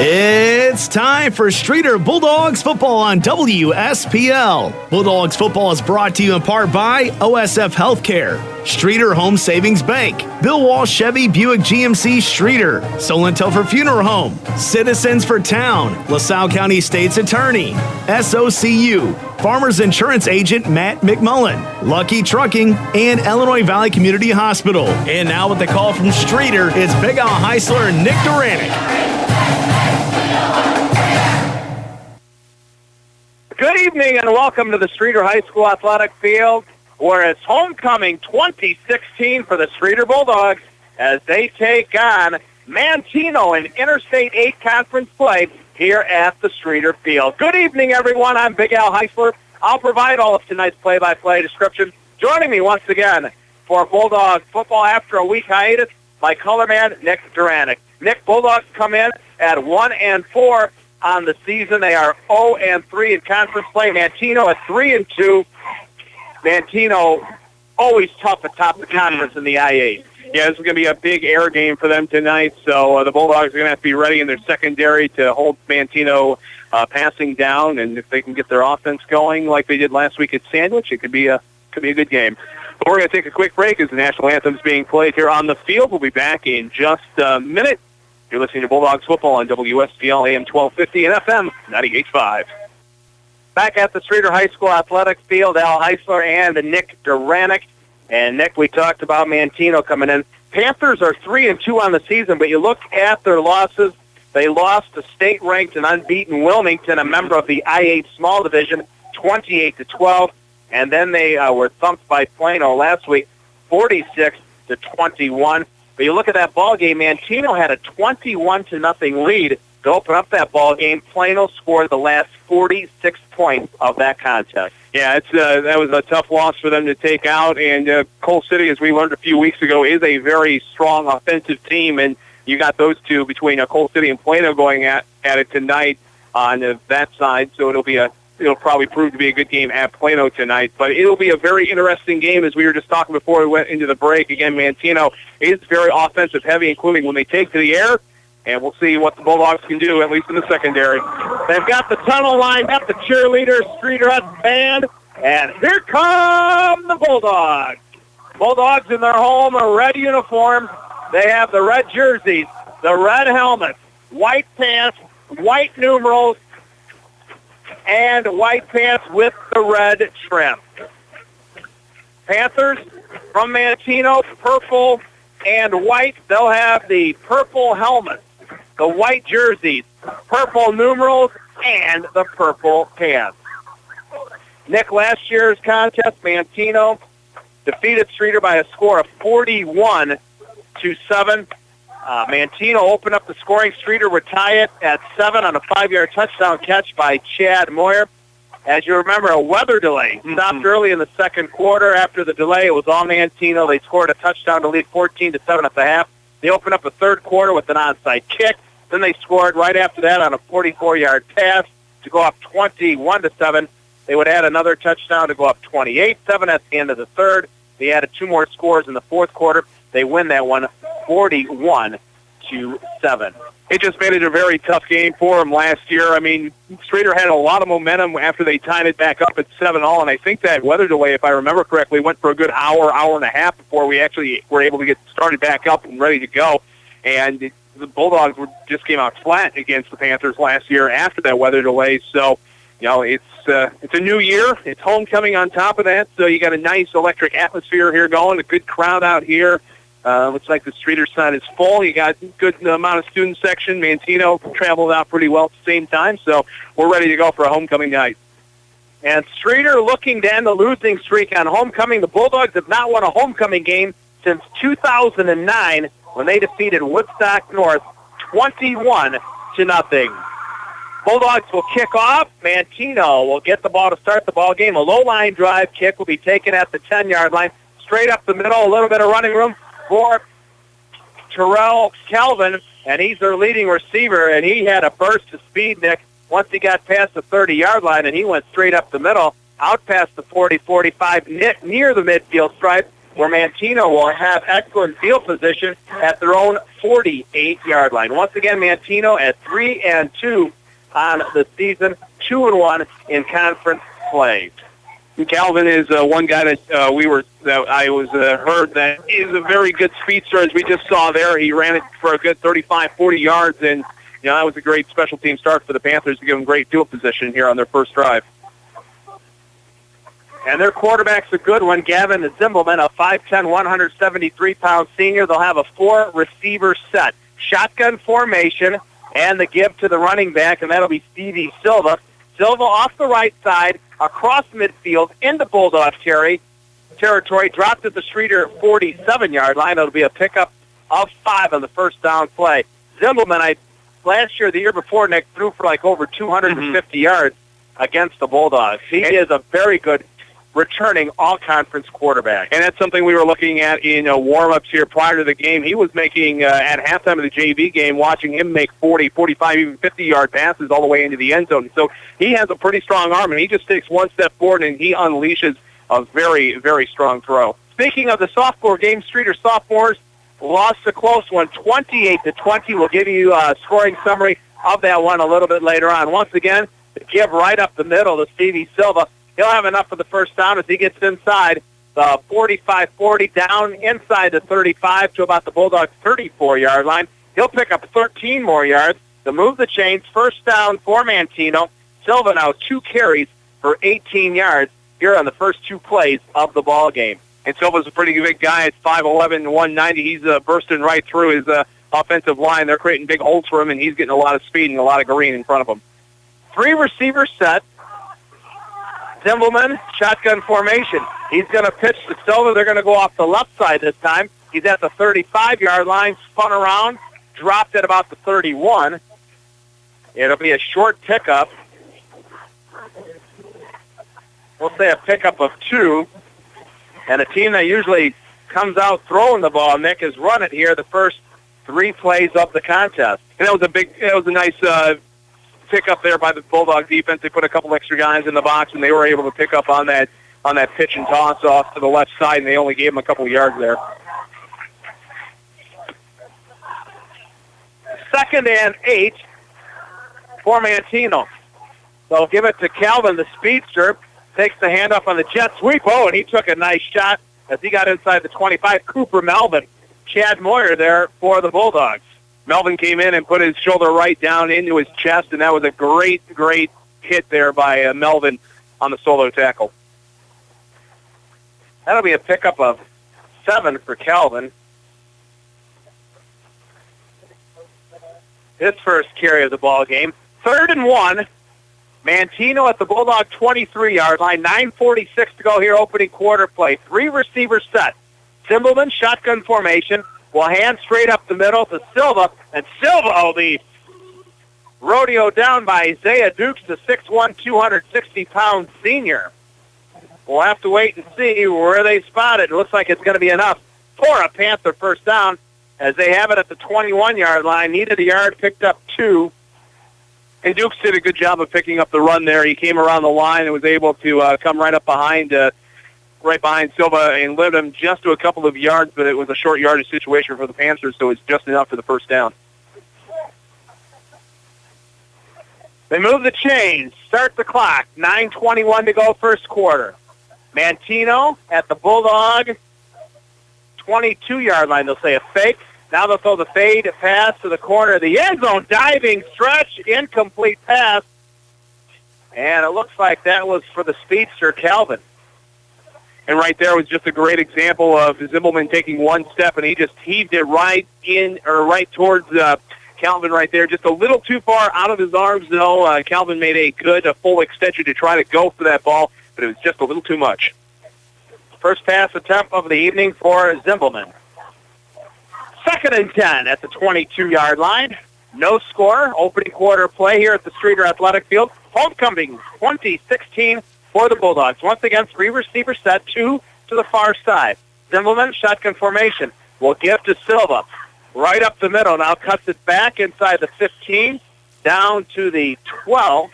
It's time for Streator Bulldogs football on WSPL. Bulldogs football is brought to you in part by OSF Healthcare, Streator Home Savings Bank, Bill Walsh Chevy Buick GMC Streator, Solon-Telfer Funeral Home, Citizens for Town, LaSalle County State's Attorney, SOCU, Farmers Insurance Agent Matt McMullen, Lucky Trucking, and Illinois Valley Community Hospital. And now with the call from Streator, it's Big Al Heisler and Nick Duranick. Good evening and welcome to the Streator High School Athletic Field, where it's homecoming 2016 for the Streator Bulldogs as they take on Manteno in Interstate 8 Conference play here at the Streator Field. Good evening, everyone. I'm Big Al Heisler. I'll provide all of tonight's play-by-play description. Joining me once again for Bulldog football after a week hiatus, my color man, Nick Duranick. Nick, Bulldogs come in at 1-4 on the season. They are 0-3 in conference play. Manteno at 3-2. Manteno always tough atop the conference in the I-8. Yeah, this is going to be a big air game for them tonight, so the Bulldogs are going to have to be ready in their secondary to hold Manteno passing down, and if they can get their offense going like they did last week at Sandwich, it could be a good game. But we're going to take a quick break as the national anthem is being played here on the field. We'll be back in just a minute. You're listening to Bulldogs football on WSPL AM 1250 and FM 98.5. Back at the Streator High School Athletic Field, Al Heisler and Nick Duranick. And, Nick, we talked about Manteno coming in. Panthers are 3-2 on the season, but you look at their losses. They lost to state-ranked and unbeaten Wilmington, a member of the I-8 small division, 28-12. And then they were thumped by Plano last week, 46-21. But you look at that ball game, Manteno had a 21-0 lead to open up that ball game. Plano scored the last 46 points of that contest. Yeah, that was a tough loss for them to take out. And Coal City, as we learned a few weeks ago, is a very strong offensive team. And you got those two between Coal City and Plano going at it tonight on that side. So it'll probably prove to be a good game at Plano tonight. But it'll be a very interesting game, as we were just talking before we went into the break. Again, Manteno is very offensive heavy, including when they take to the air. And we'll see what the Bulldogs can do, at least in the secondary. They've got the tunnel lined up, the cheerleaders, Streator Hut band, and here come the Bulldogs. Bulldogs in their home, a red uniform. They have the red jerseys, the red helmets, white pants, white numerals, and white pants with the red trim. Panthers from Manteno, purple and white. They'll have the purple helmets, the white jerseys, purple numerals, and the purple pants. Nick, last year's contest, Manteno defeated Streator by a score of 41-7. Manteno opened up the scoring. Streator would tie it at 7 on a 5-yard touchdown catch by Chad Moyer. As you remember, a weather delay stopped early in the second quarter. After the delay, it was all Manteno. They scored a touchdown to lead 14-7 at the half. They opened up the third quarter with an onside kick. Then they scored right after that on a 44-yard pass to go up 21-7. They would add another touchdown to go up 28-7 at the end of the third. They added 2 more scores in the fourth quarter. They win that one 41-7. It just made it a very tough game for them last year. I mean, Streator had a lot of momentum after they tied it back up at 7-all, and I think that weather delay, if I remember correctly, went for a good hour and a half before we actually were able to get started back up and ready to go. And the Bulldogs just came out flat against the Panthers last year after that weather delay. So, it's a new year. It's homecoming on top of that, so you got a nice electric atmosphere here going, a good crowd out here. Looks like the Streator side is full. You got a good amount of student section. Manteno traveled out pretty well at the same time, so we're ready to go for a homecoming night. And Streator looking to end the losing streak on homecoming. The Bulldogs have not won a homecoming game since 2009 when they defeated Woodstock North 21-0. Bulldogs will kick off. Manteno will get the ball to start the ball game. A low-line drive kick will be taken at the 10-yard line. Straight up the middle, a little bit of running room for Terrell Calvin, and he's their leading receiver, and he had a burst of speed, Nick, once he got past the 30-yard line, and he went straight up the middle, out past the 40-45, near the midfield stripe, where Manteno will have excellent field position at their own 48-yard line. Once again, Manteno at 3-2 on the season, 2-1 in conference play. Calvin is one guy that I was heard that is a very good speedster, as we just saw there. He ran it for a good 35, 40 yards, and that was a great special team start for the Panthers to give them great field position here on their first drive. And their quarterback's a good one, Gavin Zimbelman, a 5'10", 173-pound senior. They'll have a 4-receiver set. Shotgun formation, and the give to the running back, and that'll be Stevie Silva. Silva off the right side, across midfield, into Bulldog territory, dropped at the Streator 47-yard line. It'll be a pickup of 5 on the first down play. Zimbelman, last year, the year before, Nick, threw for like over 250 yards against the Bulldogs. He is a very good returning all-conference quarterback. And that's something we were looking at in warm-ups here prior to the game. He was making, at halftime of the JV game, watching him make 40, 45, even 50-yard passes all the way into the end zone. So he has a pretty strong arm, and he just takes one step forward, and he unleashes a very, very strong throw. Speaking of the sophomore game, Streator sophomores lost a close one, 28-20. We'll give you a scoring summary of that one a little bit later on. Once again, the give right up the middle to Stevie Silva. He'll have enough for the first down as he gets inside the 45-40, down inside the 35 to about the Bulldogs' 34-yard line. He'll pick up 13 more yards to move the chains. First down for Manteno. Silva now 2 carries for 18 yards here on the first 2 plays of the ball game. And Silva's a pretty big guy at 5'11", 190. He's bursting right through his offensive line. They're creating big holes for him, and he's getting a lot of speed and a lot of green in front of him. 3-receiver set. Zimbelman, shotgun formation. He's going to pitch to Silva. They're going to go off the left side this time. He's at the 35-yard line, spun around, dropped at about the 31. It'll be a short pickup. We'll say a pickup of 2. And a team that usually comes out throwing the ball, Nick, has run it here the first 3 plays of the contest. And that was a nice pick up there by the Bulldog defense. They put a couple extra guys in the box, and they were able to pick up on that pitch and toss off to the left side, and they only gave them a couple of yards there. 2nd and 8 for Manteno. They'll give it to Calvin, the speedster. Takes the handoff on the jet sweep. Oh, and he took a nice shot as he got inside the 25. Cooper Melvin. Chad Moyer there for the Bulldogs. Melvin came in and put his shoulder right down into his chest, and that was a great, great hit there by Melvin on the solo tackle. That'll be a pickup of 7 for Calvin. His first carry of the ball game. 3rd and 1. Manteno at the Bulldog 23-yard line. 9:46 to go here, opening quarter play. 3-receiver set. Zimbelman, shotgun formation. Will hand straight up the middle to Silva, and Silva will be rodeoed down by Isaiah Dukes, the 6'1", 260-pound senior. We'll have to wait and see where they spot it. It looks like it's going to be enough for a Panther first down, as they have it at the 21-yard line. Needed a yard, picked up 2. And Dukes did a good job of picking up the run there. He came around the line and was able to come right up behind Silva and led him just to a couple of yards, but it was a short yardage situation for the Panthers, so it's just enough for the first down. They move the chains, start the clock, 9:21 to go first quarter. Manteno at the Bulldog 22-yard line. They'll say a fake. Now they'll throw the fade pass to the corner of the end zone. Diving stretch, incomplete pass. And it looks like that was for the speedster, Calvin. And right there was just a great example of Zimbelman taking one step, and he just heaved it right towards Calvin right there. Just a little too far out of his arms, though. Calvin made a full extension to try to go for that ball, but it was just a little too much. First pass attempt of the evening for Zimbelman. 2nd and 10 at the 22-yard line. No score. Opening quarter play here at the Streator Athletic Field. Homecoming 2016 for the Bulldogs. Once again, 3-receiver set, 2 to the far side. Zimbelman, shotgun formation. Will give to Silva. Right up the middle. Now cuts it back inside the 15, down to the 12,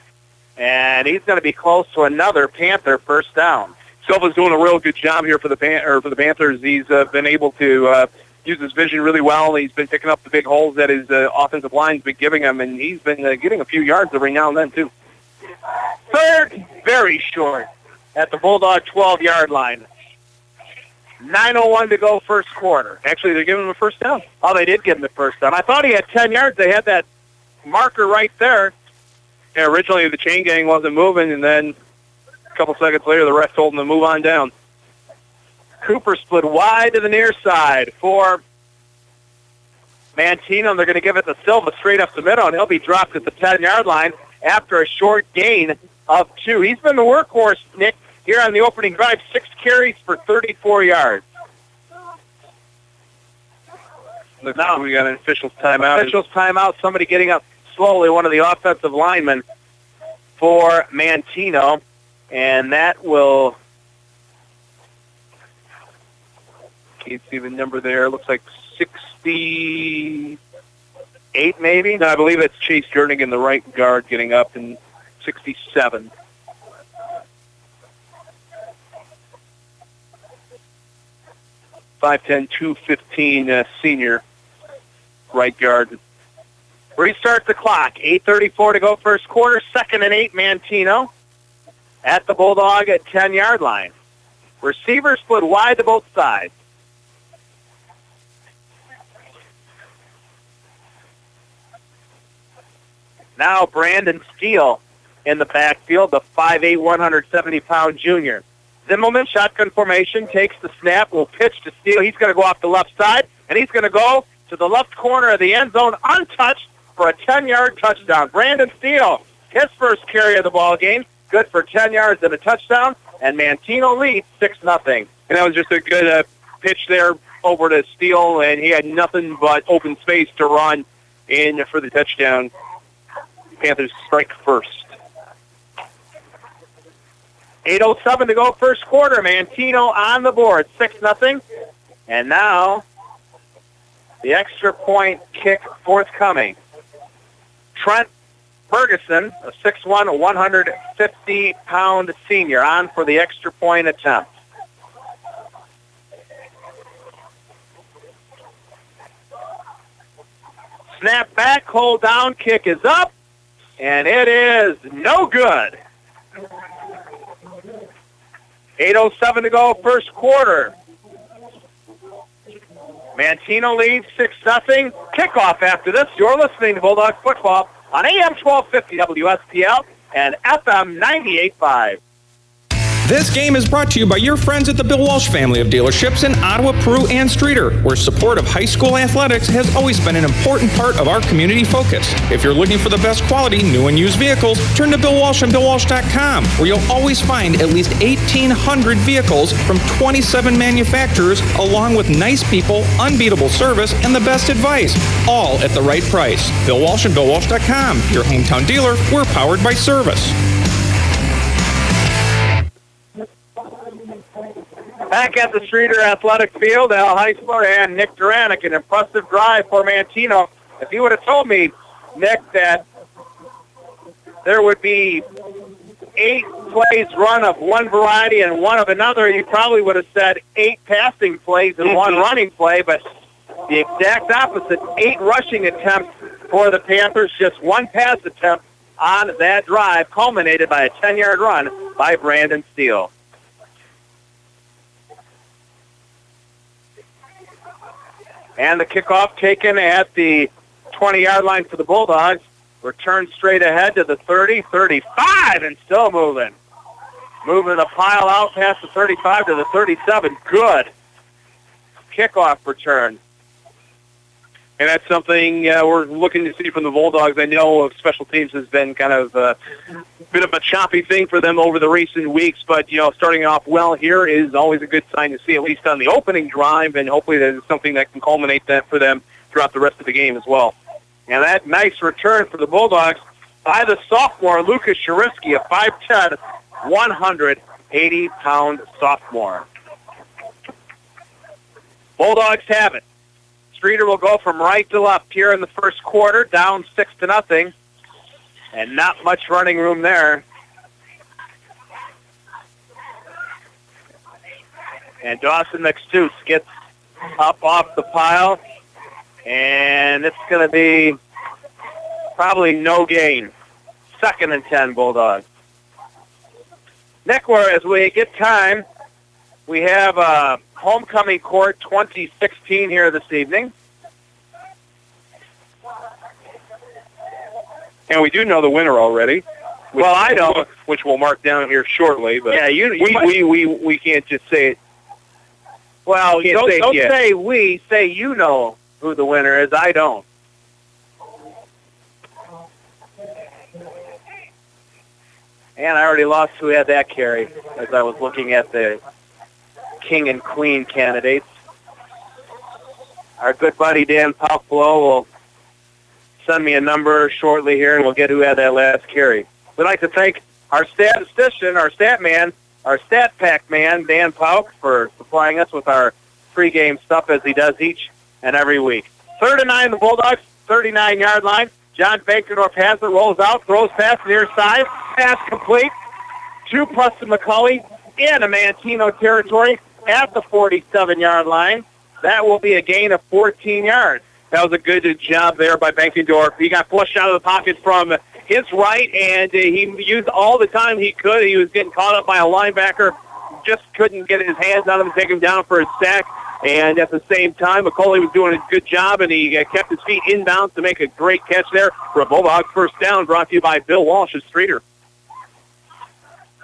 and he's going to be close to another Panther first down. Silva's doing a real good job here for the Panthers. He's been able to use his vision really well. He's been picking up the big holes that his offensive line's been giving him, and he's been getting a few yards every now and then, too. Third, very short at the Bulldog 12-yard line. 9:01 to go first quarter. Actually, they're giving him a first down. Oh, they did give him the first down. I thought he had 10 yards. They had that marker right there. Yeah, originally, the chain gang wasn't moving, and then a couple seconds later, the ref told him to move on down. Cooper split wide to the near side for Manteno. They're going to give it to Silva straight up the middle, and he'll be dropped at the 10-yard line after a short gain of 2. He's been the workhorse, Nick, here on the opening drive. 6 carries for 34 yards. Now we got an official's timeout. Official's timeout. Somebody getting up slowly, one of the offensive linemen for Manteno, and that will... Can't see the number there. Looks like 68 maybe. No, I believe it's Chase Jernigan, the right guard, getting up in 67. .5'10", 215 senior right guard. Restart the clock. 8:34 to go first quarter. 2nd and 8, Manteno at the Bulldog at 10-yard line. Receivers split wide to both sides. Now Brandon Steele in the backfield, the 5'8", 170-pound junior. Zimmelman, shotgun formation, takes the snap, will pitch to Steele. He's going to go off the left side, and he's going to go to the left corner of the end zone untouched for a 10-yard touchdown. Brandon Steele, his first carry of the ball game, good for 10 yards and a touchdown, and Manteno leads 6-0. And that was just a good pitch there over to Steele, and he had nothing but open space to run in for the touchdown. Panthers strike first. 8:07 to go first quarter. Manteno on the board, 6-0. And now the extra point kick forthcoming. Trent Ferguson, a 6'1", 150-pound senior, on for the extra point attempt. Snap back, hold down, kick is up, and it is no good. 8:07 to go first quarter. Manteno leads 6-0. Kickoff after this. You're listening to Bulldog Football on AM 1250 WSPL and FM 98.5. This game is brought to you by your friends at the Bill Walsh family of dealerships in Ottawa, Peru, and Streator, where support of high school athletics has always been an important part of our community focus. If you're looking for the best quality new and used vehicles, turn to Bill Walsh and BillWalsh.com, where you'll always find at least 1,800 vehicles from 27 manufacturers, along with nice people, unbeatable service, and the best advice, all at the right price. Bill Walsh and BillWalsh.com, your hometown dealer. We're powered by service. Back at the Streator Athletic Field, Al Heisler and Nick Duranick, an impressive drive for Manteno. If you would have told me, Nick, that there would be 8 plays run of one variety and one of another, you probably would have said 8 passing plays and 1 running play, but the exact opposite, 8 rushing attempts for the Panthers, just 1 pass attempt on that drive, culminated by a 10-yard run by Brandon Steele. And the kickoff taken at the 20-yard line for the Bulldogs. Return straight ahead to the 30, 35, and still moving. Moving the pile out past the 35 to the 37. Good kickoff return. And that's something we're looking to see from the Bulldogs. I know special teams has been kind of a bit of a choppy thing for them over the recent weeks, but, starting off well here is always a good sign to see, at least on the opening drive, and hopefully that is something that can culminate that for them throughout the rest of the game as well. And that nice return for the Bulldogs by the sophomore, Lucas Shurisky, a 5'10", 180-pound sophomore. Bulldogs have it. Streator will go from right to left here in the first quarter, down 6-0, and not much running room there. And Dawson McStoots gets up off the pile, and it's going to be probably no gain. 2nd and 10, Bulldogs. Nick, as we get time, we have Homecoming Court 2016 here this evening. And we do know the winner already. Well, I know. Which we'll mark down here shortly. But yeah, we can't just say it. Well, don't say say we. Say you know who the winner is. I don't. And I already lost who had that carry as I was looking at the King and Queen candidates. Our good buddy Dan Paukbelow will send me a number shortly here, and we'll get who had that last carry. We'd like to thank our statistician, our stat man, our stat pack man, Dan Pauk, for supplying us with our pregame stuff as he does each and every week. 3rd and 9, the Bulldogs, 39-yard line. John Bankerdorf has it, rolls out, throws past near side, pass complete to Preston McCulley in a Manteno territory at the 47-yard line. That will be a gain of 14 yards. That was a good job there by Bankendorf. He got flushed out of the pocket from his right, and he used all the time he could. He was getting caught up by a linebacker, just couldn't get his hands on him and take him down for a sack. And at the same time, McCulley was doing a good job, and he kept his feet inbounds to make a great catch there for a Bulldog first down, brought to you by Bill Walsh of Streator.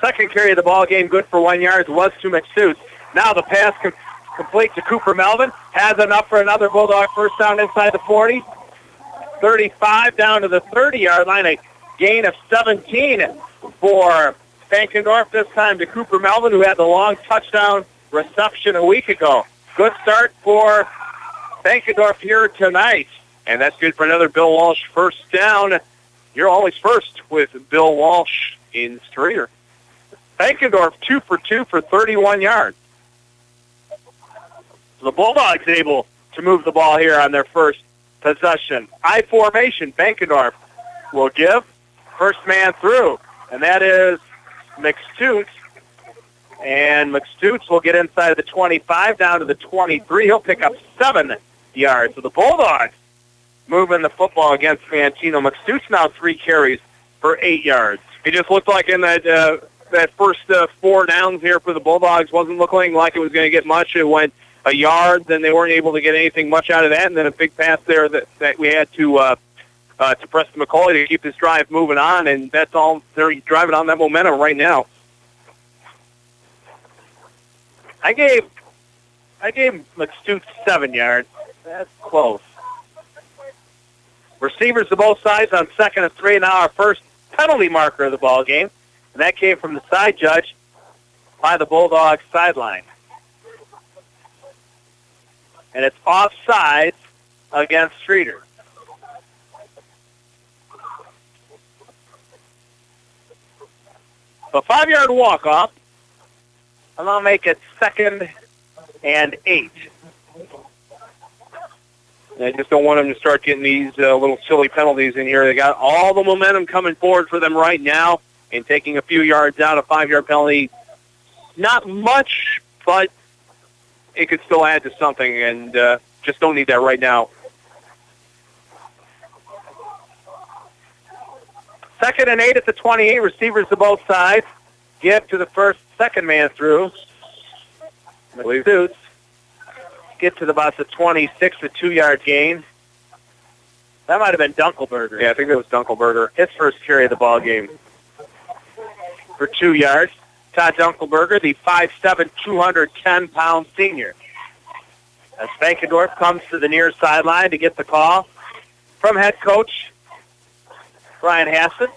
Second carry of the ball game, good for 1 yard, was to McStoots. Now the pass complete to Cooper Melvin. Has enough for another Bulldog first down inside the 40. 35 down to the 30-yard line, a gain of 17 for Bankendorf, this time to Cooper Melvin, who had the long touchdown reception a week ago. Good start for Bankendorf here tonight. And that's good for another Bill Walsh first down. You're always first with Bill Walsh in Streator. Bankendorf 2 for 2 for 31 yards. The Bulldogs able to move the ball here on their first possession. I formation, Bankendorf will give. First man through, and that is McStoots. And McStoots will get inside the 25 down to the 23. He'll pick up 7 yards. So the Bulldogs moving the football against Manteno. McStoots now 3 carries for 8 yards. It just looked like in that first 4 downs here for the Bulldogs wasn't looking like it was going to get much. It went a yard, then they weren't able to get anything much out of that, and then a big pass there that we had to Preston McCulley to keep this drive moving on, and that's all. They're driving on that momentum right now. I gave McStoots 7 yards. That's close. Receivers to both sides on 2nd and 3. Now our first penalty marker of the ball game, and that came from the side judge by the Bulldogs sideline. And it's offsides against Streator. A 5-yard walk-off. And I'll make it 2nd and 8. I just don't want them to start getting these little silly penalties in here. They got all the momentum coming forward for them right now, and taking a few yards out, a 5-yard penalty, not much, but it could still add to something, and just don't need that right now. 2nd and 8 at the 28. Receivers to both sides. Give to the second man through. McStoots get to about the 26, a 2-yard gain. That might have been Dunkelberger. Yeah, I think that was Dunkelberger. His first carry of the ball game for 2 yards. Todd Dunkelberger, the 5'7", 210-pound senior. As Bankendorf comes to the near sideline to get the call from head coach Brian Hassett.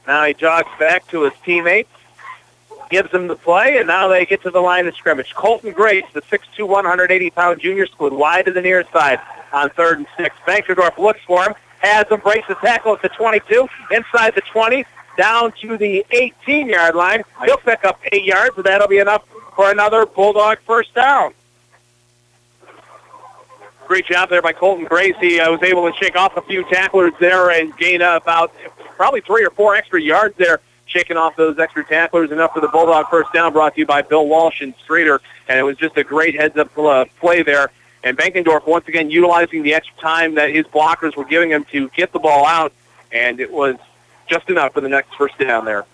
Now he jogs back to his teammates, gives them the play, and now they get to the line of scrimmage. Colton Grace, the 6'2", 180-pound junior, split wide to the near side on 3rd and 6. Bankendorf looks for him, has him, breaks the tackle at the 22, inside the 20, down to the 18-yard line. He'll pick up 8 yards, and that'll be enough for another Bulldog first down. Great job there by Colton Grace. He was able to shake off a few tacklers there and gain about probably 3 or 4 extra yards there shaking off those extra tacklers, enough for the Bulldog first down, brought to you by Bill Walsh and Streator. And it was just a great heads-up play there. And Bankendorf, once again, utilizing the extra time that his blockers were giving him to get the ball out, and it was just enough for the next first down there.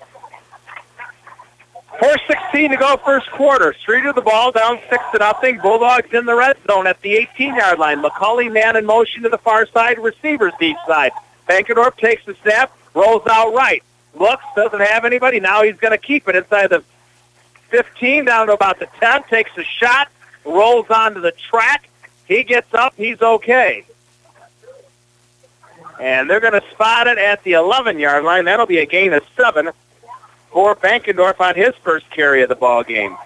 4:16 to go first quarter. Streator the ball down 6-0. Bulldogs in the red zone at the 18-yard line. McCauley man in motion to the far side. Receivers deep side. Bankendorf takes the snap, rolls out right. Looks, doesn't have anybody. Now he's going to keep it inside the 15 down to about the 10. Takes a shot, rolls onto the track. He gets up. He's okay. And they're going to spot it at the 11-yard line. That'll be a gain of 7 for Bankendorf on his first carry of the ball game.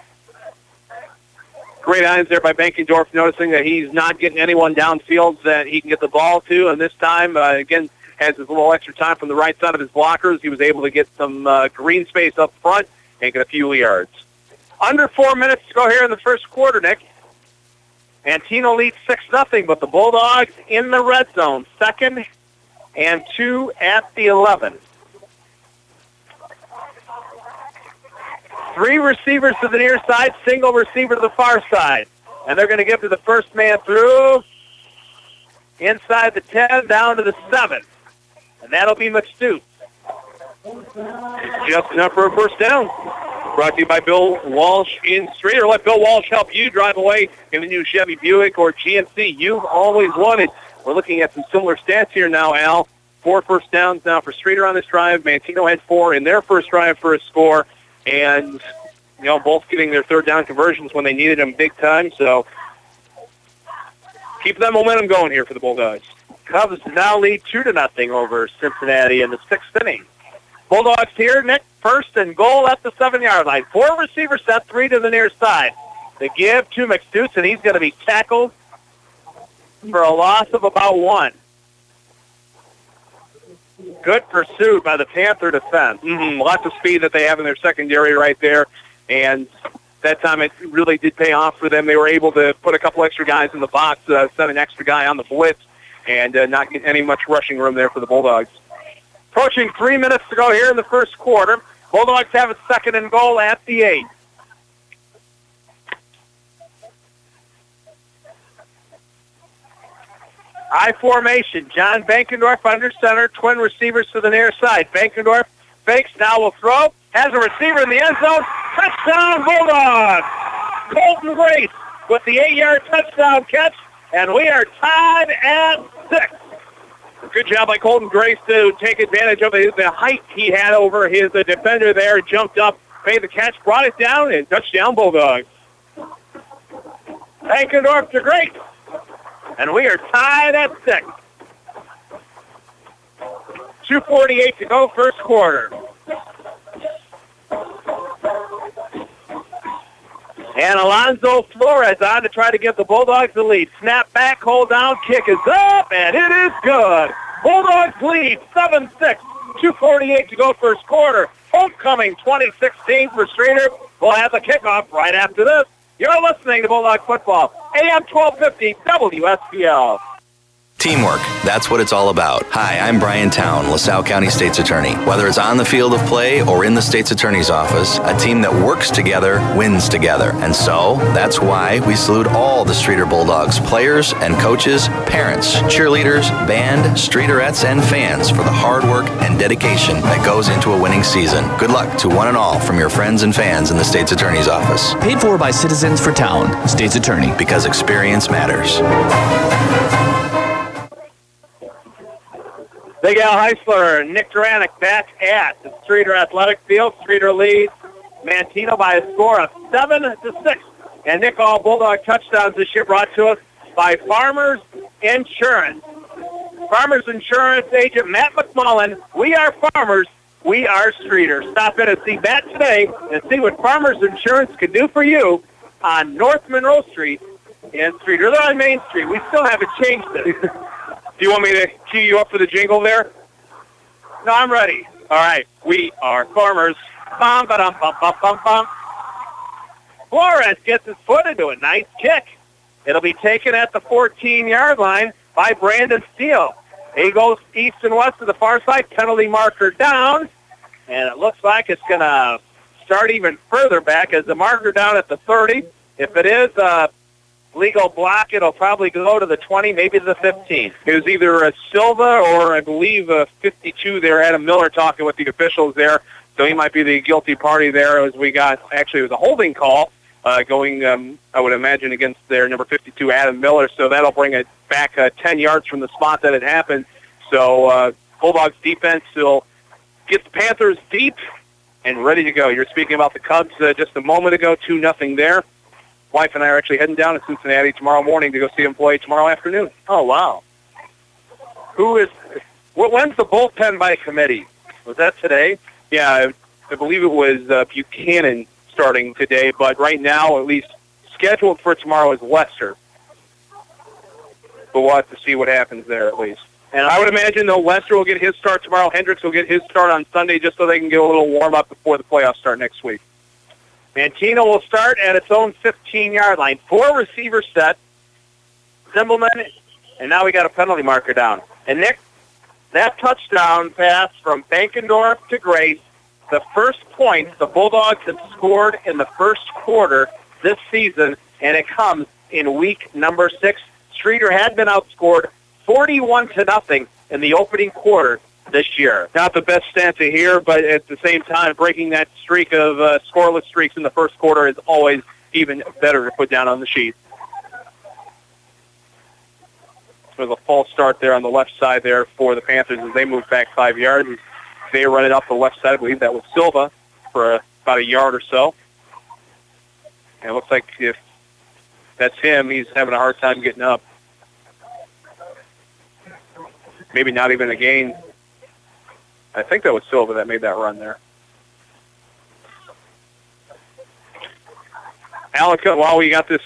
Great eyes there by Bankendorf, noticing that he's not getting anyone downfield that he can get the ball to. And this time, again, has his little extra time from the right side of his blockers. He was able to get some green space up front and get a few yards. Under 4 minutes to go here in the first quarter, Nick. Manteno leads 6-0, but the Bulldogs in the red zone. 2nd and 2 at the 11. 3 receivers to the near side, single receiver to the far side. And they're going to give to the first man through inside the 10 down to the 7. And that'll be Mcstute. Just enough for a first down. Brought to you by Bill Walsh in Streator. Let Bill Walsh help you drive away in the new Chevy Buick or GMC you've always wanted. We're looking at some similar stats here now, Al. 4 first downs now for Streator on this drive. Manteno had 4 in their first drive for a score. And, both getting their third down conversions when they needed them big time. So keep that momentum going here for the Bulldogs. Cubs now lead 2-0 over Cincinnati in the 6th inning. Bulldogs here, Nick, 1st and goal at the 7-yard line. 4 receivers set, 3 to the near side. The give to Mcstute, and he's going to be tackled for a loss of about 1. Good pursuit by the Panther defense. Lots of speed that they have in their secondary right there. And that time it really did pay off for them. They were able to put a couple extra guys in the box, send an extra guy on the blitz, and not get any much rushing room there for the Bulldogs. Approaching 3 minutes to go here in the first quarter. Bulldogs have a 2nd and goal at the 8. I formation. John Bankendorf under center. Twin receivers to the near side. Bankendorf fakes. Now will throw. Has a receiver in the end zone. Touchdown, Bulldogs! Colton Grace with the 8-yard touchdown catch, and we are tied at 6. Good job by Colton Grace to take advantage of the height he had over his defender there. Jumped up, made the catch, brought it down, and touchdown Bulldogs. Bankendorf to Grace, and we are tied at 6. 2:48 to go first quarter. And Alonzo Flores on to try to give the Bulldogs the lead. Snap back, hold down, kick is up, and it is good. Bulldogs lead 7-6. 2:48 to go first quarter. Homecoming 2016 for Streator. We'll have the kickoff right after this. You're listening to Bulldog Football, AM 1250 WSPL. Teamwork, that's what it's all about. Hi, I'm Brian Town, LaSalle County State's Attorney. Whether it's on the field of play or in the State's Attorney's office, a team that works together wins together. And so, that's why we salute all the Streator Bulldogs players and coaches, parents, cheerleaders, band, Streatorettes, and fans for the hard work and dedication that goes into a winning season. Good luck to one and all from your friends and fans in the State's Attorney's office. Paid for by Citizens for Town, State's Attorney. Because experience matters. Big Al Heisler and Nick Duranick back at the Streator Athletic Field. Streator leads Manteno by a score of 7-6. And Nick, all Bulldog touchdowns this year brought to us by Farmers Insurance. Farmers Insurance agent Matt McMullen. We are farmers. We are Streator. Stop in and see Matt today and see what Farmers Insurance can do for you on North Monroe Street in Streator. They're on Main Street. We still haven't changed it. Do you want me to cue you up for the jingle there? No, I'm ready. All right. We are farmers. Bum, ba-dum, bum, bum, bum, bum. Flores gets his foot into a nice kick. It'll be taken at the 14-yard line by Brandon Steele. He goes east and west to the far side. Penalty marker down. And it looks like it's going to start even further back as the marker down at the 30. If it is a legal block, it'll probably go to the 20, maybe to the 15. It was either a Silva or I believe a 52 there, Adam Miller talking with the officials there. So he might be the guilty party there as we got, actually it was a holding call going, I would imagine, against their number 52, Adam Miller. So that'll bring it back 10 yards from the spot that it happened. So Bulldogs defense will get the Panthers deep and ready to go. You're speaking about the Cubs just a moment ago, 2-0 there. Wife and I are actually heading down to Cincinnati tomorrow morning to go see them play tomorrow afternoon. Oh, wow. When's the bullpen by committee? Was that today? Yeah, I believe it was Buchanan starting today, but right now, at least scheduled for tomorrow, is Lester. But we'll have to see what happens there at least. And I would imagine, though, Lester will get his start tomorrow. Hendricks will get his start on Sunday just so they can get a little warm-up before the playoffs start next week. Manteno will start at its own 15-yard line. 4 receiver set. Zimbelman, and now we got a penalty marker down. And Nick, that touchdown pass from Bankendorf to Grace, the first point the Bulldogs have scored in the first quarter this season, and it comes in week number 6. Streator had been outscored 41-0 in the opening quarter this year. Not the best stat to hear, but at the same time, breaking that streak of scoreless streaks in the first quarter is always even better to put down on the sheet. There's a false start there on the left side there for the Panthers as they move back 5 yards. They run it off the left side. I believe that was Silva for about a yard or so. And it looks like if that's him, he's having a hard time getting up. Maybe not even a gain. I think that was Silva that made that run there. Alec, while we got this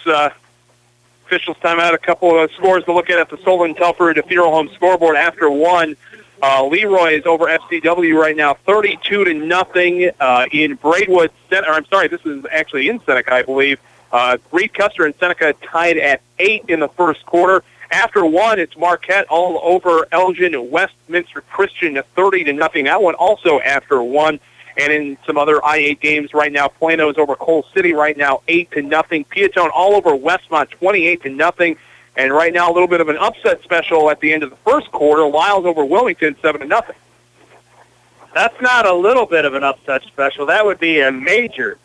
officials timeout, a couple of scores to look at the Solon Telford Funeral Home scoreboard after one. Leroy is over FCW right now, 32-0 in Braidwood. This is actually in Seneca, I believe. Reed Custer and Seneca tied at 8 in the first quarter. After one, it's Marquette all over Elgin Westminster Christian, 30-0. That one also after one. And in some other I-8 games right now, Plano's over Coal City right now, 8-0. Piatone all over Westmont, 28-0. And right now, a little bit of an upset special at the end of the first quarter. Lyles over Wilmington, 7-0. That's not a little bit of an upset special. That would be a major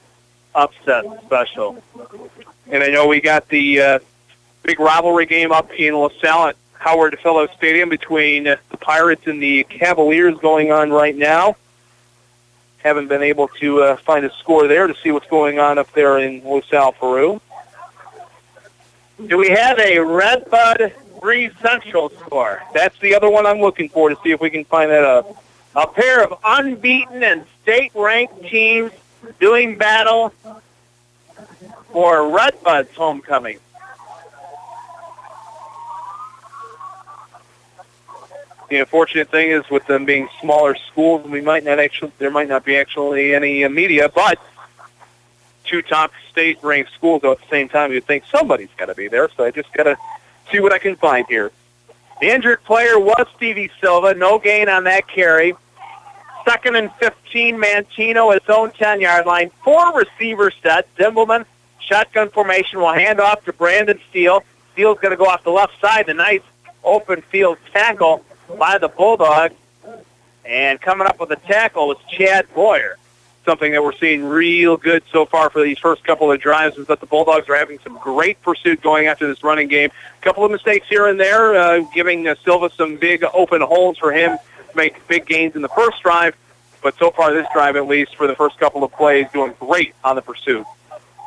upset special. And I know we got the big rivalry game up in LaSalle at Howard DeFillo Stadium between the Pirates and the Cavaliers going on right now. Haven't been able to find a score there to see what's going on up there in LaSalle, Peru. Do we have a Redbud Breeze Central score? That's the other one I'm looking for to see if we can find that up. A pair of unbeaten and state-ranked teams doing battle for Redbud's homecoming. The unfortunate thing is with them being smaller schools, there might not be actually any media, but two top state-ranked schools, though at the same time you'd think somebody's got to be there, so I just got to see what I can find here. The injured player was Stevie Silva, no gain on that carry. 2nd and 15, Manteno, his own 10-yard line. 4 receiver set. Zimbelman, shotgun formation, will hand off to Brandon Steele. Steele's going to go off the left side. The nice open field tackle by the Bulldogs. And coming up with the tackle was Chad Boyer. Something that we're seeing real good so far for these first couple of drives is that the Bulldogs are having some great pursuit going after this running game. A couple of mistakes here and there, giving Silva some big open holes for him to make big gains in the first drive. But so far this drive, at least for the first couple of plays, doing great on the pursuit.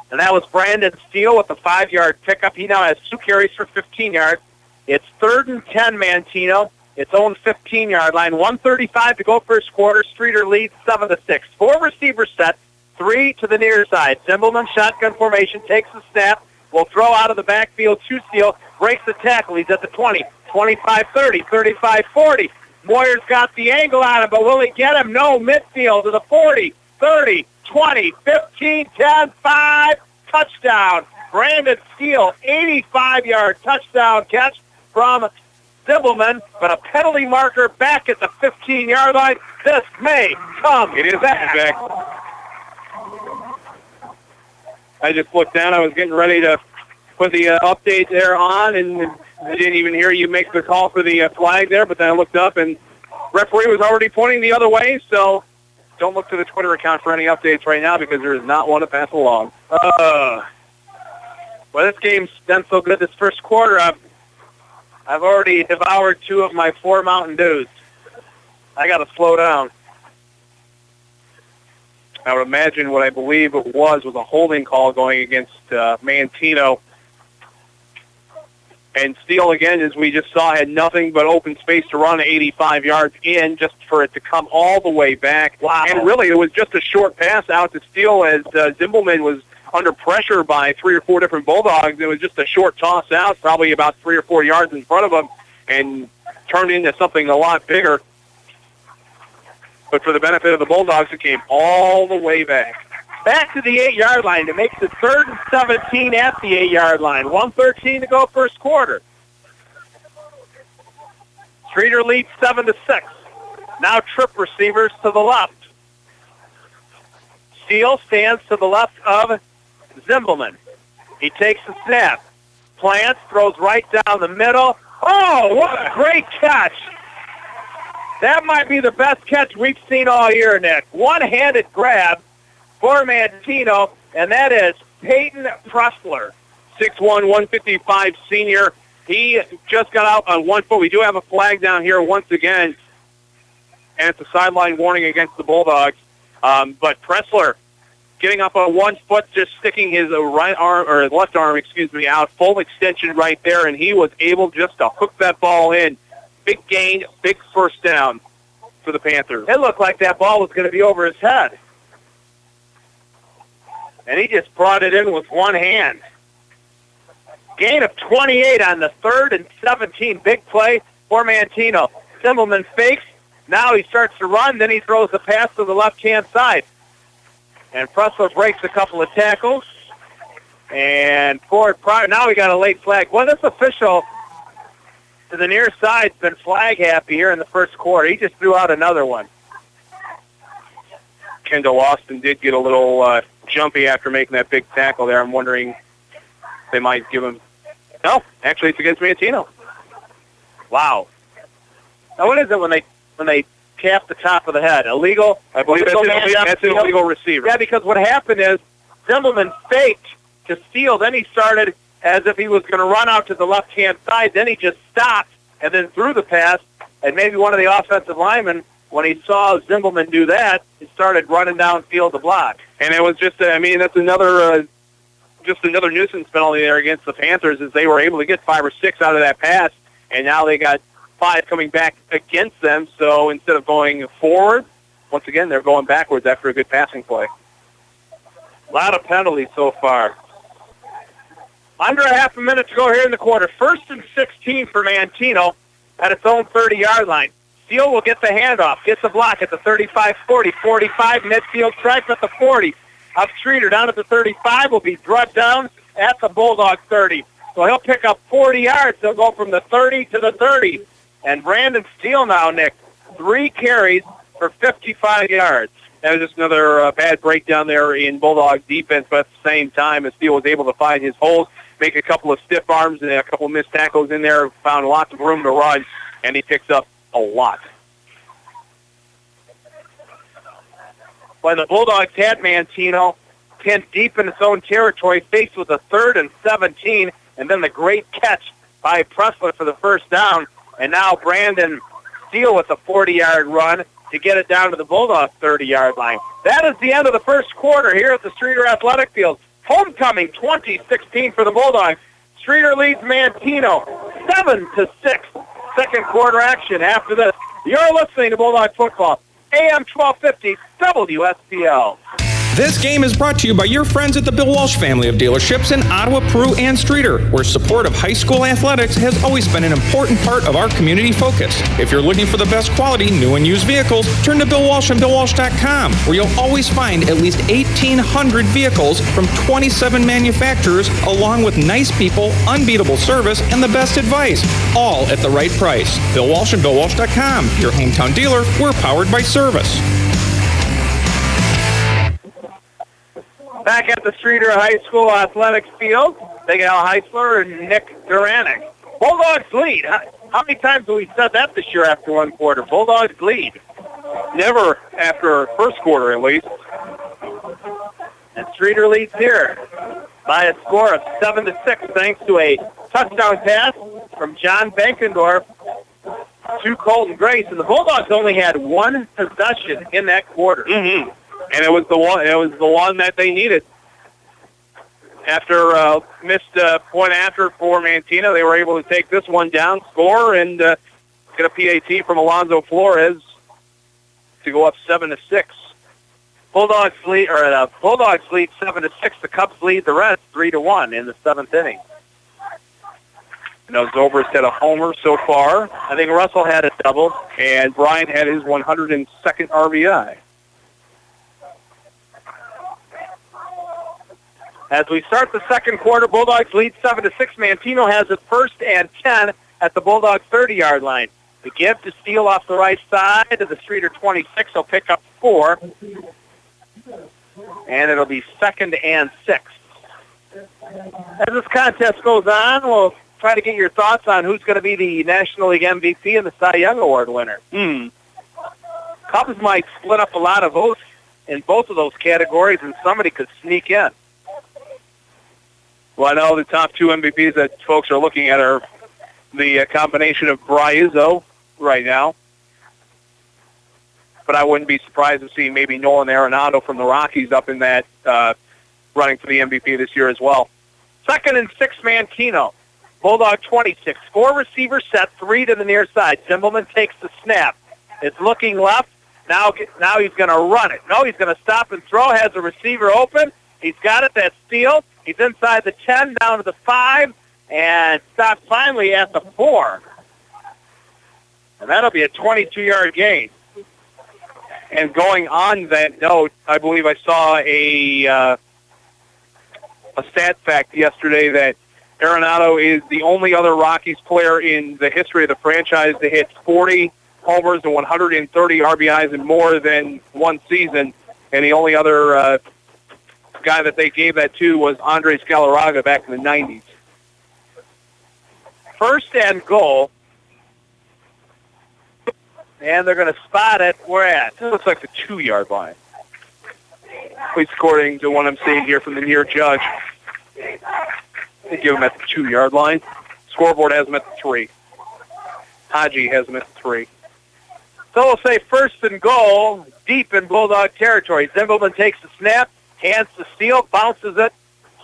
And that was Brandon Steele with the 5-yard pickup. He now has 2 carries for 15 yards. It's 3rd and 10, Manteno. Its own 15-yard line. 1:35 to go first quarter. Streator leads 7-6. 4 receivers set. 3 to the near side. Zimbelman, shotgun formation, takes the snap. Will throw out of the backfield to Steele. Breaks the tackle. He's at the 20, 25-30, 35-40. Moyer's got the angle on him, but will he get him? No. Midfield to the 40, 30, 20, 15, 10, 5. Touchdown. Brandon Steele, 85-yard touchdown catch from Zimbelman, but a penalty marker back at the 15-yard line. This may come It is back. I just looked down. I was getting ready to put the update there on, and I didn't even hear you make the call for the flag there, but then I looked up, and referee was already pointing the other way, so don't look to the Twitter account for any updates right now because there is not one to pass along. Well, this game's done so good this first quarter. I've already devoured 2 of my 4 Mountain Dews. I got to slow down. I would imagine what I believe it was a holding call going against Manteno. And Steele, again, as we just saw, had nothing but open space to run 85 yards in just for it to come all the way back. Wow. And really, it was just a short pass out to Steele as Zimbelman was under pressure by 3 or 4 different Bulldogs. It was just a short toss out, probably about 3 or 4 yards in front of him, and turned into something a lot bigger. But for the benefit of the Bulldogs, it came all the way back. Back to the 8-yard line. It makes it 3rd and 17 at the 8-yard line. 1:13 to go first quarter. Streator leads 7-6. Now trip receivers to the left. Steele stands to the left of Zimbelman. He takes the snap. Plants, throws right down the middle. Oh, what a great catch. That might be the best catch we've seen all year, Nick. One-handed grab for Manteno, and that is Peyton Pressler. 6'1", 155 senior. He just got out on 1 foot. We do have a flag down here once again, and it's a sideline warning against the Bulldogs. But Pressler getting up on 1 foot, just sticking his left arm, out, full extension right there, and he was able just to hook that ball in. Big gain, big first down for the Panthers. It looked like that ball was going to be over his head. And he just brought it in with one hand. Gain of 28 on the 3rd and 17. Big play for Manteno. Zimbelman fakes. Now he starts to run. Then he throws the pass to the left-hand side. And Pressler breaks a couple of tackles. And now we got a late flag. Well, this official to the near side's been flag happy here in the first quarter. He just threw out another one. Kendall Austin did get a little jumpy after making that big tackle there. I'm wondering if they might give him... No, actually it's against Manteno. Wow. Now what is it when they tap the top of the head? Illegal? I believe that's an illegal receiver. Yeah, because what happened is Zimbelman faked to Steele. Then he started as if he was going to run out to the left-hand side. Then he just stopped and then threw the pass. And maybe one of the offensive linemen, when he saw Zimbelman do that, he started running downfield to block. And it was just, that's another nuisance penalty there against the Panthers, as they were able to get 5 or 6 out of that pass, and now they got 5 coming back against them. So instead of going forward, once again, they're going backwards after a good passing play. A lot of penalties so far. Under a half a minute to go here in the quarter. 1st and 16 for Manteno at its own 30-yard line. Steele will get the handoff, gets the block at the 35-40, 45, midfield stripe at the 40. Up Streator down at the 35 will be brought down at the Bulldog 30. So he'll pick up 40 yards. He'll go from the 30 to the 30. And Brandon Steele now, Nick, 3 carries for 55 yards. That was just another bad breakdown there in Bulldog defense, but at the same time, as Steele was able to find his holes, make a couple of stiff arms and a couple of missed tackles in there, found lots of room to run, and he picks up a lot. When the Bulldogs had Manteno pinned deep in its own territory, faced with a 3rd and 17, and then the great catch by Pressler for the first down, and now Brandon Steele with a 40-yard run to get it down to the Bulldogs 30-yard line. That is the end of the first quarter here at the Streator Athletic Field. Homecoming 2016 for the Bulldogs. Streator leads Manteno 7-6. Second quarter action after this. You're listening to Bulldog Football, AM 1250 WSPL. This game is brought to you by your friends at the Bill Walsh family of dealerships in Ottawa, Peru, and Streator, where support of high school athletics has always been an important part of our community focus. If you're looking for the best quality new and used vehicles, turn to Bill Walsh and BillWalsh.com, where you'll always find at least 1,800 vehicles from 27 manufacturers, along with nice people, unbeatable service, and the best advice, all at the right price. Bill Walsh and BillWalsh.com, your hometown dealer. We're powered by service. Back at the Streator High School Athletics Field, Big Al Heisler and Nick Duranick. Bulldogs lead. How many times have we said that this year after one quarter? Bulldogs lead. Never after first quarter, at least. And Streator leads here by a score of 7-6, thanks to a touchdown pass from John Bankendorf to Colton Grace. And the Bulldogs only had one possession in that quarter. Mm-hmm. And it was the one. It was the one that they needed. After missed point after for Manteno, they were able to take this one down, score, and get a PAT from Alonzo Flores to go up 7-6. Bulldogs lead 7-6. The Cubs lead the rest 3-1 in the seventh inning. Zobrist had a homer so far. I think Russell had a double, and Bryant had his 102nd RBI. As we start the second quarter, Bulldogs lead 7-6. Manteno has it 1st and 10 at the Bulldogs 30-yard line. The give to Steele off the right side to the Streator 26. He'll pick up 4. And it'll be 2nd and 6. As this contest goes on, we'll try to get your thoughts on who's going to be the National League MVP and the Cy Young Award winner. Cubs might split up a lot of votes in both of those categories, and somebody could sneak in. Well, I know the top two MVPs that folks are looking at are the combination of Bryizzo right now. But I wouldn't be surprised to see maybe Nolan Arenado from the Rockies up in that running for the MVP this year as well. 2nd and 6, Manteno. Bulldog 26. 4 receivers set, 3 to the near side. Zimbelman takes the snap. It's looking left. Now he's going to run it. No, he's going to stop and throw. Has a receiver open. He's got it. That's Steele. He's inside the 10, down to the 5, and stops finally at the 4. And that'll be a 22-yard gain. And going on that note, I believe I saw a stat fact yesterday that Arenado is the only other Rockies player in the history of the franchise to hit 40 homers and 130 RBIs in more than one season. And the only other guy that they gave that to was Andres Galarraga back in the 90s. 1st and goal. And they're going to spot it. Where at? It looks like the 2-yard line. At least according to what I'm seeing here from the near judge. They give him at the 2-yard line. Scoreboard has him at the 3. Haji has him at the 3. So we'll say 1st and goal, deep in Bulldog territory. Zimbelman takes the snap, hands to Steele, bounces it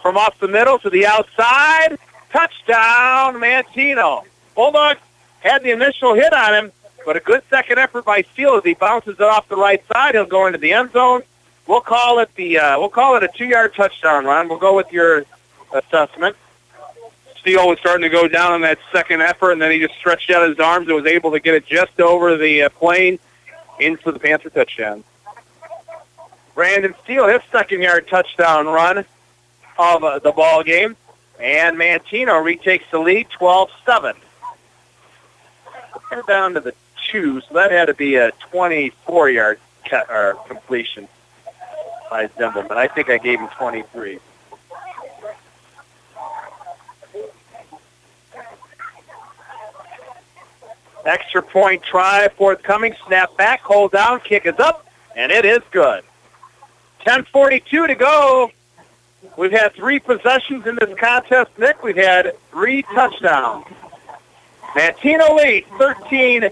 from off the middle to the outside. Touchdown, Manteno. Bulldogs had the initial hit on him, but a good second effort by Steele as he bounces it off the right side. He'll go into the end zone. We'll call it a 2-yard touchdown run. We'll go with your assessment. Steele was starting to go down on that second effort, and then he just stretched out his arms and was able to get it just over the plane into the Panther touchdown. Brandon Steele, his 2nd-yard touchdown run of the ball game, and Manteno retakes the lead 12-7. They're down to the 2, so that had to be a 24-yard completion by Zimbelman. I think I gave him 23. Extra point try forthcoming. Snap back, hold down, kick is up, and it is good. 10:42 to go. We've had 3 possessions in this contest, Nick. We've had 3 touchdowns. Manteno leads 13-7.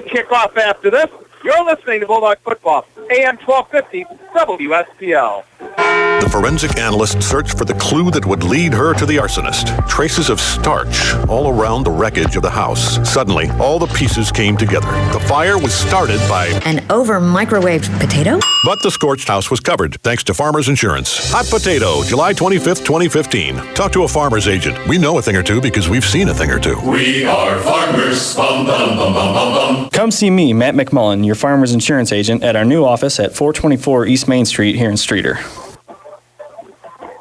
Kickoff after this. You're listening to Bulldog Football, AM 1250, WSPL. The forensic analyst searched for the clue that would lead her to the arsonist. Traces of starch all around the wreckage of the house. Suddenly, all the pieces came together. The fire was started by an over-microwaved potato? But the scorched house was covered, thanks to Farmers Insurance. Hot Potato, July 25th, 2015. Talk to a farmer's agent. We know a thing or two because we've seen a thing or two. We are farmers. Bum, bum, bum, bum, bum, bum. Come see me, Matt McMullen, your Farmers Insurance agent, at our new office at 424 East Main Street here in Streator.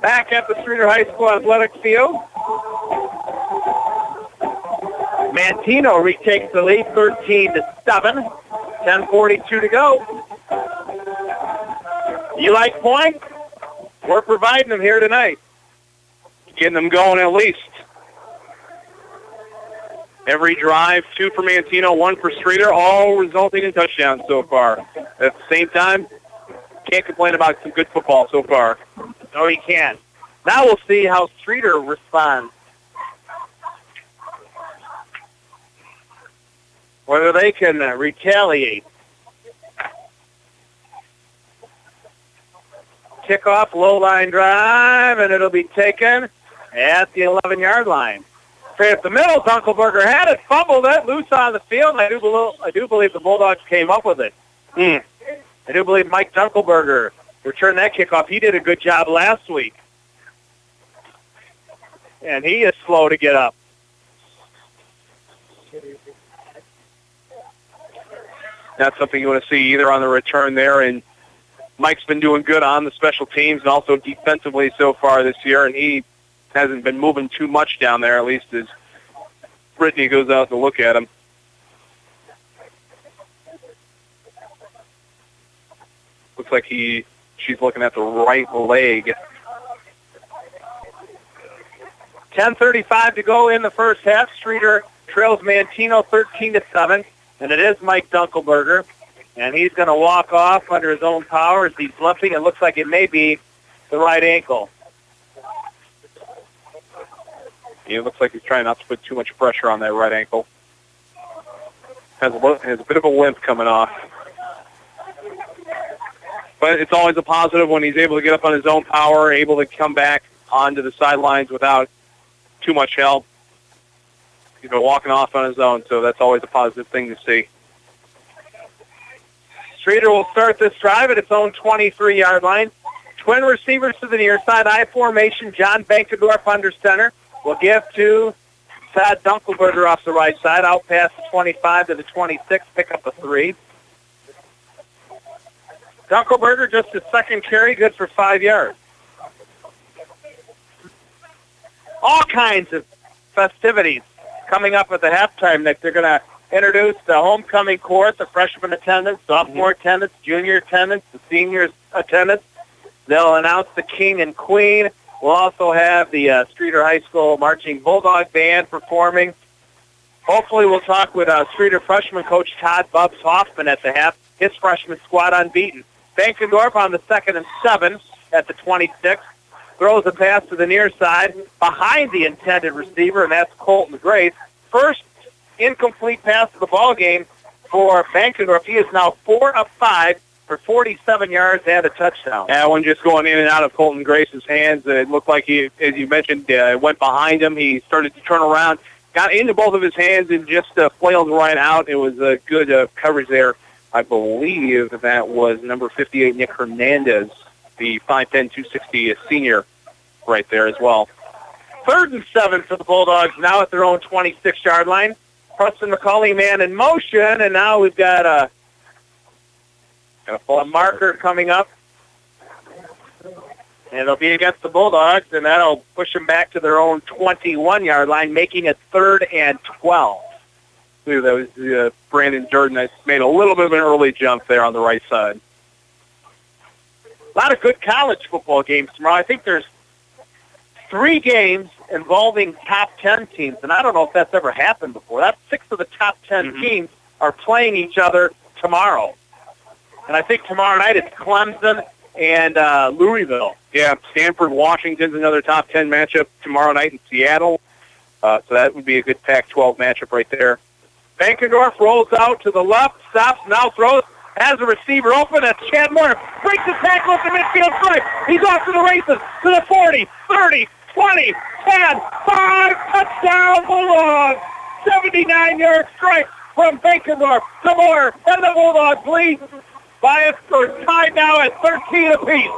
Back at the Streator High School athletic field. Manteno retakes the lead 13-7. 10:42 to go. You like points? We're providing them here tonight. Getting them going at least. Every drive, 2 for Manteno, 1 for Streator, all resulting in touchdowns so far. At the same time, can't complain about some good football so far. No, he can't. Now we'll see how Streator responds. Whether they can retaliate. Kickoff, low-line drive, and it'll be taken at the 11-yard line. Straight up the middle, Dunkelberger had it, fumbled it, loose on the field, and I do believe the Bulldogs came up with it. I do believe Mike Dunkelberger returned that kickoff. He did a good job last week. And he is slow to get up. That's something you want to see either on the return there, and Mike's been doing good on the special teams and also defensively so far this year, and he hasn't been moving too much down there, at least as Brittany goes out to look at him. Looks like she's looking at the right leg. 10:35 to go in the first half. Streator trails Manteno 13-7, and it is Mike Dunkelberger, and he's going to walk off under his own power as he's limping. It looks like it may be the right ankle. It looks like he's trying not to put too much pressure on that right ankle. Has a bit of a limp coming off. But it's always a positive when he's able to get up on his own power, able to come back onto the sidelines without too much help. He's been walking off on his own, so that's always a positive thing to see. Streator will start this drive at its own 23-yard line. Twin receivers to the near side, I formation. John Bankendorf under center. Will give to Todd Dunkelberger off the right side. Out past the 25 to the 26, pick up a 3. Dunkelberger just his second carry, good for 5 yards. All kinds of festivities coming up at the halftime that they're going to introduce the homecoming chorus, the freshman attendance, sophomore attendance, junior attendance, the senior attendance. They'll announce the king and queen. We'll also have the Streator High School Marching Bulldog Band performing. Hopefully we'll talk with Streator freshman coach Todd Bubs Hoffman at the half. His freshman squad unbeaten. Bankendorf on the 2nd and 7 at the 26. Throws a pass to the near side behind the intended receiver, and that's Colton Grace. First incomplete pass of the ball game for Bankendorf. He is now 4 of 5 for 47 yards and a touchdown. That one just going in and out of Colton Grace's hands. It looked like he, as you mentioned, went behind him. He started to turn around, got into both of his hands, and just flailed right out. It was a good coverage there. I believe that was number 58, Nick Hernandez, the 5'10", 260 senior right there as well. 3rd and 7 for the Bulldogs, now at their own 26-yard line. Preston McCauley man in motion, and now we've got a marker coming up. And it'll be against the Bulldogs, and that'll push them back to their own 21-yard line, making it 3rd and 12. I believe that was Brandon Durden that made a little bit of an early jump there on the right side. A lot of good college football games tomorrow. I think there's 3 games involving top 10 teams, and I don't know if that's ever happened before. That's 6 of the top 10 teams are playing each other tomorrow. And I think tomorrow night it's Clemson and Louisville. Yeah, Stanford, Washington's another top 10 matchup tomorrow night in Seattle. So that would be a good Pac-12 matchup right there. Bankendorf rolls out to the left, stops, now throws has a receiver open. That's Chad Moyer. Breaks the tackle at the midfield stripe. He's off to the races. To the 40, 30, 20, 10, 5. Touchdown, Bulldogs. 79-yard strike from Bakeendorf to Moore. And the Bulldogs lead by a score, tied now at 13 apiece.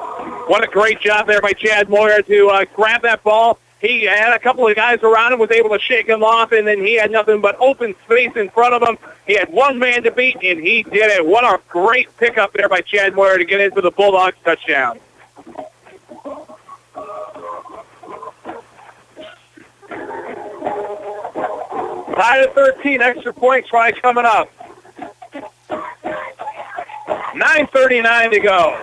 What a great job there by Chad Moyer to grab that ball. He had a couple of guys around him, was able to shake him off, and then he had nothing but open space in front of him. He had one man to beat, and he did it. What a great pickup there by Chad Moyer to get into the Bulldogs touchdown. Tied at 13, extra point try coming up. 9:39 to go.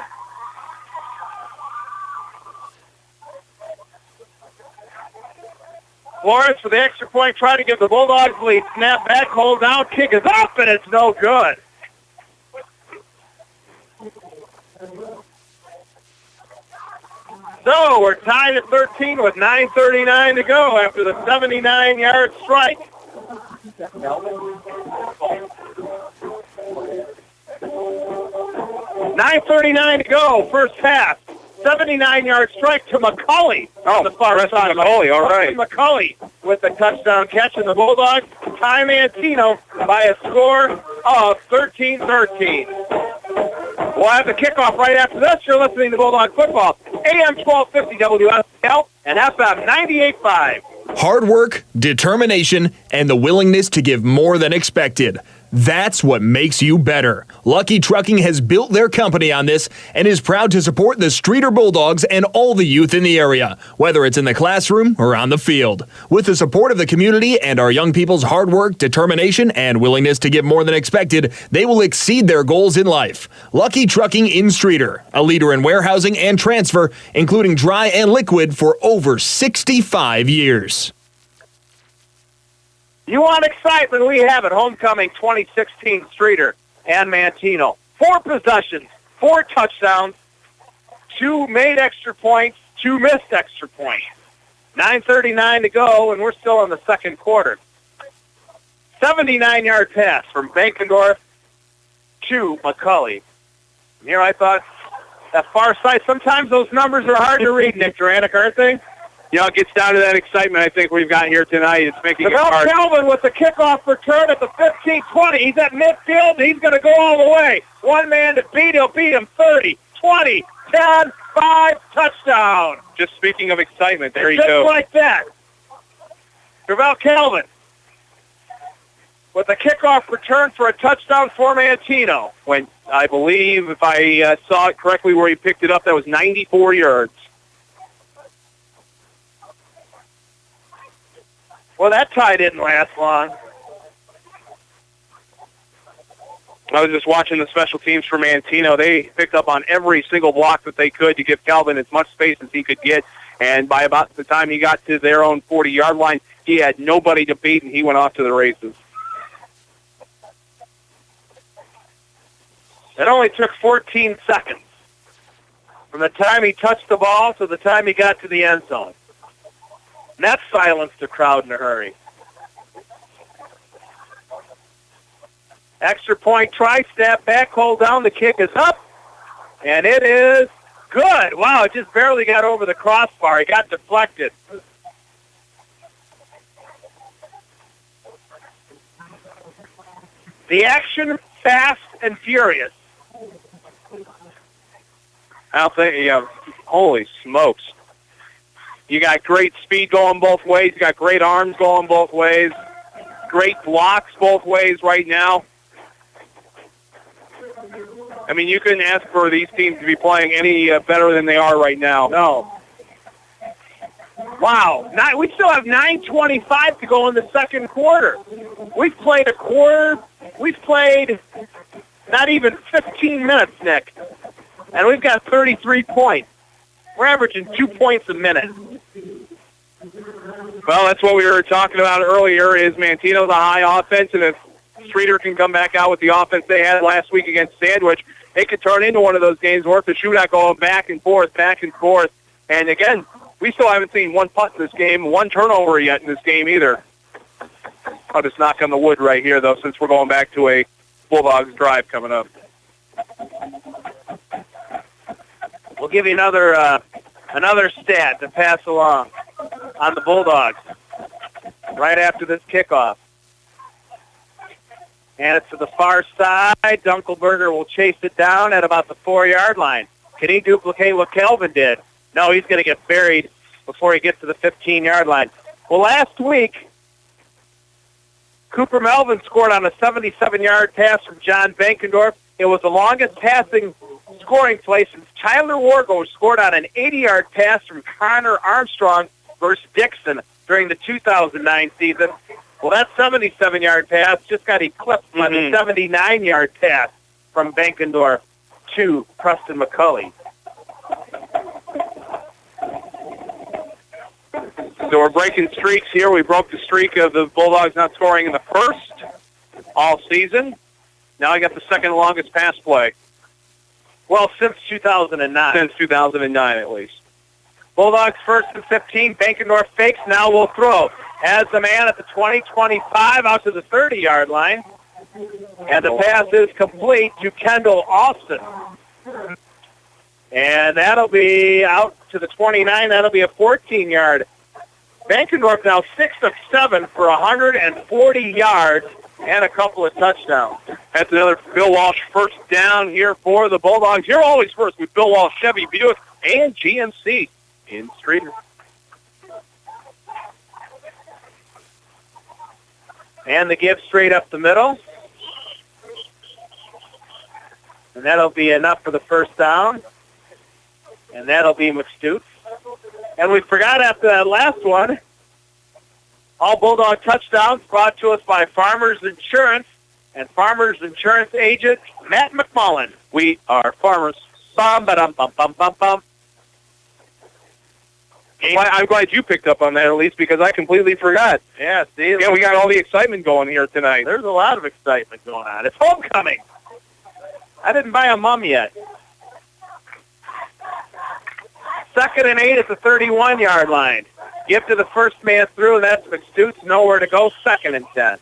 Flores for the extra point, trying to give the Bulldogs lead. Snap back, hold down, kick is up, and it's no good. So we're tied at 13 with 9:39 to go after the 79-yard strike. 9:39 to go, first half. 79-yard strike to McCulley on the far side. McCulley, all right. McCulley with the touchdown catch, and the Bulldogs tie Manteno by a score of 13-13. We'll have the kickoff right after this. You're listening to Bulldog Football, AM 1250 WSPL and FM 98.5. Hard work, determination, and the willingness to give more than expected. That's what makes you better. Lucky Trucking has built their company on this and is proud to support the Streator Bulldogs and all the youth in the area, whether it's in the classroom or on the field. With the support of the community and our young people's hard work, determination, and willingness to give more than expected, they will exceed their goals in life. Lucky Trucking in Streator, a leader in warehousing and transfer, including dry and liquid for over 65 years. You want excitement? We have it. Homecoming 2016 Streator and Manteno. 4 possessions, 4 touchdowns, 2 made extra points, 2 missed extra points. 9:39 to go, and we're still in the second quarter. 79-yard pass from Bankendorf to McCulley. And here I thought that far side, sometimes those numbers are hard to read, Nick Duranic, aren't they? You know, it gets down to that excitement I think we've got here tonight. It's making it hard. Calvin with the kickoff return at the 15-20. He's at midfield. He's going to go all the way. One man to beat. He'll beat him 30, 20, 10, 5, touchdown. Just speaking of excitement, there you go. Just like that. Gravel Calvin with a kickoff return for a touchdown for Manteno. When I believe, if I saw it correctly where he picked it up, that was 94 yards. Well, that tie didn't last long. I was just watching the special teams for Manteno. They picked up on every single block that they could to give Calvin as much space as he could get. And by about the time he got to their own 40-yard line, he had nobody to beat, and he went off to the races. It only took 14 seconds from the time he touched the ball to the time he got to the end zone. And that silenced the crowd in a hurry. Extra point try, step back, hold down, the kick is up, and it is good. Wow, it just barely got over the crossbar. It got deflected. The action, fast and furious. I'll think, holy smokes. You got great speed going both ways. You got great arms going both ways. Great blocks both ways right now. I mean, you couldn't ask for these teams to be playing any better than they are right now. No. Wow. We still have 9:25 to go in the second quarter. We've played a quarter. We've played not even 15 minutes, Nick. And we've got 33 points. We're averaging 2 points a minute. Well, that's what we were talking about earlier, is Manteno's a high offense, and if Streator can come back out with the offense they had last week against Sandwich, it could turn into one of those games where the shootout going back and forth. And again, we still haven't seen one punt in this game, one turnover yet in this game either. I'll just knock on the wood right here, though, since we're going back to a Bulldogs drive coming up. We'll give you another stat to pass along on the Bulldogs right after this kickoff. And it's to the far side. Dunkelberger will chase it down at about the 4-yard line. Can he duplicate what Kelvin did? No, he's going to get buried before he gets to the 15-yard line. Well, last week, Cooper Melvin scored on a 77-yard pass from John Benkendorf. It was the longest passing scoring play since Tyler Wargo scored on an 80-yard pass from Connor Armstrong versus Dixon during the 2009 season. Well, that 77-yard pass just got eclipsed by the 79-yard pass from Benkendorf to Preston McCulley. So we're breaking streaks here. We broke the streak of the Bulldogs not scoring in the first all season. Now I got the second longest pass play. Well, since 2009. Since 2009, at least. Bulldogs first and 15. Benkendorf fakes. Now will throw. Has the man at the 20-25 out to the 30-yard line. And the pass is complete to Kendall Austin. And that'll be out to the 29. That'll be a 14-yard. Benkendorf now 6 of 7 for 140 yards and a couple of touchdowns. That's another Bill Walsh first down here for the Bulldogs. You're always first with Bill Walsh, Chevy, Buick, and GMC in Streator. And the give straight up the middle. And that'll be enough for the first down. And that'll be McStutz. And we forgot after that last one, all Bulldog touchdowns brought to us by Farmers Insurance and Farmers Insurance agent Matt McMullen. We are Farmers. Bum, ba-dum, bum, bum, bum, bum. I'm glad you picked up on that, at least, because I completely forgot. Yeah, see? Yeah, we got all the excitement going here tonight. There's a lot of excitement going on. It's homecoming. I didn't buy a mum yet. 2nd and 8 at the 31-yard line. Give to the first man through, and that's McStutz. Nowhere to go. 2nd and 10.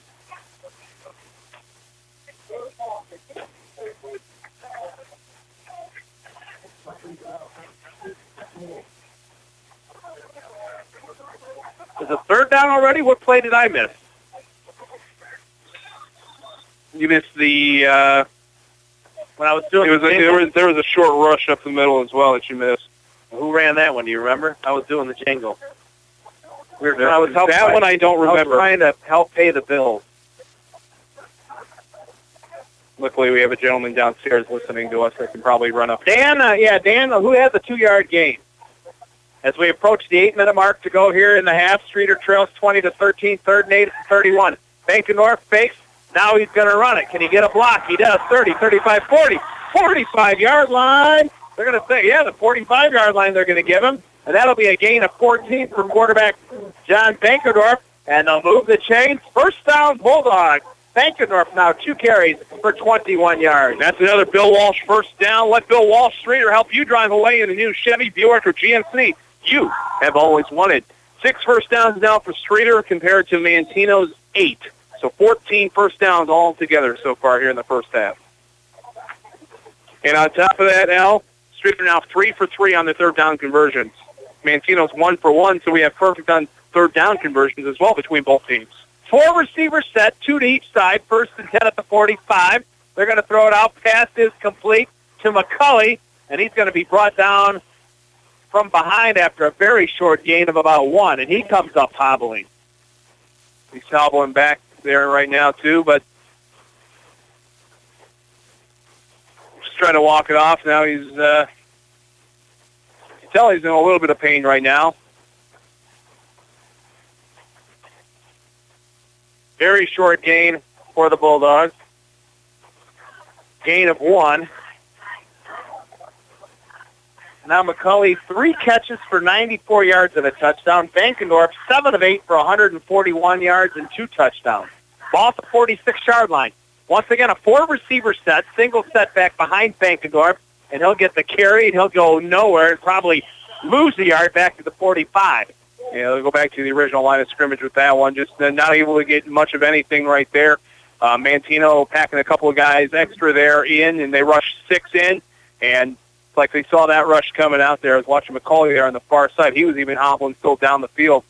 Is it 3rd down already? What play did I miss? You missed the... when I was doing there was a short rush up the middle as well that you missed. Who ran that one? Do you remember? I was doing the jingle. That one I don't remember. I was trying to help pay the bills. Luckily, we have a gentleman downstairs listening to us that can probably run up. Dan, who had the 2-yard gain? As we approach the 8-minute mark to go here in the half, Streator trails 20-13, 3rd and 8 at the 31. Benkendorf fakes. Now he's going to run it. Can he get a block? He does. 30, 35, 40. 45-yard line. They're going to say, the 45-yard line they're going to give him. And that'll be a gain of 14 for quarterback John Benkendorf. And they'll move the chains. First down, Bulldogs. Benkendorf now 2 carries for 21 yards. That's another Bill Walsh first down. Let Bill Walsh Streator help you drive away in a new Chevy, Buick, or GMC you have always wanted. 6 first downs now for Streator compared to Manteno's 8. So 14 first downs all together so far here in the first half. And on top of that, Al, Streator now 3 for 3 on the 3rd down conversions. Manteno's 1 for 1, so we have perfect on 3rd down conversions as well between both teams. 4 receivers set, 2 to each side, 1st and 10 at the 45. They're going to throw it out. Pass is complete to McCulley, and he's going to be brought down from behind after a very short gain of about 1, and he comes up hobbling. He's hobbling back there right now, too, but just trying to walk it off. Now he's, you can tell he's in a little bit of pain right now. Very short gain for the Bulldogs. Gain of 1. Now McCulley, 3 catches for 94 yards and a touchdown. Benkendorf, 7 of 8 for 141 yards and 2 touchdowns. Ball at the 46-yard line. Once again, a 4-receiver set, single setback behind Benkendorf, and he'll get the carry, and he'll go nowhere and probably lose the yard back to the 45. Yeah, they'll go back to the original line of scrimmage with that one. Just not able to get much of anything right there. Manteno packing a couple of guys extra there in, and they rush 6 in, and It's like they saw that rush coming out there. I was watching McCauley there on the far side. He was even hobbling still down the field.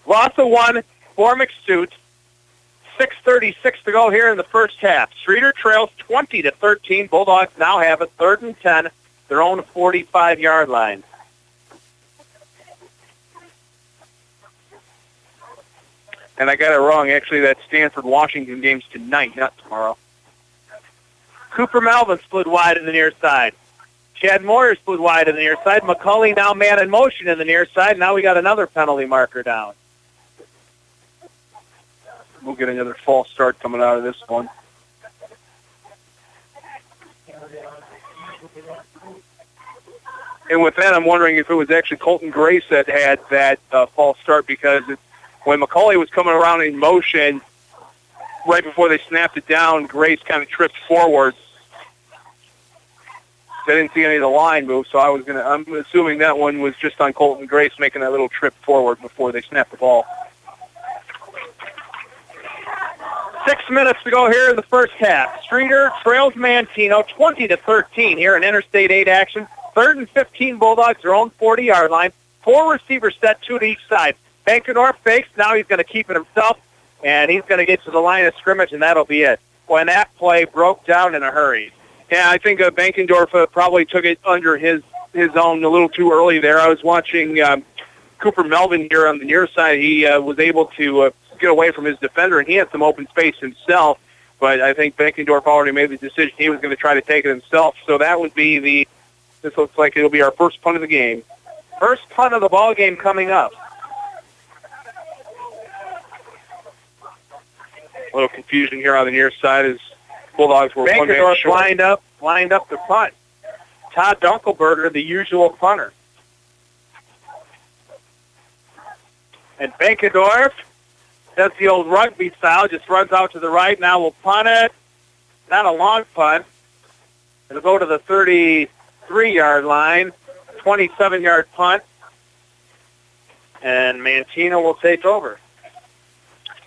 Loss of 1 for McStude. 6:36 to go here in the first half. Streator trails 20-13. Bulldogs now have a 3rd and 10, their own 45-yard line. And I got it wrong. Actually, that Stanford-Washington game's tonight, not tomorrow. Cooper Melvin split wide in the near side. Chad Moyer split wide in the near side. McCauley now man in motion in the near side. Now we got another penalty marker down. We'll get another false start coming out of this one. And with that, I'm wondering if it was actually Colton Grace that had that false start, because when McCauley was coming around in motion, right before they snapped it down, Grace kind of tripped forward. I didn't see any of the line move, so I'm assuming that one was just on Colton Grace making that little trip forward before they snapped the ball. 6 minutes to go here in the first half. Streator trails Manteno 20-13 here in Interstate 8 action. 3rd and 15, Bulldogs, their own 40-yard line. 4 receivers set, 2 to each side. Bankendorf fakes. Now he's going to keep it himself, and he's going to get to the line of scrimmage, and that'll be it. When that play broke down in a hurry. Yeah, I think Bankendorf probably took it under his own a little too early there. I was watching Cooper Melvin here on the near side. He was able to get away from his defender, and he had some open space himself, but I think Bankendorf already made the decision he was going to try to take it himself. So that would be this looks like it'll be our first punt of the game. First punt of the ball game coming up. A little confusion here on the near side as Bulldogs were one man short. Lined up the punt. Todd Dunkelberger, the usual punter. And Bankendorf does the old rugby style, just runs out to the right. Now we'll punt it. Not a long punt. It'll go to the 33-yard line, 27-yard punt, and Manteno will take over.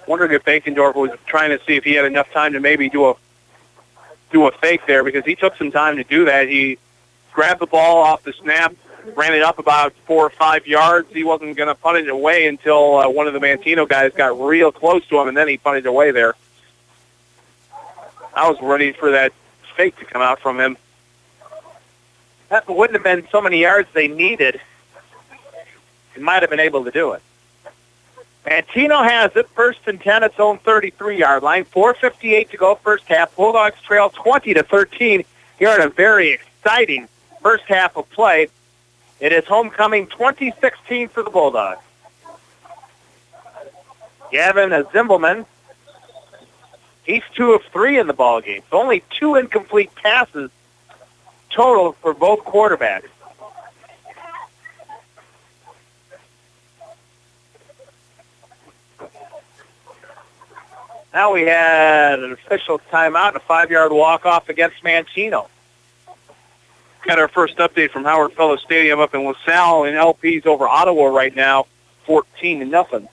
Wondering if Bankendorf was trying to see if he had enough time to maybe do a fake there, because he took some time to do that. He grabbed the ball off the snap, ran it up about 4 or 5 yards. He wasn't going to punt it away until one of the Manteno guys got real close to him, and then he punted away there. I was ready for that fake to come out from him. That wouldn't have been so many yards they needed. He might have been able to do it. Manteno has it, 1st and 10, its own 33-yard line. 4:58 to go, first half. Bulldogs trail 20-13 here in a very exciting first half of play. It is homecoming 2016 for the Bulldogs. Gavin Zimbelman, he's 2 of 3 in the ballgame. So only 2 incomplete passes total for both quarterbacks. Now we had an official timeout, a 5-yard walk-off against Manteno. Got our first update from Howard Fellows Stadium up in LaSalle, and LP's over Ottawa right now, 14-0.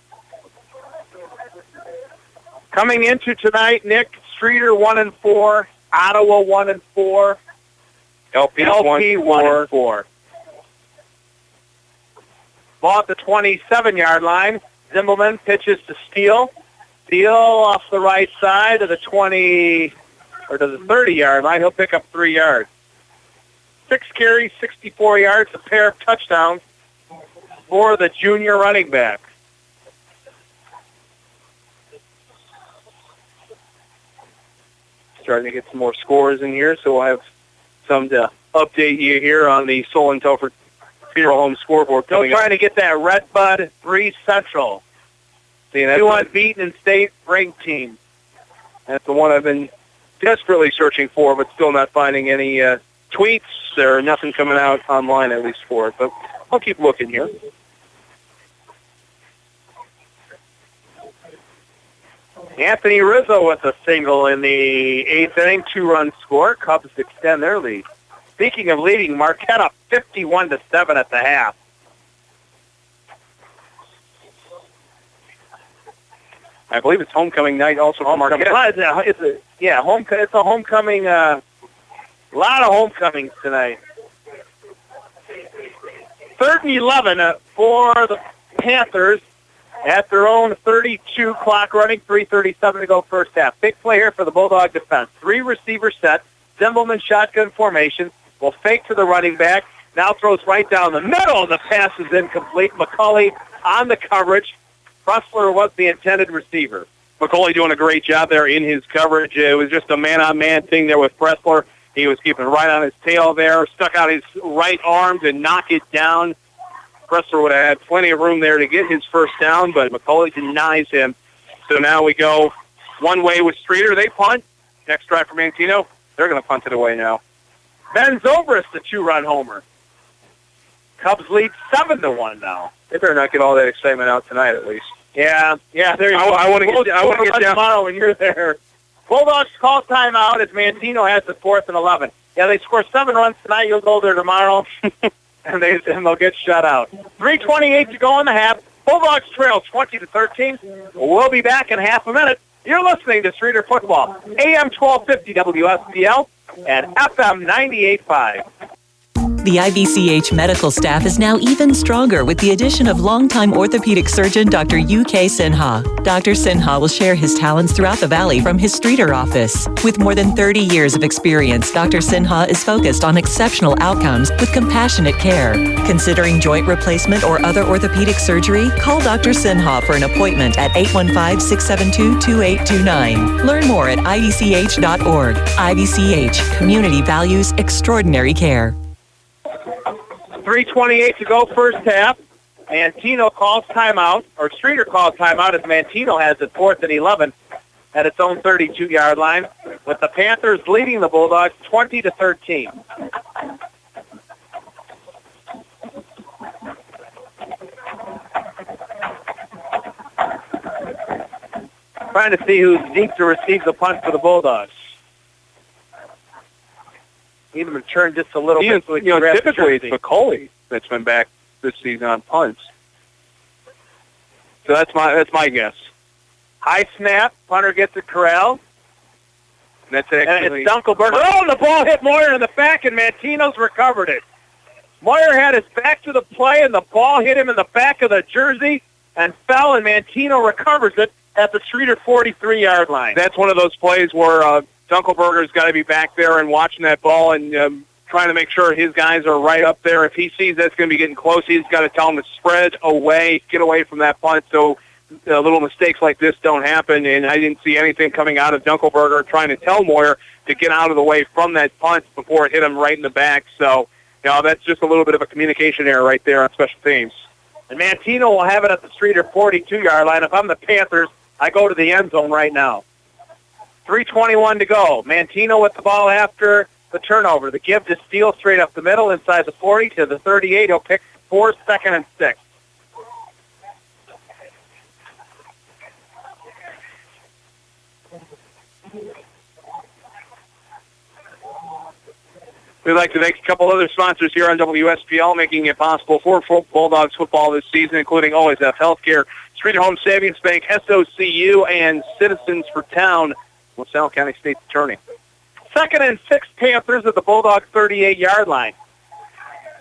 Coming into tonight, Nick, Streator 1-4, Ottawa 1-4, LP 1-4. Ball at the 27-yard line. Zimbelman pitches to Steele. Steele off the right side to the 20 or to the 30-yard line. He'll pick up 3 yards. 6 carries, 64 yards, a pair of touchdowns for the junior running back. Starting to get some more scores in here, so we'll have some to update you here on the Solon Telford Funeral Home scoreboard. Still trying to get that Redbud 3 Central. See, that's 2 unbeaten in state ranked team. That's the one I've been desperately searching for, but still not finding any tweets or nothing coming out online, at least for it. But I'll keep looking here. Anthony Rizzo with a single in the 8th inning, 2-run score. Cubs extend their lead. Speaking of leading, Marquette up 51-7 at the half. I believe it's homecoming night also for Marquette. It's a homecoming A lot of homecomings tonight. 3rd and 11 for the Panthers at their own 32 clock running, 3:37 to go first half. Big play here for the Bulldog defense. 3 receiver set. Zimbelman shotgun formation. Will fake to the running back. Now throws right down the middle. The pass is incomplete. McCulley on the coverage. Pressler was the intended receiver. McCulley doing a great job there in his coverage. It was just a man-on-man thing there with Pressler. He was keeping right on his tail there, stuck out his right arm to knock it down. Pressler would have had plenty of room there to get his first down, but McCulley denies him. So now we go one way with Streator. They punt. Next drive for Manteno. They're going to punt it away now. Ben Zobrist, the 2-run homer. Cubs lead 7-1 now. They better not get all that excitement out tonight, at least. Yeah. There you go. I want to get down tomorrow when you're there. Bulldogs call timeout as Manteno has the 4th and 11. Yeah, they score 7 runs tonight. You'll go there tomorrow, and they'll get shut out. 3:28 to go in the half. Bulldogs trail 20-13. We'll be back in half a minute. You're listening to Streator Football, AM 1250 WSPL and FM 98.5. The IVCH medical staff is now even stronger with the addition of longtime orthopedic surgeon Dr. UK Sinha. Dr. Sinha will share his talents throughout the Valley from his Streator office. With more than 30 years of experience, Dr. Sinha is focused on exceptional outcomes with compassionate care. Considering joint replacement or other orthopedic surgery? Call Dr. Sinha for an appointment at 815-672-2829. Learn more at ivch.org. IVCH, community values extraordinary care. 3:28 to go first half. Manteno calls timeout, or Streator calls timeout as Manteno has it 4th and 11 at its own 32-yard line, with the Panthers leading the Bulldogs 20-13. Trying to see who's deep to receive the punt for the Bulldogs. Need him to turn just a little bit. Typically it's McCulley that's been back this season on punts. So that's my guess. High snap, punter gets it corralled. And that's actually... And it's Dunkelberger. Oh, the ball hit Moyer in the back, and Manteno's recovered it. Moyer had his back to the play, and the ball hit him in the back of the jersey and fell, and Manteno recovers it at the Streator 43-yard line. That's one of those plays where Dunkelberger's got to be back there and watching that ball and trying to make sure his guys are right up there. If he sees that's going to be getting close, he's got to tell them to spread away, get away from that punt so little mistakes like this don't happen. And I didn't see anything coming out of Dunkelberger trying to tell Moyer to get out of the way from that punt before it hit him right in the back. So, that's just a little bit of a communication error right there on special teams. And Manteno will have it at the Streator 42-yard line. If I'm the Panthers, I go to the end zone right now. 3:21 to go. Manteno with the ball after the turnover. The give to Steele straight up the middle inside the 40 to the 38. He'll pick 4, 2nd and 6. We'd like to thank a couple other sponsors here on WSPL, making it possible for Bulldogs football this season, including OSF Healthcare, Streator Home Savings Bank, SOCU, and Citizens for Town, LaSalle County State's Attorney. 2nd and 6 Panthers at the Bulldog 38-yard line.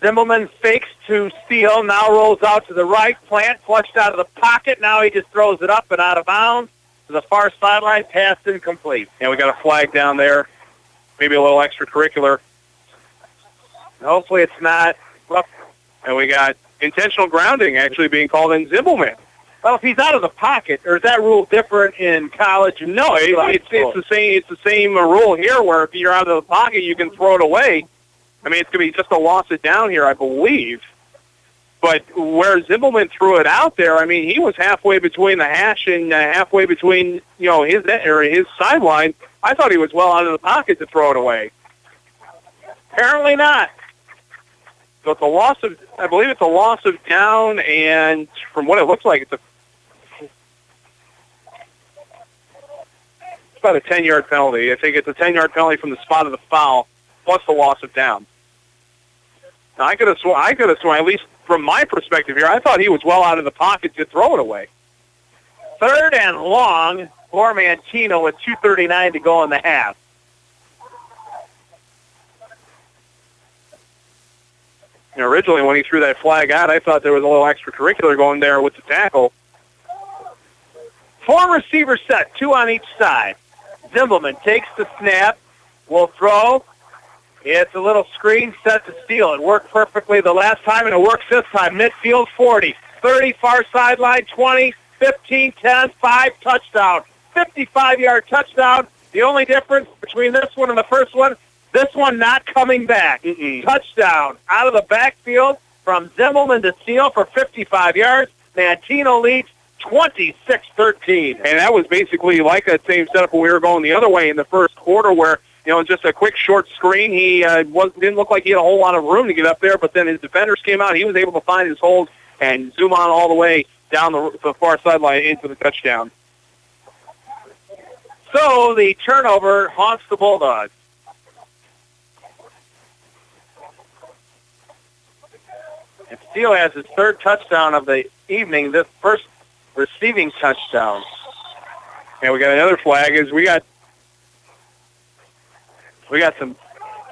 Zimbelman fakes to Steele, now rolls out to the right. Plant flushed out of the pocket. Now he just throws it up and out of bounds to the far sideline. Pass incomplete. And we got a flag down there, maybe a little extracurricular. Hopefully it's not rough. And we got intentional grounding actually being called in Zimbelman. Well, if he's out of the pocket, or is that rule different in college? No, it's the same. It's the same rule here, where if you're out of the pocket, you can throw it away. I mean, it's going to be just a loss it down here, I believe. But where Zimbelman threw it out there, I mean, he was halfway between the hash and halfway between his sideline. I thought he was well out of the pocket to throw it away. Apparently not. So it's a loss of, I believe it's a loss of down, and from what it looks like, it's about a 10-yard penalty. I think it's a 10-yard penalty from the spot of the foul, plus the loss of down. Now, I could have sworn, at least from my perspective here, I thought he was well out of the pocket to throw it away. 3rd and long for Manteno with 2:39 to go in the half. Originally, when he threw that flag out, I thought there was a little extracurricular going there with the tackle. 4 receivers set, 2 on each side. Zimbelman takes the snap, will throw. It's a little screen set to steal. It worked perfectly the last time, and it works this time. Midfield 40, 30, far sideline 20, 15, 10, 5, touchdown. 55-yard touchdown. The only difference between this one and the first one, this one not coming back. Touchdown out of the backfield from Zimbelman to steal for 55 yards. Manteno leads 26-13. And that was basically like that same setup when we were going the other way in the first quarter where, just a quick short screen. He didn't look like he had a whole lot of room to get up there, but then his defenders came out. He was able to find his hold and zoom on all the way down the far sideline into the touchdown. So the turnover haunts the Bulldogs. And Steele has his 3rd touchdown of the evening, this first receiving touchdown. And we got another flag as we got some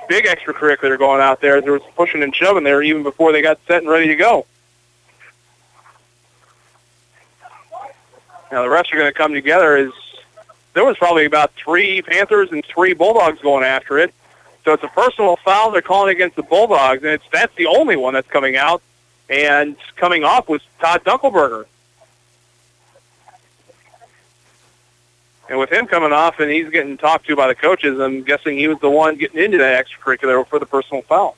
big extracurricular going out there. There was pushing and shoving there even before they got set and ready to go. Now the refs are going to come together. There was probably about 3 Panthers and 3 Bulldogs going after it. So it's a personal foul they're calling against the Bulldogs, and that's the only one that's coming out. And coming off was Todd Dunkelberger. And with him coming off and he's getting talked to by the coaches, I'm guessing he was the one getting into that extracurricular for the personal foul.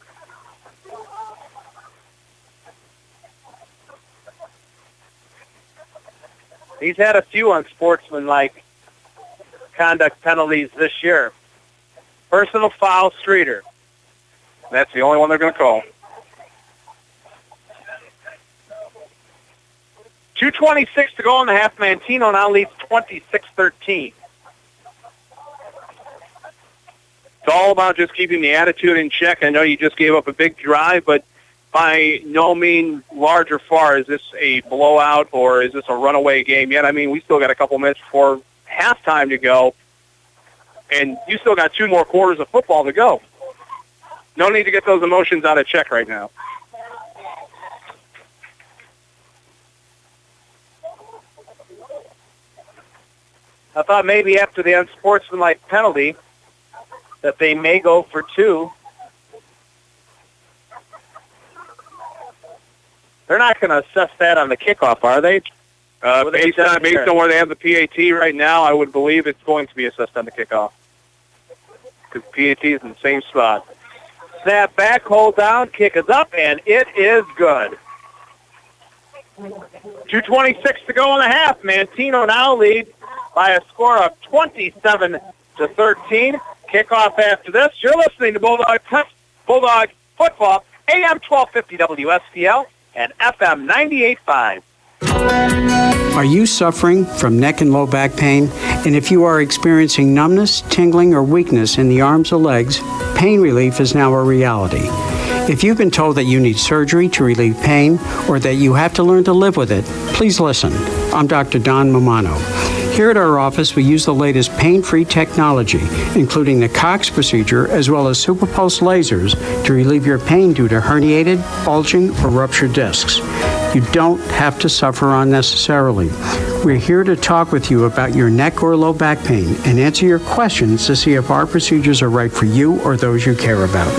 He's had a few unsportsmanlike conduct penalties this year. Personal foul, Streator. That's the only one they're going to call. 2:26 to go in the half. Manteno now leads 26-13. It's all about just keeping the attitude in check. I know you just gave up a big drive, but by no means large or far is this a blowout or is this a runaway game yet. I mean, we still got a couple minutes before halftime to go, and you still got 2 more quarters of football to go. No need to get those emotions out of check right now. I thought maybe after the unsportsmanlike penalty that they may go for 2. They're not going to assess that on the kickoff, are they? Based on where they have the PAT right now, I would believe it's going to be assessed on the kickoff. Because PAT is in the same spot. Snap back, hold down, kick is up, and it is good. 2:26 to go in the half. Manteno now leads by a score of 27-13. Kickoff after this. You're listening to Bulldog Football, AM 1250 WSPL and FM 98.5. Are you suffering from neck and low back pain? And if you are experiencing numbness, tingling, or weakness in the arms or legs, pain relief is now a reality. If you've been told that you need surgery to relieve pain or that you have to learn to live with it, please listen. I'm Dr. Don Mamano. Here at our office, we use the latest pain-free technology, including the Cox procedure as well as superpulse lasers to relieve your pain due to herniated, bulging, or ruptured discs. You don't have to suffer unnecessarily. We're here to talk with you about your neck or low back pain and answer your questions to see if our procedures are right for you or those you care about.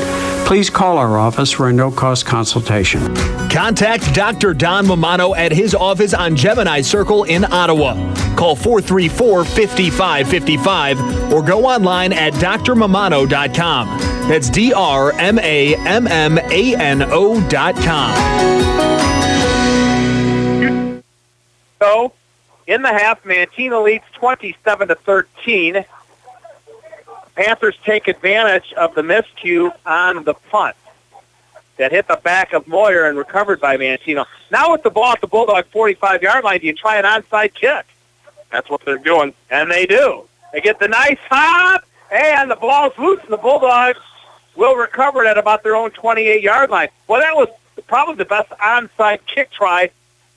Please call our office for a no-cost consultation. Contact Dr. Don Mamano at his office on Gemini Circle in Ottawa. Call 434-5555 or go online at drmamano.com. That's drmamano.com. So, in the half, Manteno leads 27-13. Panthers take advantage of the miscue on the punt that hit the back of Moyer and recovered by Manteno. Now with the ball at the Bulldog 45-yard line, do you try an onside kick? That's what they're doing. And they do. They get the nice hop, and the ball's loose, and the Bulldogs will recover it at about their own 28-yard line. Well, that was probably the best onside kick try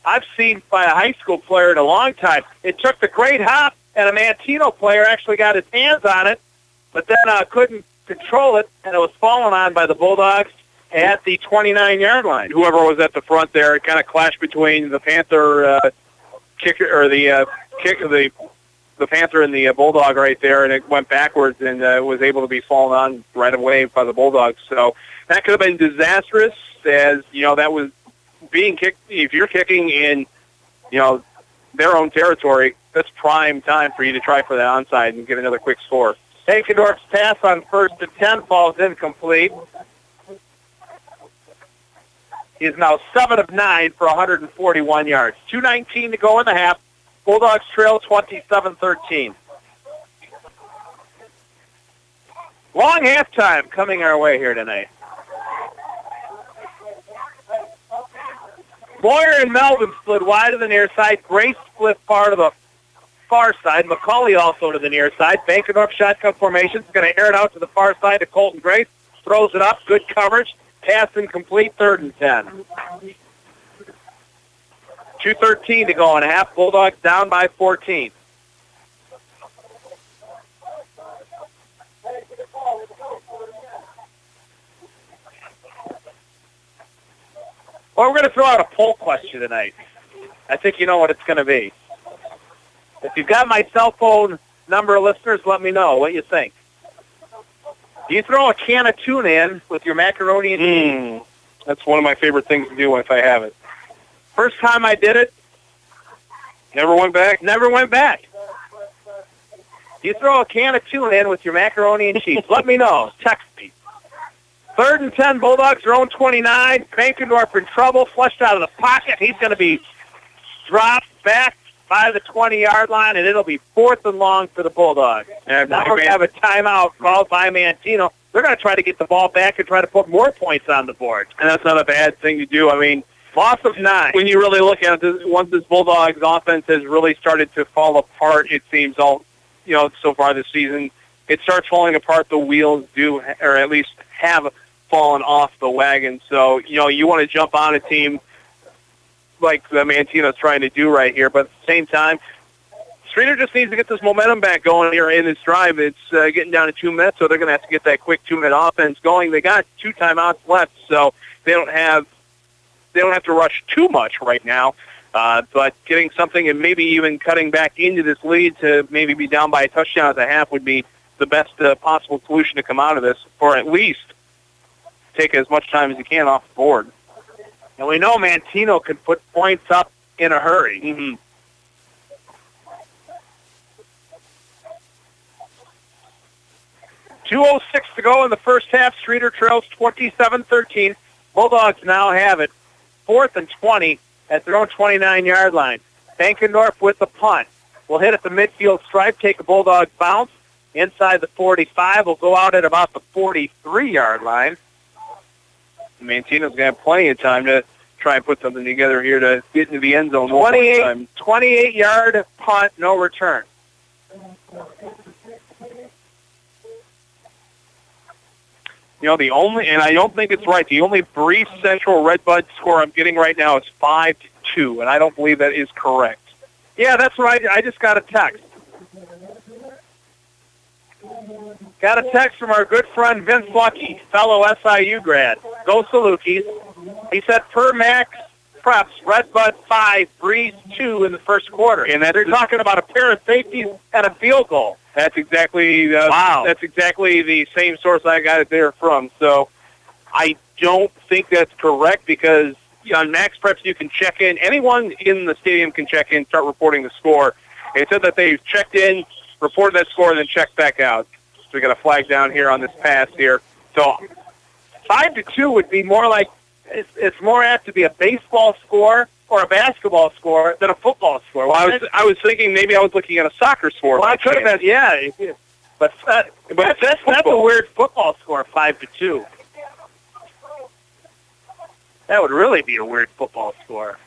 I've seen by a high school player in a long time. It took the great hop, and a Manteno player actually got his hands on it, but then couldn't control it, and it was fallen on by the Bulldogs. at the 29-yard line. Whoever was at the front there, it kind of clashed between the Panther kicker or the Panther and the Bulldog right there, and it went backwards and was able to be fallen on right away by the Bulldogs. So that could have been disastrous, as that was being kicked. If you're kicking in, their own territory, that's prime time for you to try for that onside and get another quick score. Hagendorf's pass on 1st and 10 falls incomplete. He is now 7 of 9 for 141 yards. 2:19 to go in the half. Bulldogs trail 27-13. Long halftime coming our way here tonight. Boyer and Melvin split wide to the near side. Grace split far to the far side. McCauley also to the near side. Bankendorf shotgun formation. Is going to air it out to the far side to Colton Grace. Throws it up. Good coverage. Pass incomplete. 3rd and 10. 2:13 to go in a half. Bulldogs down by 14. Well, we're going to throw out a poll question tonight. I think you know what it's going to be. If you've got my cell phone number, listeners, let me know what you think. Do you throw a can of tuna in with your macaroni and cheese? That's one of my favorite things to do if I have it. First time I did it, never went back? Never went back. Do you throw a can of tuna in with your macaroni and cheese? Let me know. Text me. 3rd and 10, Bulldogs, their own 29. Bankendorf in trouble, flushed out of the pocket. He's going to be dropped back by the 20-yard line, and it'll be 4th and long for the Bulldogs. And now we're going to have a timeout called by Manteno. They're going to try to get the ball back and try to put more points on the board. And that's not a bad thing to do. I mean, loss of 9. When you really look at it, once this Bulldogs offense has really started to fall apart, it seems so far this season, it starts falling apart. The wheels do, or at least have fallen off the wagon. So, you want to jump on a team like the Manteno's trying to do right here. But at the same time, Streator just needs to get this momentum back going here in this drive. It's getting down to 2 minutes, so they're going to have to get that quick 2-minute offense going. They got 2 timeouts left, so they don't have to rush too much right now. But getting something and maybe even cutting back into this lead to maybe be down by a touchdown at the half would be the best possible solution to come out of this, or at least take as much time as you can off the board. And we know Manteno can put points up in a hurry. Mm-hmm. .206 to go in the first half. Streator trails 27-13. Bulldogs now have it 4th and 20 at their own 29-yard line. Bankendorf with the punt. Will hit at the midfield stripe, take a Bulldog bounce. Inside the 45, will go out at about the 43-yard line. Manteno's going to have plenty of time to try and put something together here to get into the end zone. 28-yard punt, no return. The only, and I don't think it's right, the only brief Central Redbud score I'm getting right now is 5-2, and I don't believe that is correct. Yeah, that's right. I just got a text. Got a text from our good friend Vince Lucky, fellow SIU grad. Go Salukis. He said per Max Preps, Redbud 5, Breeze 2 in the first quarter. And they're talking about a pair of safeties and a field goal. That's exactly That's exactly the same source I got it there from. So I don't think that's correct because on Max Preps you can check in. Anyone in the stadium can check in, start reporting the score. It said that they checked in, reported that score, and then checked back out. So we got a flag down here on this pass here. So 5-2 would be more like it's more apt to be a baseball score or a basketball score than a football score. Well, I was thinking maybe I was looking at a soccer score. Well, I could have been, yeah. But that's a weird football score, 5-2. That would really be a weird football score.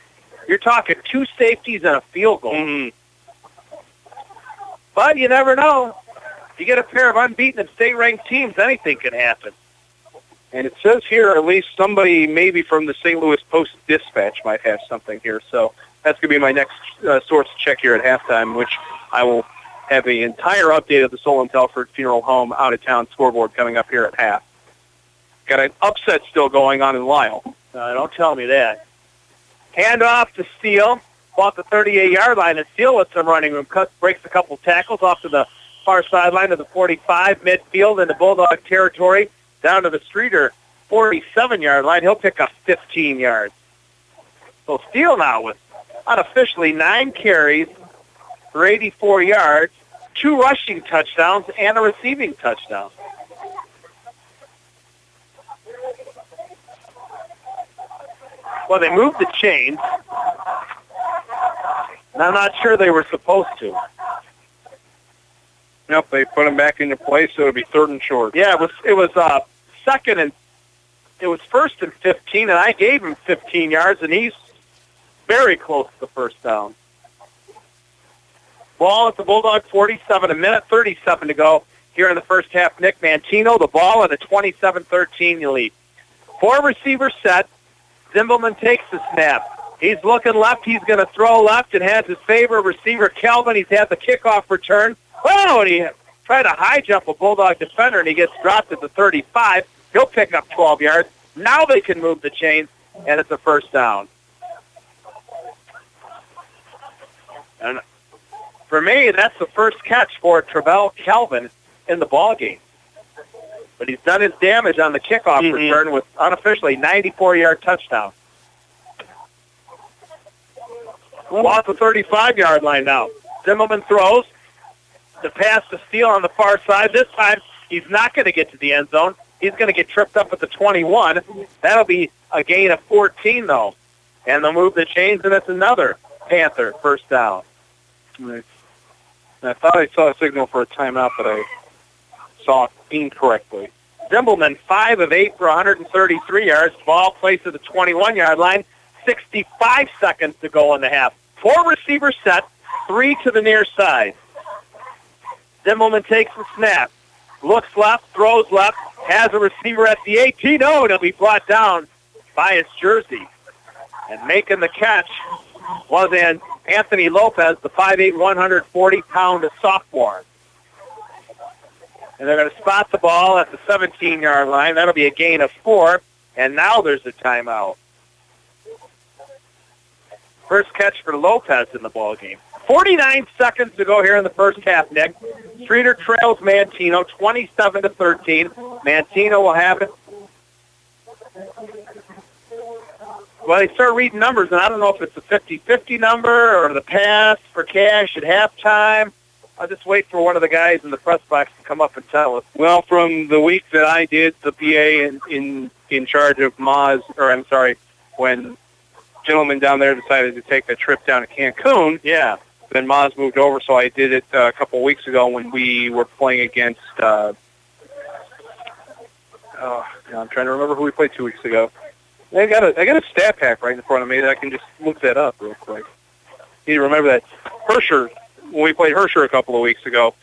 You're talking 2 safeties and a field goal. Mm-hmm. But you never know. You get a pair of unbeaten and state-ranked teams, anything can happen. And it says here at least somebody maybe from the St. Louis Post-Dispatch might have something here. So that's going to be my next source to check here at halftime, which I will have the entire update of the Solon Telford Funeral Home out-of-town scoreboard coming up here at half. got an upset still going on in Lyle. Don't tell me that. Hand off to Steele, off the 38-yard line, and Steele with some running room. Breaks a couple tackles off to the far sideline of the 45, midfield into Bulldog territory, down to the Streator 47-yard line. He'll pick up 15 yards. So Steele now with unofficially 9 carries for 84 yards, 2 rushing touchdowns, and a receiving touchdown. Well, they moved the chains, and I'm not sure they were supposed to. Nope, they put him back into place, so it would be 3rd and short. Yeah, it was second and it was 1st and 15, and I gave him 15 yards, and he's very close to the first down. Ball at the Bulldog 47, a minute 37 to go here in the first half. Nick Manteno, the ball at a 27-13 lead. 4 receivers set. Zimbelman takes the snap. He's looking left. He's going to throw left and has his favorite receiver, Kelvin. He's had the kickoff return. Oh, and he tried to high jump a Bulldog defender, and he gets dropped at the 35. He'll pick up 12 yards. Now they can move the chains, and it's a first down. And for me, that's the first catch for Travell Kelvin in the ball game. But he's done his damage on the kickoff return with unofficially 94-yard touchdown. Off the 35-yard line now. Zimmelman throws. The pass to Steele on the far side. This time, he's not going to get to the end zone. He's going to get tripped up at the 21. That'll be a gain of 14, though. And they'll move the chains, and it's another Panther first down. I thought I saw a signal for a timeout, but I saw incorrectly. Zimbelman, 5 of 8 for 133 yards. Ball placed at the 21-yard line. 65 seconds to go in the half. 4 receivers set, 3 to the near side. Zimbelman takes the snap. Looks left, throws left, has a receiver at the 18. No, and it'll be brought down by his jersey. And making the catch was Anthony Lopez, the 5'8", 140-pound sophomore. And they're going to spot the ball at the 17-yard line. That'll be a gain of 4, and now there's a timeout. First catch for Lopez in the ball game. 49 seconds to go here in the first half, Nick. Streator trails Manteno 27-13. Manteno will have it. Well, they start reading numbers, and I don't know if it's a 50-50 number or the pass for cash at halftime. I'll just wait for one of the guys in the press box to come up and tell us. Well, from the week that I did the PA in charge of Maz, or I'm sorry, when gentleman down there decided to take a trip down to Cancun, yeah, then Maz moved over, so I did it a couple of weeks ago when we were playing against, I'm trying to remember who we played 2 weeks ago. I got a stat pack right in front of me that I can just look that up real quick. You remember that Hersher, when we played Hersher a couple of weeks ago,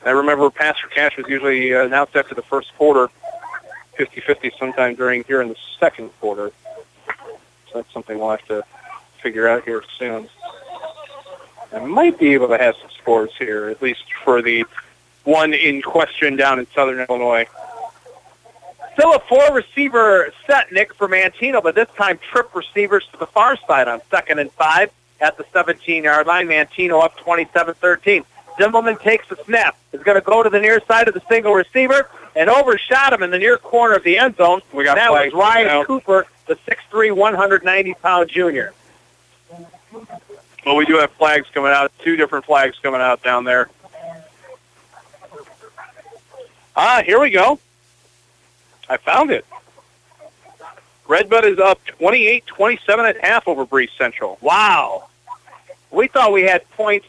I remember pass for cash was usually announced after the first quarter, 50-50 sometime here in the second quarter. So that's something we'll have to figure out here soon. I might be able to have some scores here, at least for the one in question down in Southern Illinois. Still a 4-receiver set, Nick, for Manteno, but this time trip receivers to the far side on 2nd and 5 at the 17-yard line. Manteno up 27-13. Zimbelman takes the snap. Is going to go to the near side of the single receiver and overshot him in the near corner of the end zone. That was Ryan Cooper, the 6'3", 190-pound junior. Well, we do have flags coming out, 2 different flags coming out down there. Here we go. I found it. Redbud is up 28-27 at half over Breese Central. Wow. We thought we had points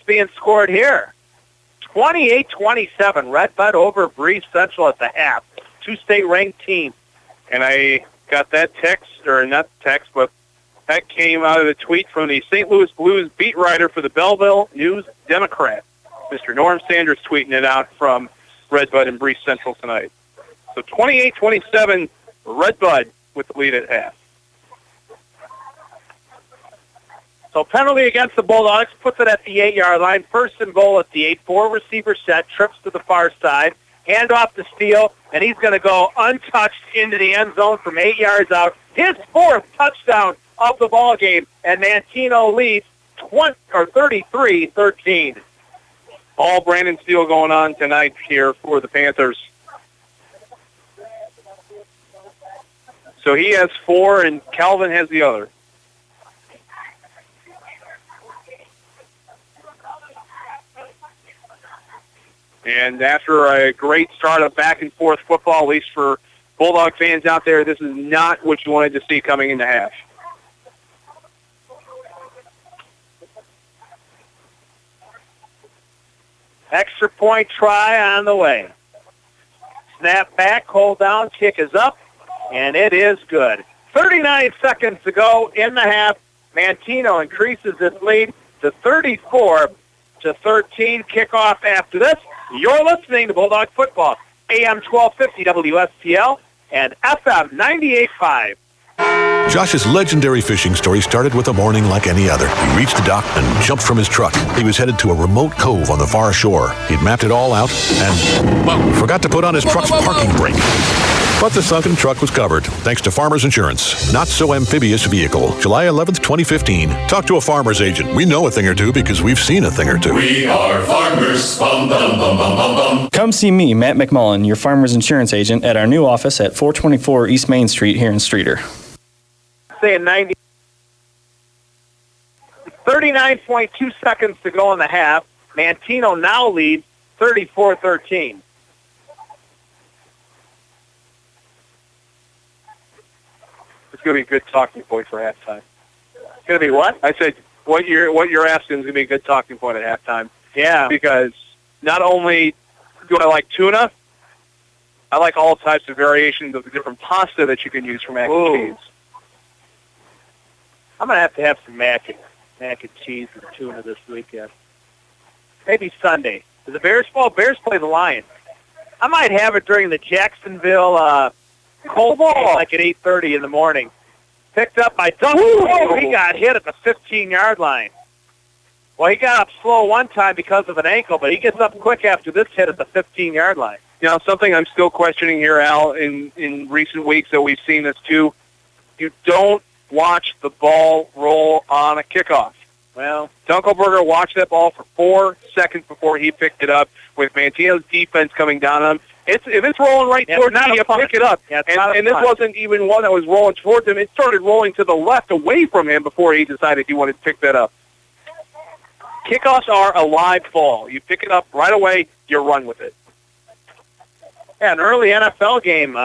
being scored here. 28-27, Redbud over Breese Central at the half. 2 state-ranked teams. And I got that text, or not text, but that came out of the tweet from the St. Louis Blues beat writer for the Belleville News-Democrat. Mr. Norm Sanders tweeting it out from Redbud and Breese Central tonight. So 28-27, Redbud with the lead at half. So penalty against the Bulldogs puts it at the 8-yard line. First and goal at the 8. 4 receiver set, trips to the far side. handoff to Steele, and he's going to go untouched into the end zone from 8 yards out. His fourth touchdown of the ball game, and Manteno leads 33-13. All Brandon Steele going on tonight here for the Panthers. So he has 4, and Calvin has the other. And after a great start of back-and-forth football, at least for Bulldog fans out there, this is not what you wanted to see coming into half. Extra point try on the way. Snap back, hold down, kick is up, and it is good. 39 seconds to go in the half. Manteno increases his lead to 34-13. Kickoff after this. You're listening to Bulldog Football, AM 1250 WSPL and FM 98.5. Josh's legendary fishing story started with a morning like any other. He reached the dock and jumped from his truck. He was headed to a remote cove on the far shore. He'd mapped it all out and, well, forgot to put on his truck's parking brake. But the sunken truck was covered, thanks to Farmers Insurance. Not so amphibious vehicle. July 11th, 2015. Talk to a Farmers agent. We know a thing or two because we've seen a thing or two. We are Farmers. Bum, bum, bum, bum, bum, bum. Come see me, Matt McMullen, your Farmers Insurance agent, at our new office at 424 East Main Street here in Streator. Saying 39.2 seconds to go in the half. Manteno now leads 34-13. It's going to be a good talking point for halftime. It's going to be what? I said what you're asking is going to be a good talking point at halftime. Yeah. Because not only do I like tuna, I like all types of variations of the different pasta that you can use for mac and cheese. I'm going to have some mac and cheese and tuna this weekend. Maybe Sunday. The Bears play the Lions. I might have it during the Jacksonville Colts game, like at 8:30 in the morning. Picked up by Dustin. He got hit at the 15-yard line. Well, he got up slow one time because of an ankle, but he gets up quick after this hit at the 15-yard line. You know, something I'm still questioning here, Al, in recent weeks that we've seen this too, you don't watch the ball roll on a kickoff. Well, Dunkelberger watched that ball for 4 seconds before he picked it up with Manteno's defense coming down on him. If it's rolling right towards him, you pick it up. Yeah, and this wasn't even one that was rolling towards him. It started rolling to the left away from him before he decided he wanted to pick that up. Kickoffs are a live ball. You pick it up right away, you run with it. Yeah, an early NFL game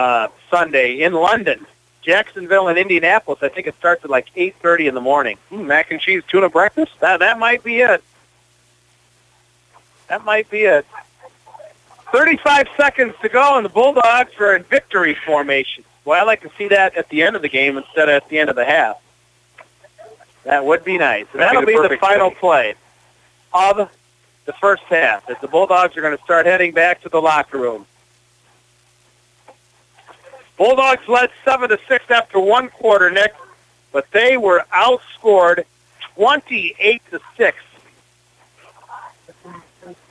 Sunday in London. Jacksonville and Indianapolis. I think it starts at like 8:30 in the morning. Mac and cheese tuna breakfast? That might be it. That might be it. 35 seconds to go, and the Bulldogs are in victory formation. Well, I like to see that at the end of the game instead of at the end of the half. That would be nice. That'll be the final play of the first half, as the Bulldogs are going to start heading back to the locker room. Bulldogs led 7-6 after one quarter, Nick, but they were outscored 28-6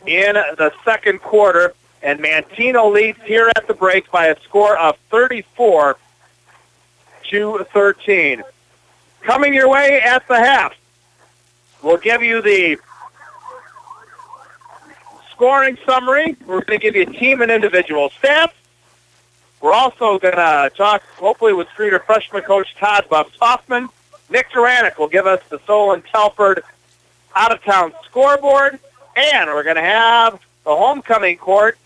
in the second quarter, and Manteno leads here at the break by a score of 34-13. Coming your way at the half, we'll give you the scoring summary. We're going to give you team and individual stats. We're also going to talk, hopefully, with Streator freshman coach Todd Buffs Hoffman. Nick Duranick will give us the Solon Telford out-of-town scoreboard. And we're going to have the homecoming court,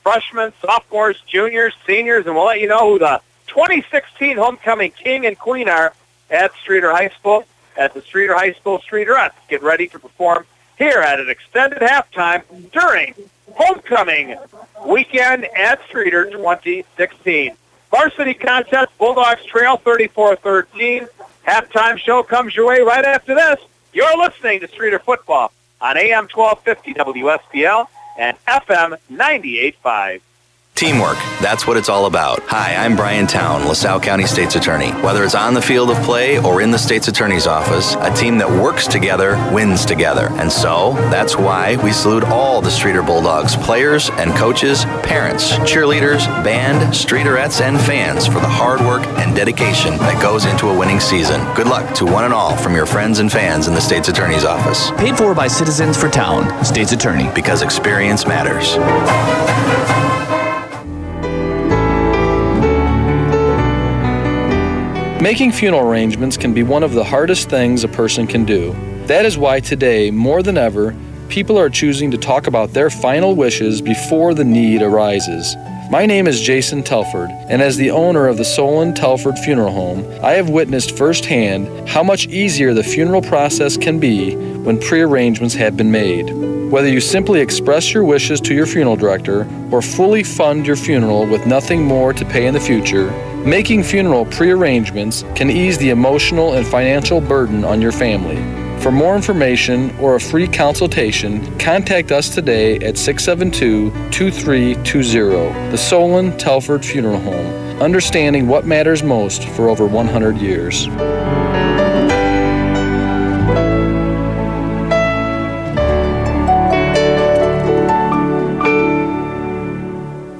freshmen, sophomores, juniors, seniors, and we'll let you know who the 2016 homecoming king and queen are at Streator High School, at the Streator High School Streeterettes. Get ready to perform here at an extended halftime during homecoming weekend at Streator 2016. Varsity contest, Bulldogs trail 34-13. Halftime show comes your way right after this. You're listening to Streator Football on AM 1250 WSPL and FM 98.5. Teamwork, that's what it's all about. Hi, I'm Brian Town, LaSalle County State's Attorney. Whether it's on the field of play or in the State's Attorney's office, a team that works together wins together. And so, that's why we salute all the Streator Bulldogs players and coaches, parents, cheerleaders, band, Streetorettes, and fans for the hard work and dedication that goes into a winning season. Good luck to one and all from your friends and fans in the State's Attorney's office. Paid for by Citizens for Town, State's Attorney. Because experience matters. Making funeral arrangements can be one of the hardest things a person can do. That is why today, more than ever, people are choosing to talk about their final wishes before the need arises. My name is Jason Telford, and as the owner of the Solon Telford Funeral Home, I have witnessed firsthand how much easier the funeral process can be when pre-arrangements have been made. Whether you simply express your wishes to your funeral director or fully fund your funeral with nothing more to pay in the future, making funeral pre-arrangements can ease the emotional and financial burden on your family. For more information or a free consultation, contact us today at 672-2320, the Solon Telford Funeral Home, understanding what matters most for over 100 years.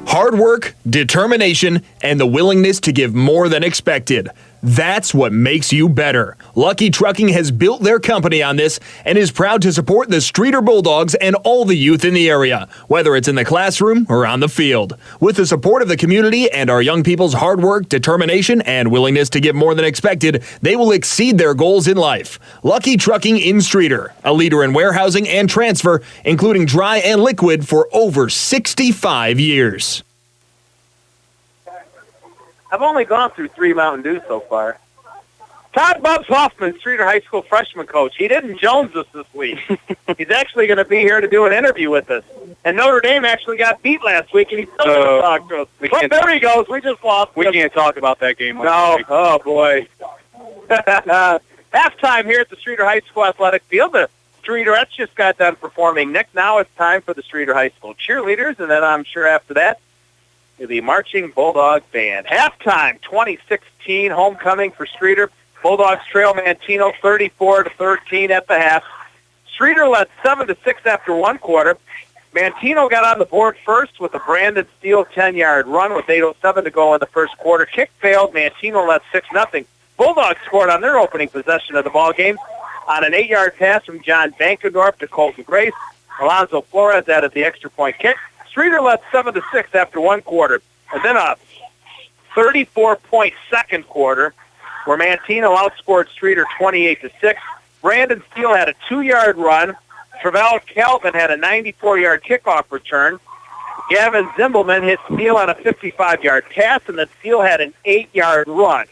Hard work, determination, and the willingness to give more than expected. That's what makes you better. Lucky Trucking has built their company on this and is proud to support the Streator Bulldogs and all the youth in the area, whether it's in the classroom or on the field. With the support of the community and our young people's hard work, determination, and willingness to give more than expected, they will exceed their goals in life. Lucky Trucking in Streator, a leader in warehousing and transfer, including dry and liquid for over 65 years. I've only gone through 3 Mountain Dews so far. Todd Bubs Hoffman, Streator High School freshman coach. He didn't Jones us this week. He's actually going to be here to do an interview with us. And Notre Dame actually got beat last week, and he's still going to talk to us. But there he goes. We just lost. We can't talk about that game. No. Oh, boy. Halftime here at the Streator High School Athletic Field. The Streetorettes just got done performing. Nick, now it's time for the Streator High School cheerleaders, and then I'm sure after that, the Marching Bulldog Band. Halftime, 2016 homecoming for Streator. Bulldogs trail Manteno 34-13 at the half. Streator led 7-6 after one quarter. Manteno got on the board first with a Brandon Steele 10-yard run with 8:07 to go in the first quarter. Kick failed. Manteno led 6-0. Bulldogs scored on their opening possession of the ball game on an 8-yard pass from John Bankendorf to Colton Grace. Alonzo Flores added the extra point kick. Streator led 7-6 after one quarter, and then a 34-point second quarter where Manteno outscored Streator 28-6. Brandon Steele had a 2-yard run. Travell Calvin had a 94-yard kickoff return. Gavin Zimbelman hit Steele on a 55-yard pass, and then Steele had an 8-yard run.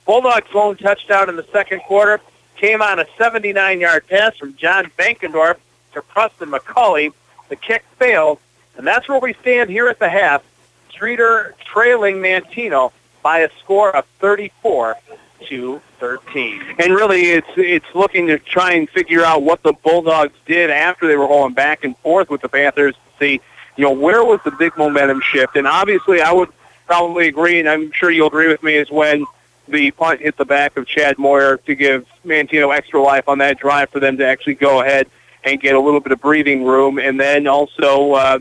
Bulldogs' lone touchdown in the second quarter came on a 79-yard pass from John Bankendorf to Preston McCulley. The kick failed. And that's where we stand here at the half. Streator trailing Manteno by a score of 34-13. And really, it's looking to try and figure out what the Bulldogs did after they were going back and forth with the Panthers to see, where was the big momentum shift. And obviously, I would probably agree, and I'm sure you'll agree with me, is when the punt hit the back of Chad Moyer to give Manteno extra life on that drive for them to actually go ahead and get a little bit of breathing room. And then also,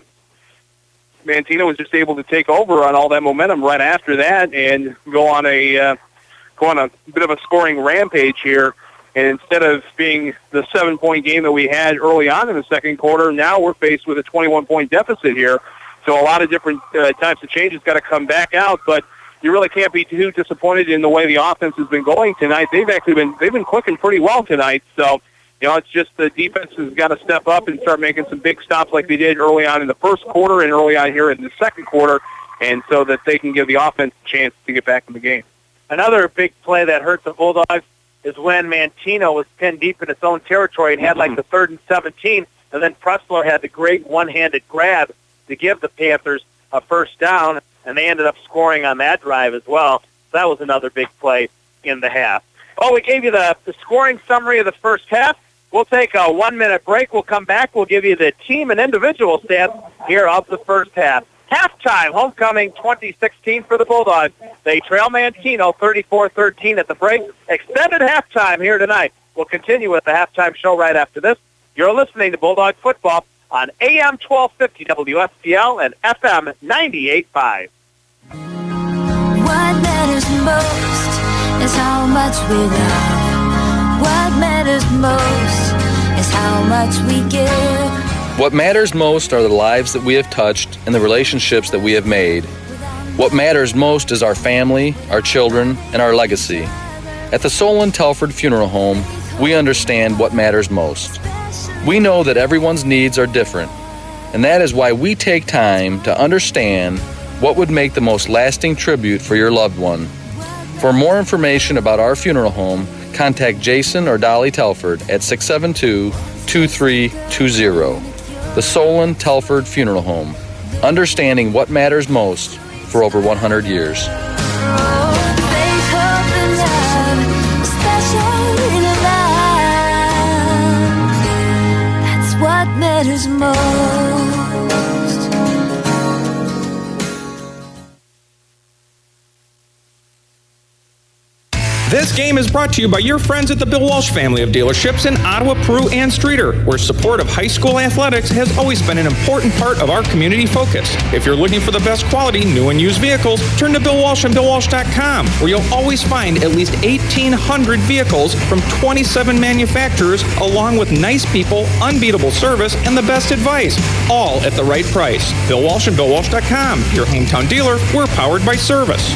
Manteno was just able to take over on all that momentum right after that and go on a bit of a scoring rampage here. And instead of being the 7-point game that we had early on in the second quarter, now we're faced with a 21-point deficit here. So a lot of different types of changes got to come back out, but you really can't be too disappointed in the way the offense has been going tonight. They've been clicking pretty well tonight. So it's just the defense has got to step up and start making some big stops like they did early on in the first quarter and early on here in the second quarter, and so that they can give the offense a chance to get back in the game. Another big play that hurt the Bulldogs is when Manteno was pinned deep in its own territory and had like the 3rd and 17, and then Pressler had the great one-handed grab to give the Panthers a first down, and they ended up scoring on that drive as well. So that was another big play in the half. Oh, we gave you the scoring summary of the first half. We'll take a 1-minute break. We'll come back. We'll give you the team and individual stats here of the first half. Halftime, homecoming 2016 for the Bulldogs. They trail Manteno 34-13 at the break. Extended halftime here tonight. We'll continue with the halftime show right after this. You're listening to Bulldog Football on AM 1250 WSPL and FM 98.5. What matters most is how much we love. What matters most is how much we give. What matters most are the lives that we have touched and the relationships that we have made. What matters most is our family, our children, and our legacy. At the Solon Telford Funeral Home, we understand what matters most. We know that everyone's needs are different, and that is why we take time to understand what would make the most lasting tribute for your loved one. For more information about our funeral home, contact Jason or Dolly Telford at 672-2320. The Solon Telford Funeral Home, understanding what matters most for over 100 years. That's what matters most. This game is brought to you by your friends at the Bill Walsh family of dealerships in Ottawa, Peru, and Streator, where support of high school athletics has always been an important part of our community focus. If you're looking for the best quality new and used vehicles, turn to Bill Walsh and BillWalsh.com, where you'll always find at least 1,800 vehicles from 27 manufacturers, along with nice people, unbeatable service, and the best advice, all at the right price. Bill Walsh and BillWalsh.com, your hometown dealer. We're powered by service.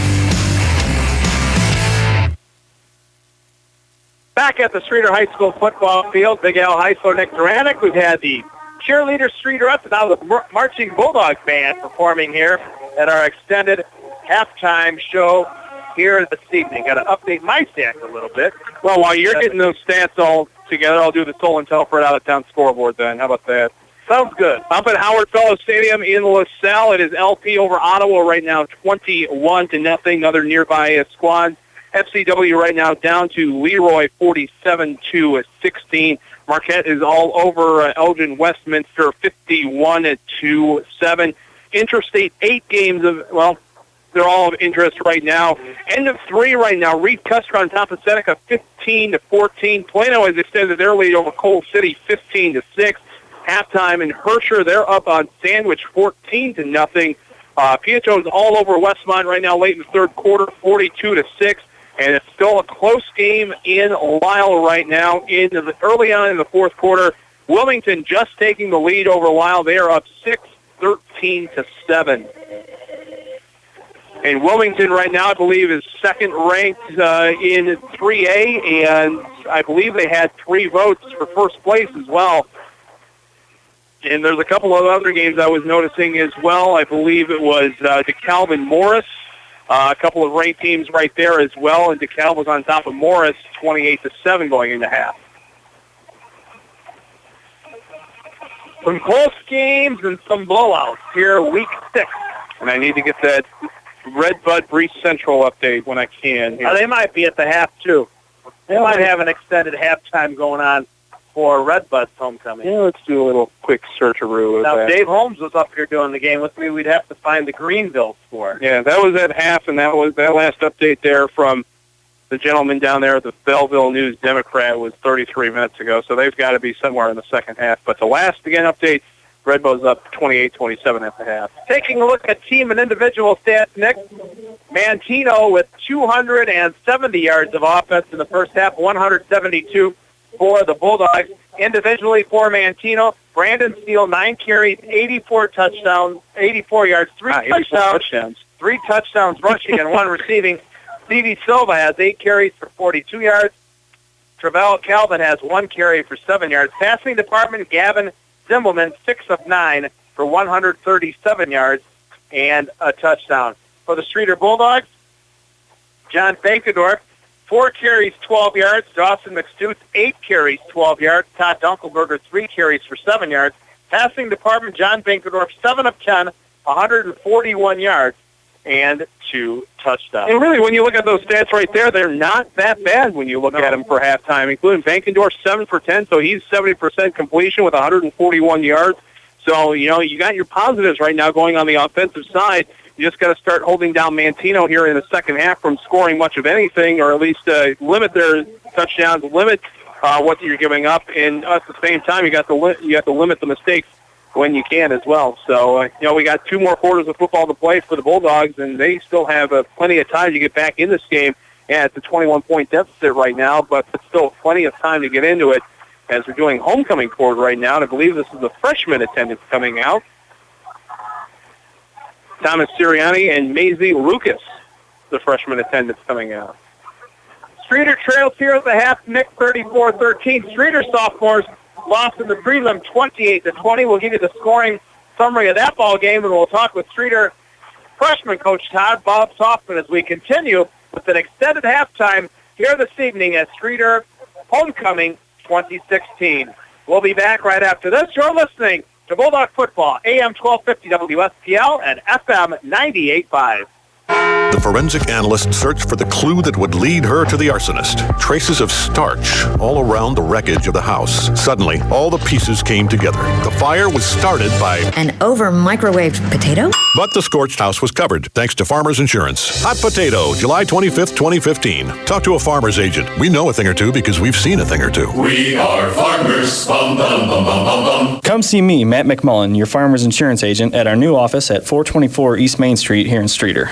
Back at the Streator High School football field, Big Al Heisler, Nick Duranick. We've had the cheerleader Streator up, and now the marching Bulldog band performing here at our extended halftime show here this evening. Got to update my stats a little bit. Well, while you're getting those stats all together, I'll do the Solon Telford out-of-town scoreboard then. How about that? Sounds good. Up at Howard Fellows Stadium in LaSalle, it is LP over Ottawa right now, 21-0. Another nearby squad. FCW right now down to Leroy, 47-16. Marquette is all over Elgin Westminster, 51-7. Interstate 8 games of, well, they're all of interest right now. End of 3 right now. Reed Custer on top of Seneca, 15-14. Plano has extended their lead over Coal City, 15-6. Halftime in Herscher, they're up on Sandwich, 14-0. Pietro's all over Westmont right now, late in the third quarter, 42-6. And it's still a close game in Lisle right now. Early on in the fourth quarter, Wilmington just taking the lead over Lisle. They are up 13-7. And Wilmington right now, I believe, is second ranked in 3A, and I believe they had 3 votes for first place as well. And there's a couple of other games I was noticing as well. I believe it was DeKalb and Morris. A couple of ranked teams right there as well, and DeKalb was on top of Morris, 28-7 going into half. Some close games and some blowouts here, week 6. And I need to get that Red Bud Breeze Central update when I can. They might be at the half, too. They might have an extended halftime going on for Red Bud's homecoming. Yeah, let's do a little quick search-a-roo. Now, if Dave Holmes was up here doing the game with me, we'd have to find the Greenville score. Yeah, that was at half, and that last update there from the gentleman down there at the Belleville News Democrat was 33 minutes ago, so they've got to be somewhere in the second half. But the last, again, update, Red Bud's up 28-27 at the half. Taking a look at team and individual stats, Nick, Manteno with 270 yards of offense in the first half, 172 for the Bulldogs. Individually for Manteno, Brandon Steele, 9 carries, 84 touchdowns, 84 yards, 3 touchdowns, 3 touchdowns rushing and 1 receiving. Stevie Silva has 8 carries for 42 yards. Travell Calvin has 1 carry for 7 yards. Passing department, Gavin Zimbelman, 6 of 9 for 137 yards and a touchdown. For the Streator Bulldogs, John Bankendorf, 4 carries, 12 yards. Dawson McStutz, 8 carries, 12 yards. Todd Dunkelberger, 3 carries for 7 yards. Passing department, John Bankendorf, 7 of 10, 141 yards, and 2 touchdowns. And really, when you look at those stats right there, they're not that bad when you look at them for halftime, including Bankendorf, 7 for 10, so he's 70% completion with 141 yards. So, you got your positives right now going on the offensive side. You just got to start holding down Manteno here in the second half from scoring much of anything, or at least limit their touchdowns, limit what you're giving up, and at the same time, you have to limit the mistakes when you can as well. So, we got 2 more quarters of football to play for the Bulldogs, and they still have plenty of time to get back in this game. Yeah, it's a 21-point deficit right now, but it's still plenty of time to get into it as we're doing homecoming court right now, and I believe this is the freshman attendance coming out. Thomas Sirianni and Maisie Lucas, the freshman attendance coming out. Streator trails here at the half, Nick 34-13. Streator sophomores lost in the prelim 28-20. We'll give you the scoring summary of that ball game, and we'll talk with Streator freshman coach Bob Softman as we continue with an extended halftime here this evening at Streator Homecoming 2016. We'll be back right after this. You're listening to Bulldog Football, AM 1250 WSPL and FM 98.5. The forensic analyst searched for the clue that would lead her to the arsonist. Traces of starch all around the wreckage of the house. Suddenly, all the pieces came together. The fire was started by an over-microwaved potato? But the scorched house was covered, thanks to Farmers Insurance. Hot Potato, July 25th, 2015. Talk to a farmer's agent. We know a thing or two because we've seen a thing or two. We are farmers. Bum, bum, bum, bum, bum, bum. Come see me, Matt McMullen, your Farmers Insurance agent, at our new office at 424 East Main Street here in Streator.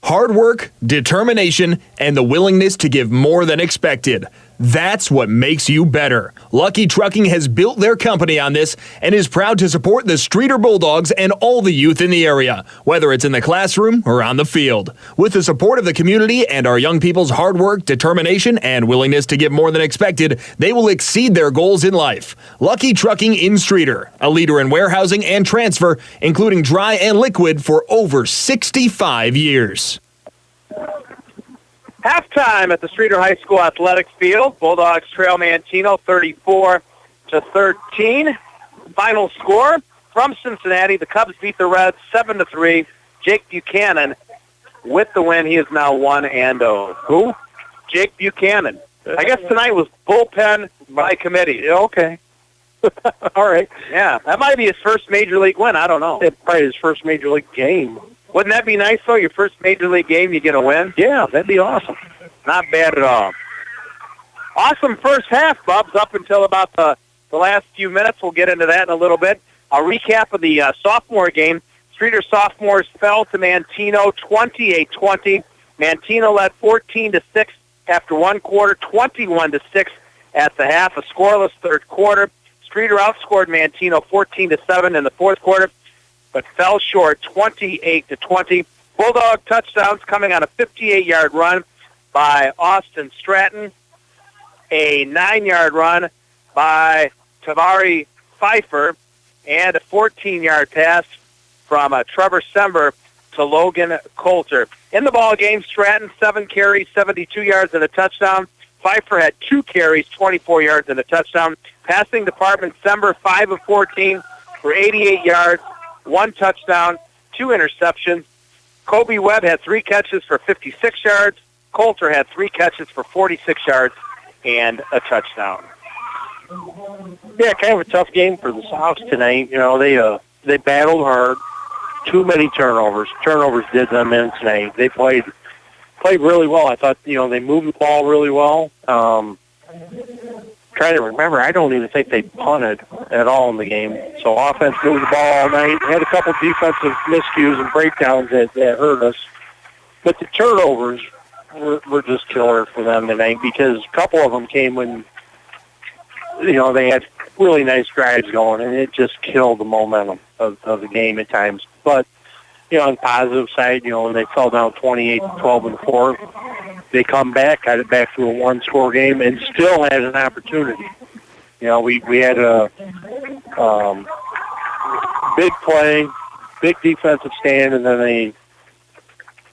Hard work, determination, and the willingness to give more than expected. That's what makes you better. Lucky Trucking has built their company on this and is proud to support the Streator Bulldogs and all the youth in the area, whether it's in the classroom or on the field. With the support of the community and our young people's hard work, determination, and willingness to give more than expected, they will exceed their goals in life. Lucky Trucking in Streator, a leader in warehousing and transfer, including dry and liquid for over 65 years. Halftime at the Streator High School Athletics Field. Bulldogs trail Manteno 34-13. Final score from Cincinnati. The Cubs beat the Reds 7-3. Jake Buchanan with the win. He is now 1-0. Who? Jake Buchanan. I guess tonight was bullpen by committee. Okay. All right. Yeah, that might be his first major league win. I don't know. It's probably his first major league game. Wouldn't that be nice, though? Your first major league game, you get a win? Yeah, that'd be awesome. Not bad at all. Awesome first half, Bubs, up until about the last few minutes. We'll get into that in a little bit. A recap of the sophomore game. Streator sophomores fell to Manteno 28-20. Manteno led 14-6 after one quarter, 21-6 at the half, a scoreless third quarter. Streator outscored Manteno 14-7 in the fourth quarter, but fell short 28-20. Bulldog touchdowns coming on a 58-yard run by Austin Stratton, a 9-yard run by Tavari Pfeiffer, and a 14-yard pass from Trevor Sember to Logan Coulter. In the ball game, Stratton 7 carries, 72 yards and a touchdown. Pfeiffer had 2 carries, 24 yards and a touchdown. Passing department, Sember 5 of 14 for 88 yards. 1 touchdown, 2 interceptions. Kobe Webb had 3 catches for 56 yards. Coulter had 3 catches for 46 yards and a touchdown. Yeah, kind of a tough game for the Sox tonight. They battled hard. Too many turnovers. Turnovers did them in tonight. They played really well. I thought, they moved the ball really well. Trying to remember, I don't even think they punted at all in the game. So offense moved the ball all night. Had a couple defensive miscues and breakdowns that hurt us. But the turnovers were just killer for them tonight because a couple of them came when, they had really nice drives going, and it just killed the momentum of the game at times. But, on the positive side, when they fell down 28-12 in the fourth, they come back, got it back to a 1-score game, and still had an opportunity. We had a big play, big defensive stand, and then a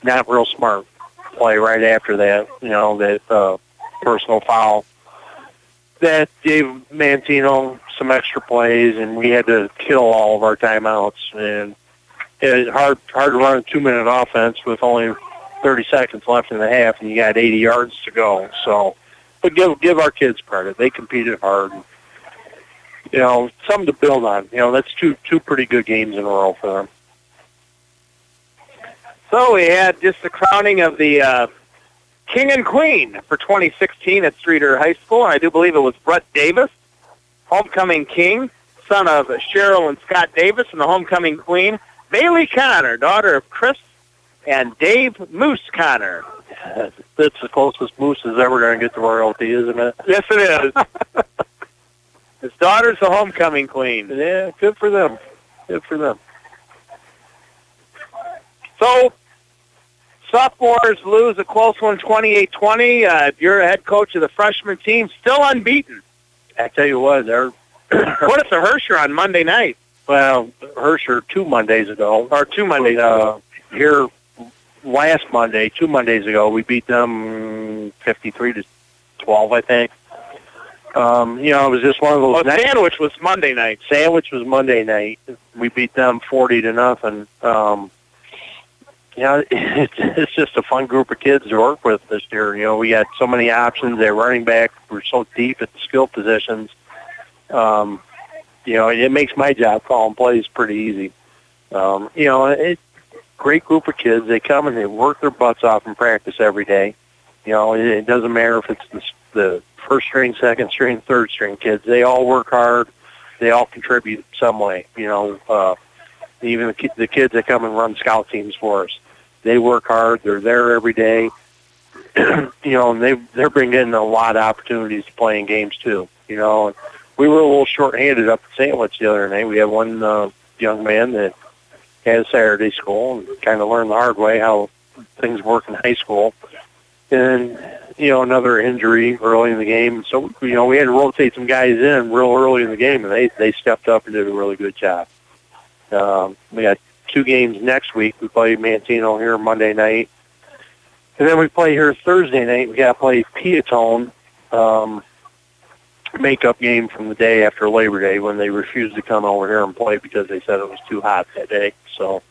not real smart play right after that, that personal foul. That gave Manteno some extra plays, and we had to kill all of our timeouts. And it's hard to run a 2-minute offense with only 30 seconds left in the half, and you got 80 yards to go. So, but give our kids credit; they competed hard. something to build on. That's two pretty good games in a row for them. So we had just the crowning of the King and Queen for 2016 at Streator High School, and I do believe it was Brett Davis, homecoming king, son of Cheryl and Scott Davis, and the homecoming queen, Bailey Connor, daughter of Chris and Dave Moose Connor. That's the closest Moose is ever going to get to royalty, isn't it? Yes, it is. His daughter's the homecoming queen. Yeah, good for them. Good for them. So, sophomores lose a close one, 28-20. You're a head coach of the freshman team, still unbeaten. I tell you what, they're what if the Hersher on Monday night? Well, Hersher 2 Mondays ago. Or 2 Mondays ago. Here last Monday, 2 Mondays ago, we beat them 53-12, I think. It was just one of those. Sandwich was Monday night. Sandwich was Monday night. We beat them 40-0. It's just a fun group of kids to work with this year. We got so many options. They're running back. We're so deep at the skill positions. It makes my job calling plays pretty easy. It's great group of kids. They come and they work their butts off in practice every day. It doesn't matter if it's the first string, second string, third string kids. They all work hard. They all contribute some way. Even the kids that come and run scout teams for us, they work hard. They're there every day. And they're bringing in a lot of opportunities to play in games too. And we were a little short-handed up at Sandwich the other night. We had one young man that had Saturday school and kind of learned the hard way how things work in high school. And, another injury early in the game. So, we had to rotate some guys in real early in the game, and they stepped up and did a really good job. We got 2 games next week. We play Manteno here Monday night. And then we play here Thursday night. We got to play Piatone, makeup game from the day after Labor Day when they refused to come over here and play because they said it was too hot that day. So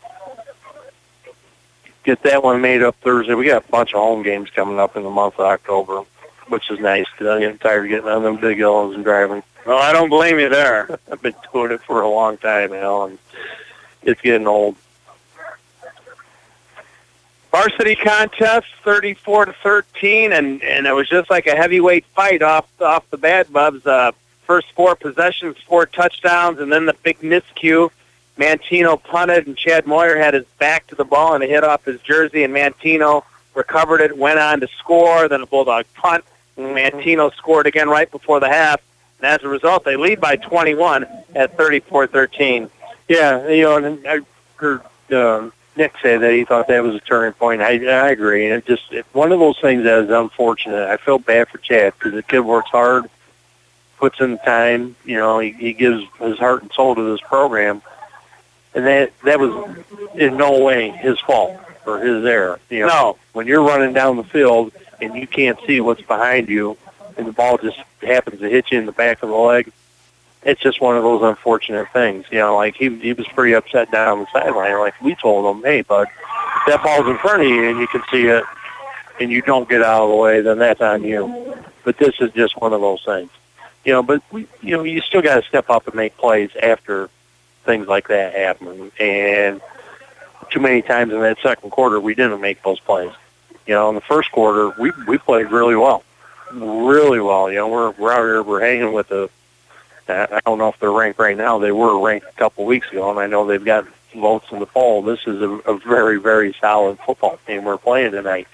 get that one made up Thursday. We got a bunch of home games coming up in the month of October, which is nice because I'm getting tired of getting on them big hills and driving. Well, I don't blame you there. I've been doing it for a long time now, and it's getting old. Varsity contest, 34-13, and it was just like a heavyweight fight off the Bad Bubs. First 4 possessions, 4 touchdowns, and then the big miscue. Manteno punted, and Chad Moyer had his back to the ball, and it hit off his jersey, and Manteno recovered it, went on to score. Then a Bulldog punt, and Manteno scored again right before the half. And as a result, they lead by 21 at 34-13. Yeah, and I heard Nick say that he thought that was a turning point. I agree. And it's one of those things that is unfortunate. I feel bad for Chad because the kid works hard, puts in the time. He gives his heart and soul to this program. And that was in no way his fault or his error. No. When you're running down the field and you can't see what's behind you and the ball just happens to hit you in the back of the leg, it's just one of those unfortunate things. Like he was pretty upset down the sideline. Like we told him, hey, bud, if that ball's in front of you and you can see it and you don't get out of the way, then that's on you. But this is just one of those things. But you still got to step up and make plays after things like that happen. And too many times in that second quarter, we didn't make those plays. In the first quarter, we played really well. Really well. We're out here, we're hanging with I don't know if they're ranked right now. They were ranked a couple weeks ago, and I know they've got votes in the poll. This is a very, very solid football team we're playing tonight.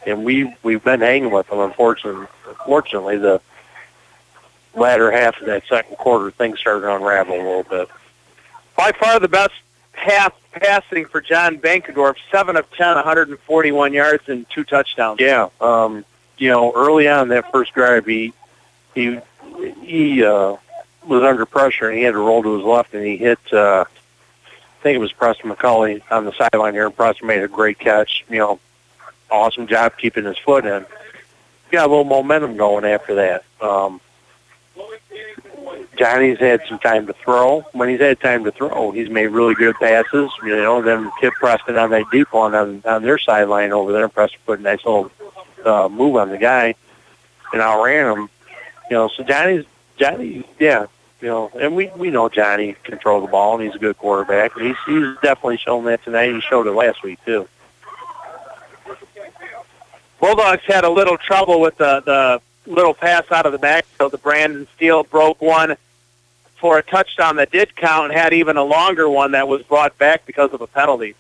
And we've been hanging with them. Unfortunately, the latter half of that second quarter, things started to unravel a little bit. By far the best passing for John Bankendorf, 7 of 10, 141 yards and 2 touchdowns. Yeah. Early on that first drive, he was under pressure, and he had to roll to his left, and he hit, I think it was Preston McCulley on the sideline here, and Preston made a great catch. Awesome job keeping his foot in. Got a little momentum going after that. Johnny's had some time to throw. When he's had time to throw, he's made really good passes. Then Kip Preston on that deep one on their sideline over there. Preston put a nice little move on the guy and outran him. So Johnny, yeah, and we know Johnny can throw the ball, and he's a good quarterback. He's definitely shown that tonight. He showed it last week, too. Bulldogs had a little trouble with the little pass out of the backfield. The Brandon Steele broke one for a touchdown that did count, and had even a longer one that was brought back because of a penalty.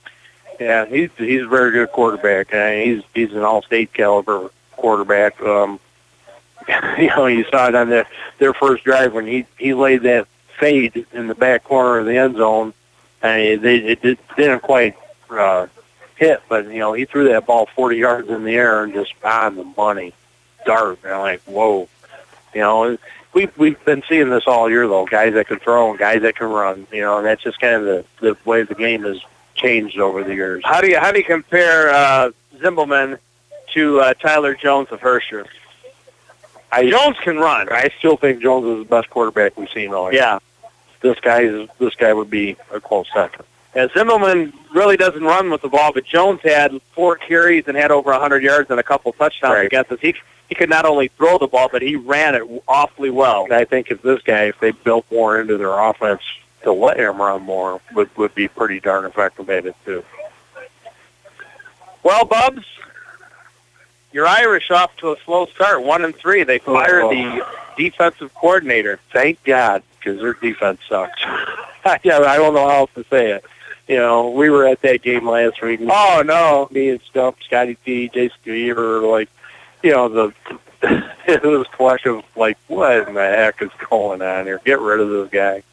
Yeah, he's a very good quarterback. He's an all-state caliber quarterback. You saw it on their first drive when he laid that fade in the back corner of the end zone, and it didn't quite hit, but he threw that ball 40 yards in the air and just on the money, dart. And I'm like, whoa, we've been seeing this all year though. Guys that can throw and guys that can run, and that's just kind of the way the game has changed over the years. How do you compare Zimbelman to Tyler Jones of Herscher? Jones can run. I still think Jones is the best quarterback we've seen all year. Yeah, this guy would be a close second. Yeah, Zimbelman really doesn't run with the ball, but Jones had 4 carries and had over 100 yards and a couple touchdowns against us. He could not only throw the ball, but he ran it awfully well. And I think if they built more into their offense to let him run more, would be pretty darn effective at it too. Well, Bubs, your Irish off to a slow start, 1-3. They fired the defensive coordinator. Thank God, because their defense sucks. Yeah, I don't know how else to say it. We were at that game last week. Oh, no. Me and Stump, Scotty T, Jason Weaver, it was a collection of, what in the heck is going on here? Get rid of this guy.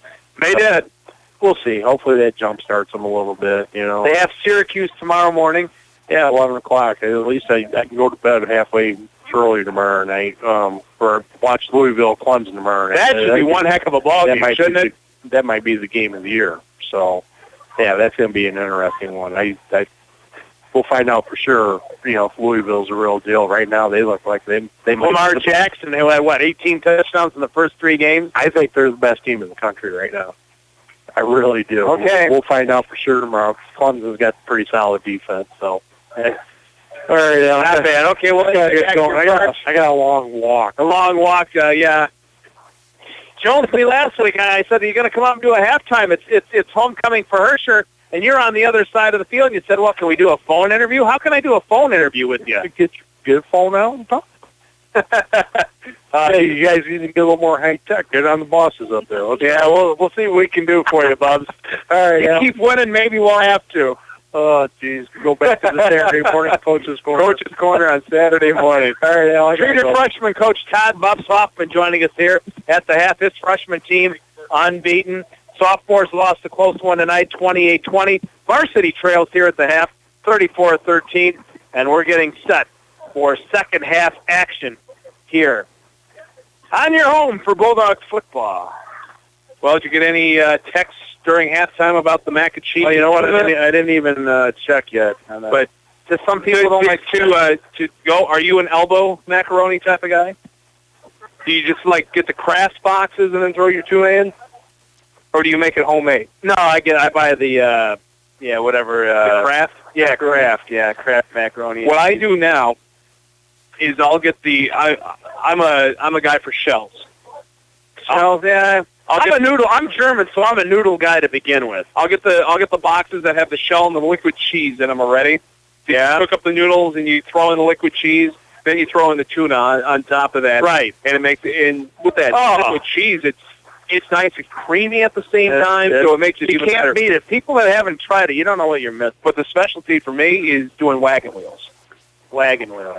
They did. We'll see. Hopefully that jump starts them a little bit, They have Syracuse tomorrow morning. Yeah, 11 o'clock. At least I can go to bed halfway early tomorrow night or watch Louisville Clemson tomorrow night. That should be one heck of a ball game, shouldn't it? That might be the game of the year. So, yeah, that's going to be an interesting one. We'll find out for sure, if Louisville's a real deal. Right now, they look like they Lamar Jackson, who had, 18 touchdowns in the first 3 games? I think they're the best team in the country right now. I really do. Okay. We'll find out for sure tomorrow. Clemson's got pretty solid defense, so. All right, not bad. Okay, well, I got a long walk. A long walk, yeah. Jones, me last week, I said, are you going to come out and do a halftime? It's homecoming for Herscher, and you're on the other side of the field. And you said, well, can we do a phone interview? How can I do a phone interview with you? Get a phone out and talk. Hey, you guys need to get a little more high tech. Get on the bosses up there. Yeah, we'll see what we can do for you, Bubs. All right, you keep winning, maybe we'll have to. Oh, geez. Go back to the Saturday morning Coach's Corner. Coach's Corner on Saturday morning. All right, Al. Streator freshman coach Todd Bubs Hoffman joining us here at the half. His freshman team unbeaten. Sophomores lost a close one tonight, 28-20. Varsity trails here at the half, 34-13. And we're getting set for second half action here on your home for Bulldogs football. Well, did you get any texts during halftime about the mac and cheese? Oh, you know what? I didn't even check yet. But to some people don't like to go. Are you an elbow macaroni type of guy? Do you just get the Kraft boxes and then throw your tuna in, or do you make it homemade? No, I buy the the Kraft. Yeah, Kraft macaroni. What I do now is I'll get the. I'm a guy for shells. Shells, yeah. I'm a noodle. I'm German, so I'm a noodle guy to begin with. I'll get the boxes that have the shell and the liquid cheese in them already. So you cook up the noodles and you throw in the liquid cheese. Then you throw in the tuna on top of that. Right. And it makes with that liquid cheese, it's nice and creamy at the same time, so it makes it even better. You can't beat it. People that haven't tried it, you don't know what you're missing. But the specialty for me is doing wagon wheels. Wagon wheels.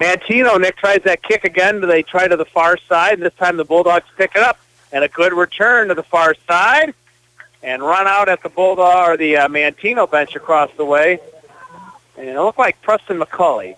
Manteno, Nick tries that kick again. They try to the far side, and this time the Bulldogs pick it up. And a good return to the far side, and run out at the Bulldog or the Manteno bench across the way. And it looked like Preston McCulley.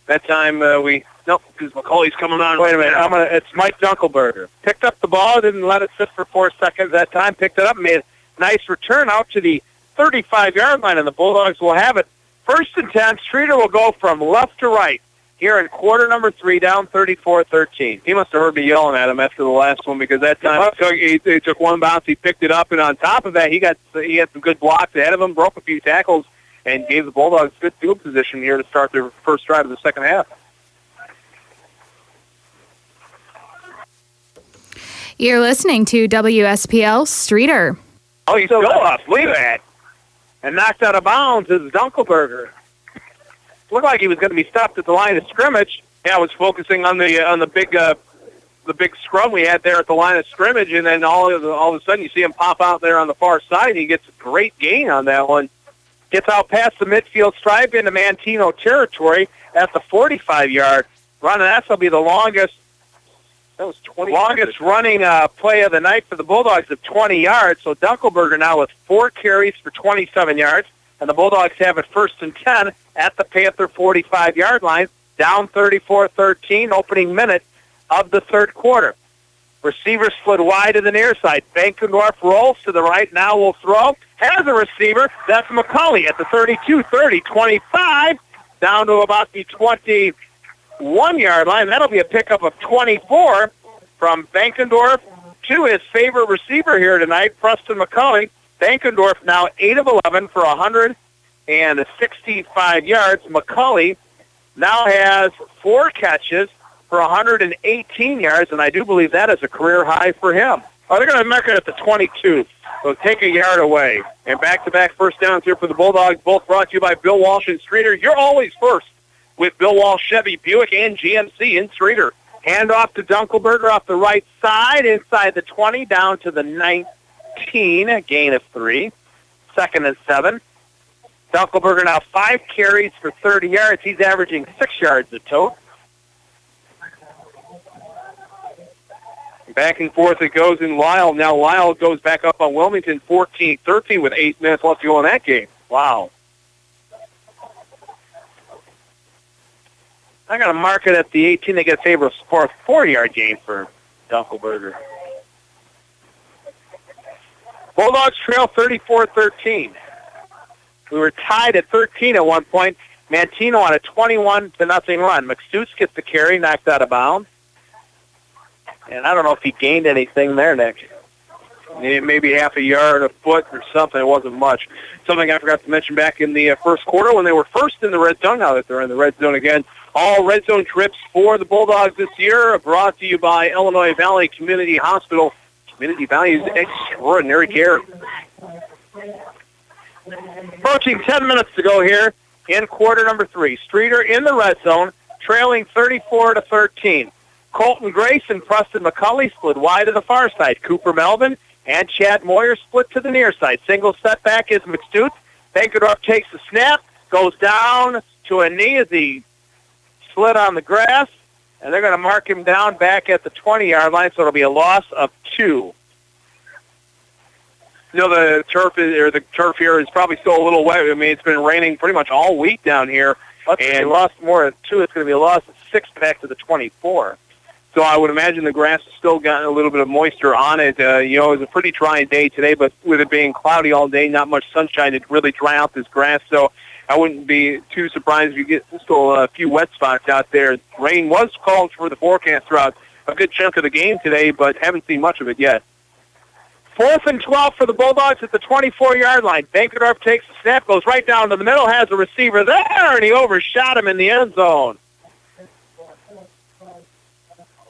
That time because McCulley's coming on. Wait a minute, it's Mike Dunkelberger. Picked up the ball, didn't let it sit for 4 seconds that time. Picked it up, made a nice return out to the 35-yard line, and the Bulldogs will have it. 1st and 10. Streator will go from left to right. Here in quarter number 3, down 34-13. He must have heard me yelling at him after the last one because that time he took one bounce, he picked it up, and on top of that, he had some good blocks ahead of him, broke a few tackles, and gave the Bulldogs good field position here to start their first drive of the second half. You're listening to WSPL Streator. Oh, he's still up. Look at that. And knocked out of bounds is Dunkelberger. Looked like he was going to be stopped at the line of scrimmage. Yeah, I was focusing on the big scrum we had there at the line of scrimmage, and then all of a sudden you see him pop out there on the far side, and he gets a great gain on that one. Gets out past the midfield stripe into Manteno territory at the 45-yard run, and that'll be the longest running play of the night for the Bulldogs of 20 yards. So Dunkelberger now with 4 carries for 27 yards, and the Bulldogs have it 1st and 10 at the Panther 45-yard line, down 34-13, opening minute of the third quarter. Receiver slid wide to the near side. Bankendorf rolls to the right, now will throw. Has a receiver. That's McCulley at the 32, 30, 25, down to about the 21-yard line. That'll be a pickup of 24 from Bankendorf to his favorite receiver here tonight, Preston McCulley. Bankendorf now 8 of 11 for 165 yards. McCulley now has 4 catches for 118 yards, and I do believe that is a career high for him. Oh, they're going to mark it at the 22, so take a yard away. And back-to-back first downs here for the Bulldogs, both brought to you by Bill Walsh and Streator. You're always first with Bill Walsh, Chevy, Buick, and GMC in Streator. Hand off to Dunkelberger off the right side, inside the 20, down to the 19, a gain of 3. 2nd and 7. Dunkelberger now 5 carries for 30 yards. He's averaging 6 yards a tote. Back and forth it goes in Lyle. Now Lyle goes back up on Wilmington, 14-13 with 8 minutes left to go in that game. Wow. I got to mark it at the 18. They get a favor of 4-yard gain for Dunkelberger. Bulldogs trail 34-13. We were tied at 13 at one point. Manteno on a 21-0 run. McStutz gets the carry, knocked out of bounds. And I don't know if he gained anything there, Nick. Maybe half a yard, a foot, or something. It wasn't much. Something I forgot to mention back in the first quarter when they were first in the red zone. Now that they're in the red zone again. All red zone trips for the Bulldogs this year are brought to you by Illinois Valley Community Hospital. Community values extraordinary care. Approaching 10 minutes to go here in quarter number 3. Streator in the red zone, trailing 34-13. Colton Grace and Preston McCulley split wide to the far side. Cooper Melvin and Chad Moyer split to the near side. Single setback is McStutz. Bankerdorf takes the snap, goes down to a knee as he slid on the grass, and they're going to mark him down back at the 20-yard line, so it'll be a loss of 2. You know, the turf here is probably still a little wet. I mean, it's been raining pretty much all week down here, and lost more than 2. It's going to be a loss of 6 back to the 24. So I would imagine the grass has still got a little bit of moisture on it. It was a pretty dry day today, but with it being cloudy all day, not much sunshine to really dry out this grass. So I wouldn't be too surprised if you get still a few wet spots out there. Rain was called for the forecast throughout a good chunk of the game today, but haven't seen much of it yet. 4th and 12 for the Bulldogs at the 24-yard line. Bankerdorf takes the snap, goes right down to the middle, has a receiver there, and he overshot him in the end zone.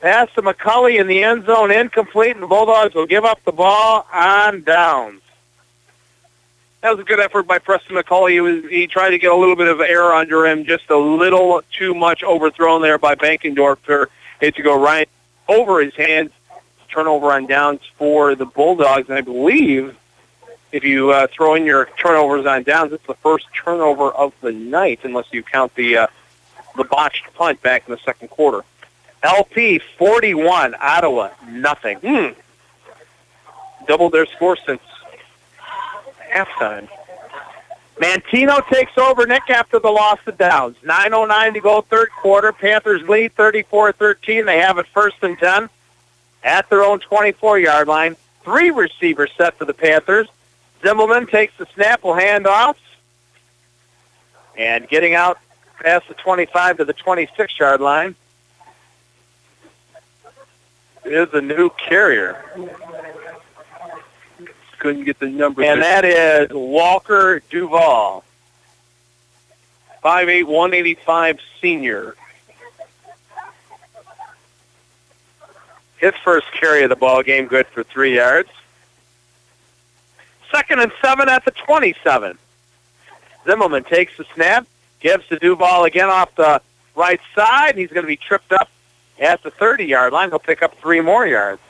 Pass to McCulley in the end zone, incomplete, and the Bulldogs will give up the ball on downs. That was a good effort by Preston McCulley. He tried to get a little bit of air under him, just a little too much overthrown there by Bankendorf for it to go right over his hands. Turnover on downs for the Bulldogs, and I believe if you throw in your turnovers on downs, it's the first turnover of the night, unless you count the botched punt back in the second quarter. LP 41, Ottawa nothing. Doubled their score since halftime. Manteno takes over, Nick, after the loss of downs. 9:09 to go, third quarter. Panthers lead 34-13. They have it 1st and 10 at their own 24-yard line. 3 receivers set for the Panthers. Zimmelman takes the snap, will hand off. And getting out past the 25 to the 26-yard line is a new carrier. Couldn't get the number. And that is Walker Duvall. 5'8", 185 senior. His first carry of the ball game, good for 3 yards. 2nd and 7 at the 27. Zimmelman takes the snap, gives to Duval again off the right side. He's going to be tripped up at the 30-yard line. He'll pick up 3 more yards.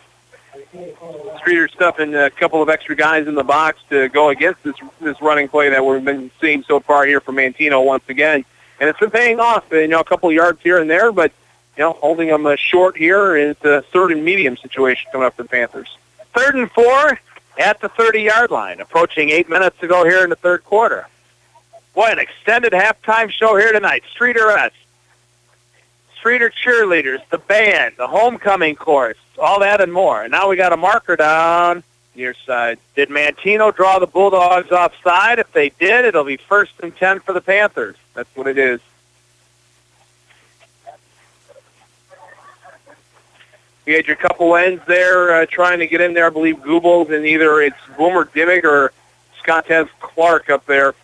Streator stuffing a couple of extra guys in the box to go against this running play that we've been seeing so far here from Manteno once again. And it's been paying off, a couple of yards here and there, but holding them short here is a 3rd and medium situation coming up for the Panthers. 3rd and 4 at the 30-yard line, approaching 8 minutes to go here in the 3rd quarter. Boy, an extended halftime show here tonight. Streator cheerleaders, the band, the homecoming chorus, all that and more. And now we got a marker down near side. Did Manteno draw the Bulldogs offside? If they did, it'll be 1st and 10 for the Panthers. That's what it is. You had your couple ends there trying to get in there. I believe Goebbels, and either it's Boomer Dimmick or Scottez Clark up there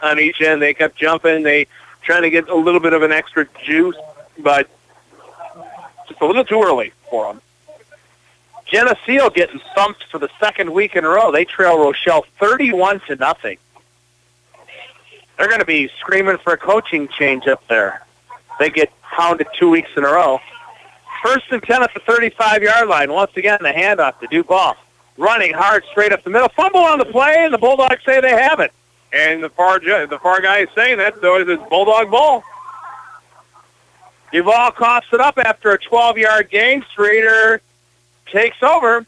on each end. They kept jumping. They trying to get a little bit of an extra juice, but just a little too early for them. Geneseo getting thumped for the 2nd week in a row. They trail Rochelle 31-0. They're going to be screaming for a coaching change up there. They get pounded 2 weeks in a row. 1st and 10 at the 35-yard line. Once again, the handoff to Duval. Running hard straight up the middle. Fumble on the play, and the Bulldogs say they have it. And the far guy is saying that, so it's Bulldog ball. Duval coughs it up after a 12-yard gain. Streator takes over.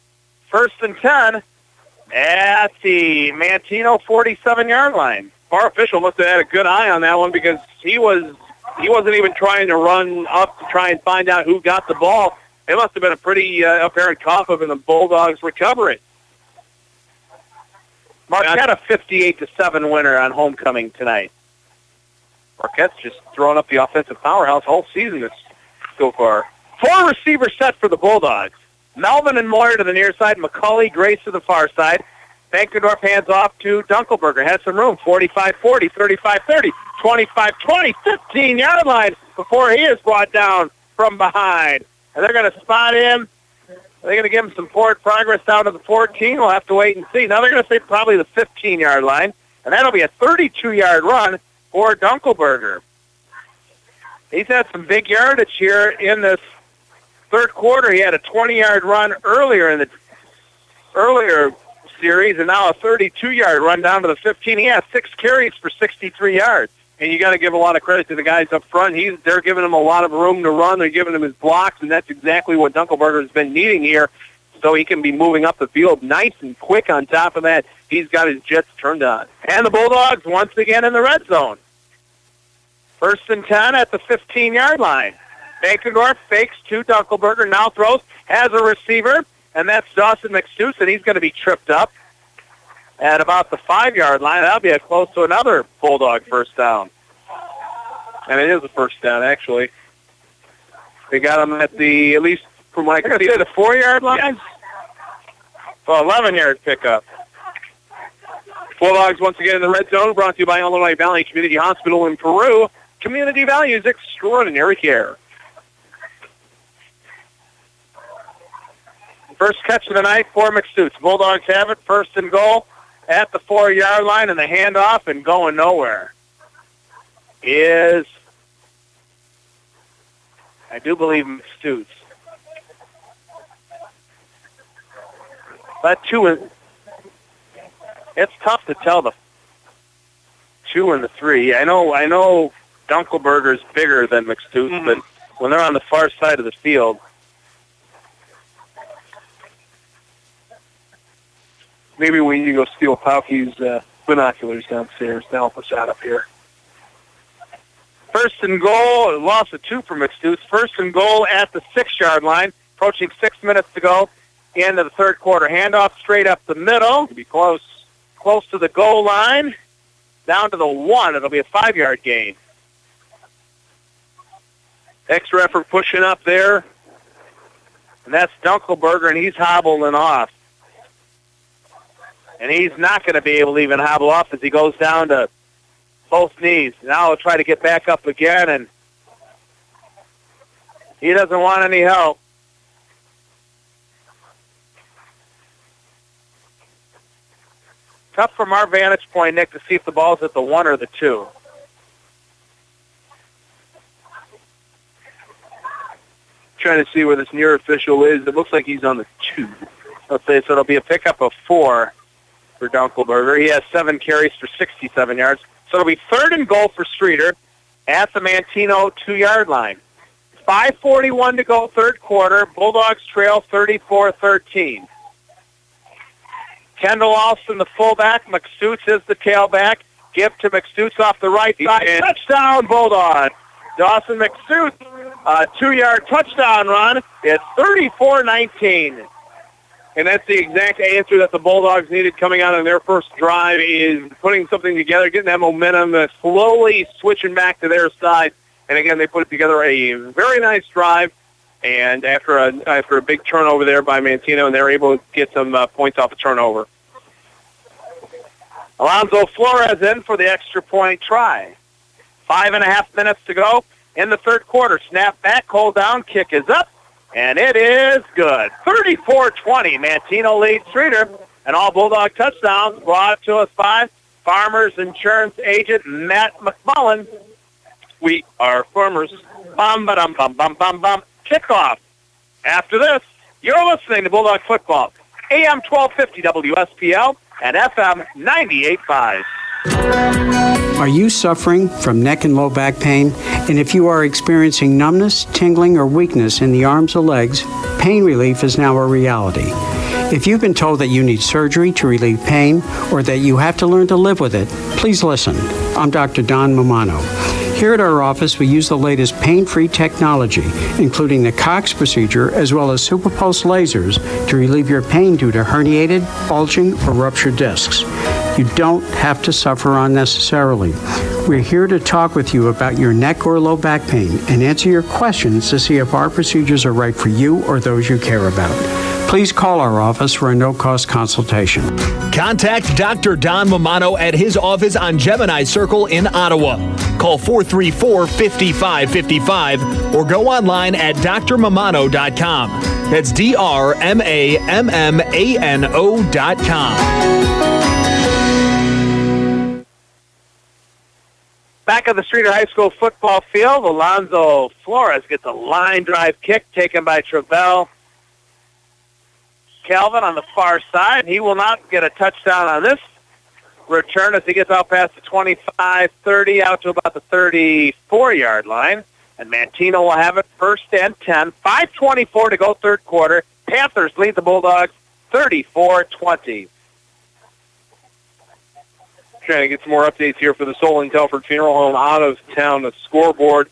1st and 10 at the Manteno 47-yard line. Our official must have had a good eye on that one because he wasn't even trying to run up to try and find out who got the ball. It must have been a pretty apparent cough up in the Bulldogs' recovery. Marquette a 58-7 winner on homecoming tonight. Marquette's just throwing up the offensive powerhouse all season so far. 4 receivers set for the Bulldogs. Melvin and Moyer to the near side. McCulley, Grace to the far side. Bankendorf hands off to Dunkelberger. Has some room. 45-40, 35-30, 25-20, 15-yard line before he is brought down from behind. And they're going to spot him. They're going to give him some forward progress down to the 14. We'll have to wait and see. Now they're going to say probably the 15-yard line, and that'll be a 32-yard run for Dunkelberger. He's had some big yardage here in this 3rd quarter. He had a 20-yard run earlier series, and now a 32-yard run down to the 15. He has 6 carries for 63 yards. And you got to give a lot of credit to the guys up front. They're giving him a lot of room to run. They're giving him his blocks, and that's exactly what Dunkelberger has been needing here, so he can be moving up the field nice and quick. On top of that, he's got his jets turned on. And the Bulldogs once again in the red zone. 1st and 10 at the 15-yard line. Bankendorf fakes to Dunkelberger, now throws, has a receiver, and that's Dawson McStutz, and he's going to be tripped up at about the 5-yard line. That'll be close to another Bulldog first down. And it is a first down, actually. They got him at least from what I can see, the 4-yard line. So 11-yard pickup. Bulldogs once again in the red zone, brought to you by Illinois Valley Community Hospital in Peru. Community values extraordinary care. First catch of the night for McStutz. Bulldogs have it, 1st and goal at the 4-yard line, and the handoff and going nowhere is, I do believe, McStutz. But it's tough to tell the 2 and the 3. I know Dunkelberger's bigger than McStutz, but when they're on the far side of the field, maybe we need to go steal Pauke's binoculars downstairs to help us out up here. 1st and goal, loss of 2 for McStutz. 1st and goal at the 6-yard line, approaching 6 minutes to go into the 3rd quarter. Handoff straight up the middle. It'll be close to the goal line, down to the 1. It'll be a 5-yard gain. Extra effort pushing up there, and that's Dunkelberger, and he's hobbling off. And he's not going to be able to even hobble off as he goes down to both knees. Now he'll try to get back up again, and he doesn't want any help. Tough from our vantage point, Nick, to see if the ball's at the 1 or the 2. Trying to see where this near official is. It looks like he's on the 2. Let's say so it'll be a pickup of 4 for Dunkelberger. He has 7 carries for 67 yards. So it'll be 3rd and goal for Streator at the Manteno 2-yard line. 5:41 to go, third quarter. Bulldogs trail 34-13. Kendall Alston, the fullback. McStutz is the tailback. Give to McStutz off the right side. Touchdown, Bulldogs. Dawson McStutz, a 2-yard touchdown run. It's 34-19. And that's the exact answer that the Bulldogs needed coming out on their first drive, is putting something together, getting that momentum, slowly switching back to their side. And again, they put together a very nice drive. And after a big turnover there by Manteno, and they're able to get some points off a turnover. Alonzo Flores in for the extra point try. 5.5 minutes to go in the third quarter. Snap back, hold down, kick is up, and it is good. 34-20, Manteno leads Streator, and all Bulldog touchdowns brought to us by Farmers Insurance Agent Matt McMullen. We are Farmers. Bum, ba-dum, bum, bum, bum, bum. Kickoff. After this, you're listening to Bulldog Football. AM 1250 WSPL and FM 98.5. Are you suffering from neck and low back pain? And if you are experiencing numbness, tingling, or weakness in the arms or legs, pain relief is now a reality. If you've been told that you need surgery to relieve pain or that you have to learn to live with it, please listen. I'm Dr. Don Mamano. Here at our office, we use the latest pain-free technology, including the Cox procedure as well as superpulse lasers to relieve your pain due to herniated, bulging, or ruptured discs. You don't have to suffer unnecessarily. We're here to talk with you about your neck or low back pain and answer your questions to see if our procedures are right for you or those you care about. Please call our office for a no-cost consultation. Contact Dr. Don Mamano at his office on Gemini Circle in Ottawa. Call 434-5555 or go online at drmamano.com. That's drmamano.com. Back at the Streator High School football field, Alonzo Flores gets a line drive kick taken by Travell Calvin on the far side. He will not get a touchdown on this return as he gets out past the 25-30 out to about the 34-yard line. And Manteno will have it first and 10. 5:24 to go, third quarter. Panthers lead the Bulldogs 34-20. Trying to get some more updates here for the Solon Telford Funeral Home out of town. The scoreboard.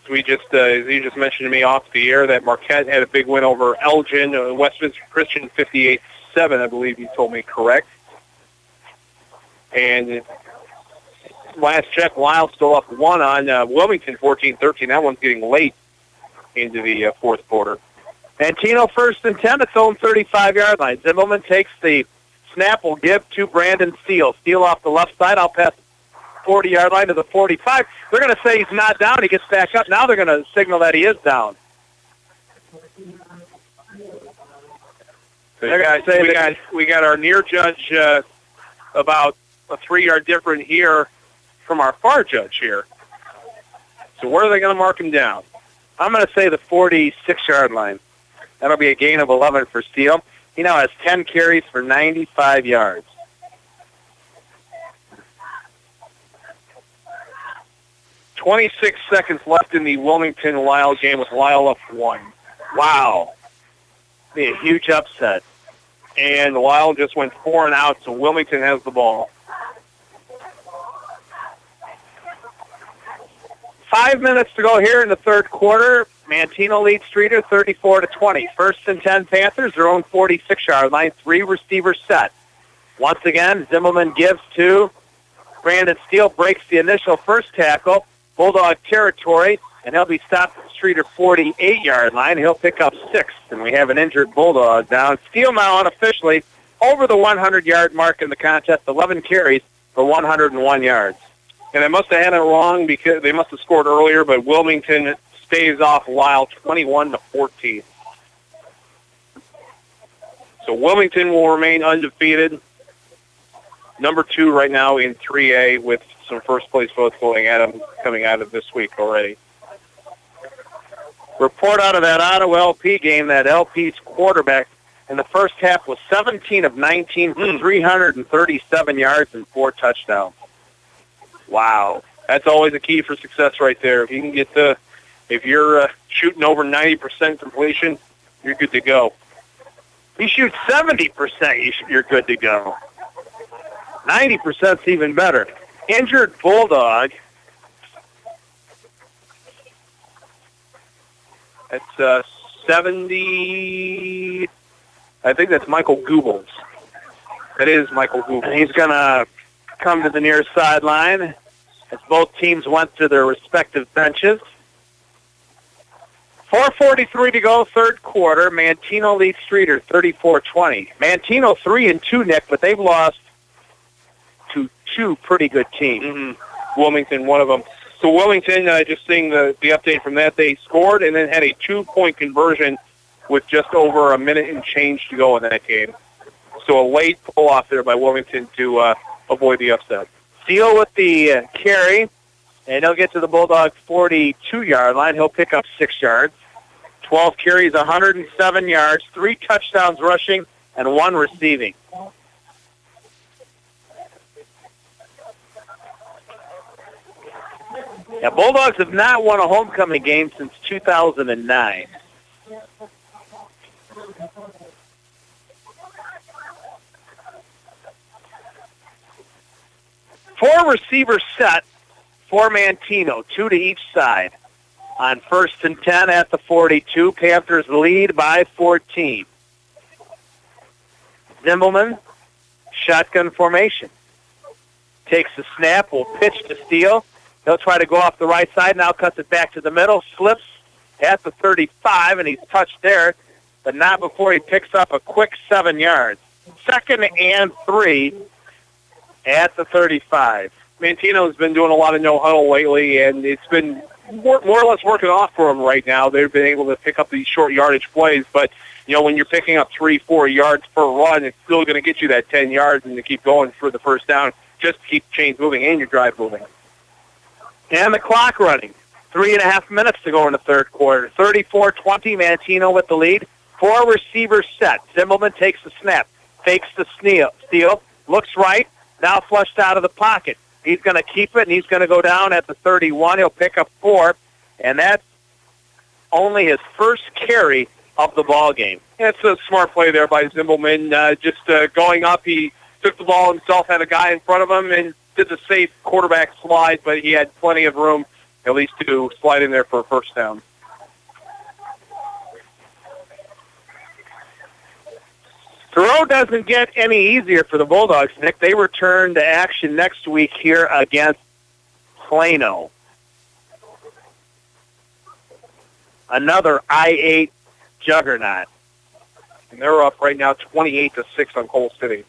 We just, as you just mentioned to me off the air, that Marquette had a big win over Elgin, Westminster Christian 58-7, I believe you told me correct. And last check, Lyle still up 1 on Wilmington 14-13. That one's getting late into the fourth quarter. Manteno first and 10 at its own 35-yard line. Zimmelman takes the snap, will give to Brandon Steele. Steele off the left side, out past 40-yard line to the 45. They're going to say he's not down. He gets back up. Now they're going to signal that he is down. They're going to say we got our near judge about a 3-yard different here from our far judge here. So where are they going to mark him down? I'm going to say the 46-yard line. That'll be a gain of 11 for Steele. He now has 10 carries for 95 yards. 26 seconds left in the Wilmington-Lyle game with Lyle up 1. Wow. Be a huge upset. And Lyle just went 4 and out, so Wilmington has the ball. 5 minutes to go here in the third quarter. Manteno leads Streator 34-20. First and 10 Panthers, their own 46-yard line. 3 receivers set. Once again, Zimmelman gives to Brandon Steele, breaks the initial first tackle. Bulldog territory, and he'll be stopped at the Streator 48-yard line. He'll pick up 6, and we have an injured Bulldog down. Steele now unofficially over the 100-yard mark in the contest, 11 carries for 101 yards. And they must have had it wrong because they must have scored earlier, but Wilmington stays off Lyle 21-14. So Wilmington will remain undefeated. Number 2 right now in 3A with some first-place votes coming out of this week already. Report out of that Ottawa LP game, that LP's quarterback in the first half was 17 of 19 for 337 yards and 4 touchdowns. Wow. That's always a key for success right there. If you can get if you're shooting over 90% completion, you're good to go. If you shoot 70%, you're good to go. 90% is even better. Injured Bulldog. That's 70. I think that's Michael Goebbels. That is Michael Goebbels. He's going to come to the near sideline as both teams went to their respective benches. 4:43 to go, third quarter. Manteno leads Streator 34-20. Manteno 3-2, Nick, but they've lost to 2 pretty good teams. Mm-hmm. Wilmington, one of them. So Wilmington, just seeing the update from that, they scored and then had a 2-point conversion with just over a minute and change to go in that game. So a late pull-off there by Wilmington to avoid the upset. Steele with the carry, and he'll get to the Bulldogs' 42-yard line. He'll pick up 6 yards. 12 carries, 107 yards, 3 touchdowns rushing, and 1 receiving. Yeah, Bulldogs have not won a homecoming game since 2009. Four receivers set for Manteno, 2 to each side. On 1st and 10 at the 42, Panthers lead by 14. Zimbelman, shotgun formation. Takes the snap, will pitch to Steele. He'll try to go off the right side, now cuts it back to the middle, slips at the 35, and he's touched there, but not before he picks up a quick 7 yards. 2nd and 3 at the 35. Manteno's been doing a lot of no-huddle lately, and it's been more or less working off for them right now. They've been able to pick up these short yardage plays, but when you're picking up 3-4 yards per run, it's still going to get you that 10 yards and to keep going for the first down, just to keep chains moving and your drive moving. And the clock running. 3.5 minutes to go in the third quarter. 34-20, Manteno with the lead. 4 receivers set. Zimbelman takes the snap, fakes the steal, looks right, now flushed out of the pocket. He's going to keep it, and he's going to go down at the 31. He'll pick up 4, and that's only his first carry of the ball game. It's a smart play there by Zimbelman. Just going up, he took the ball himself, had a guy in front of him, and did the safe quarterback slide, but he had plenty of room, at least to slide in there for a first down. Thoreau doesn't get any easier for the Bulldogs, Nick. They return to action next week here against Plano. Another I-8 juggernaut. And they're up right now 28-6 on Coal City.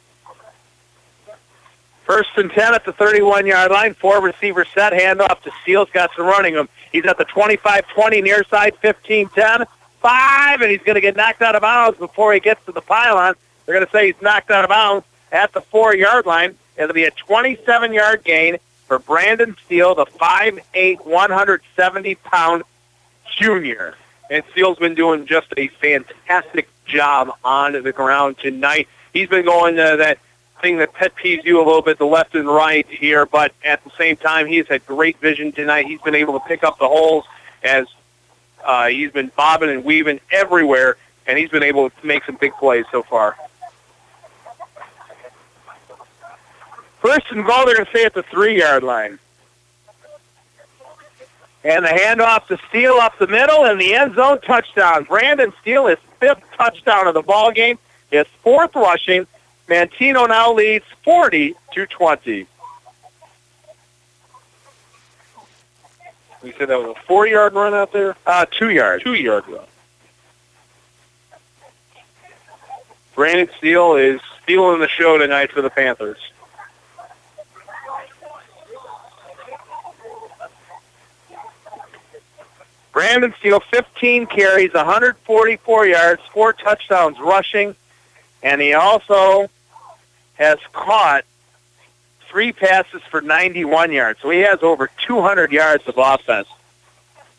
1st and 10 at the 31-yard line. 4 receivers set. Handoff to Steele's got some running him. He's at the 25-20 near side, 15-10. 5, and he's going to get knocked out of bounds before he gets to the pylon. They're going to say he's knocked out of bounds at the 4-yard line. It'll be a 27-yard gain for Brandon Steele, the 5'8", 170-pound junior. And Steele's been doing just a fantastic job on the ground tonight. He's been going that thing that pet peeves you a little bit, the left and right here, but at the same time, he's had great vision tonight. He's been able to pick up the holes as he's been bobbing and weaving everywhere, and he's been able to make some big plays so far. 1st and goal, they're going to say at the 3-yard line. And the handoff to Steele up the middle, and the end zone touchdown. Brandon Steele, his 5th touchdown of the ball game, his 4th rushing. Manteno now leads 40-20. We said that was a 4-yard run out there? 2-yard. 2-yard run. Brandon Steele is stealing the show tonight for the Panthers. Brandon Steele, 15 carries, 144 yards, 4 touchdowns rushing, And he also has caught 3 passes for 91 yards. So he has over 200 yards of offense.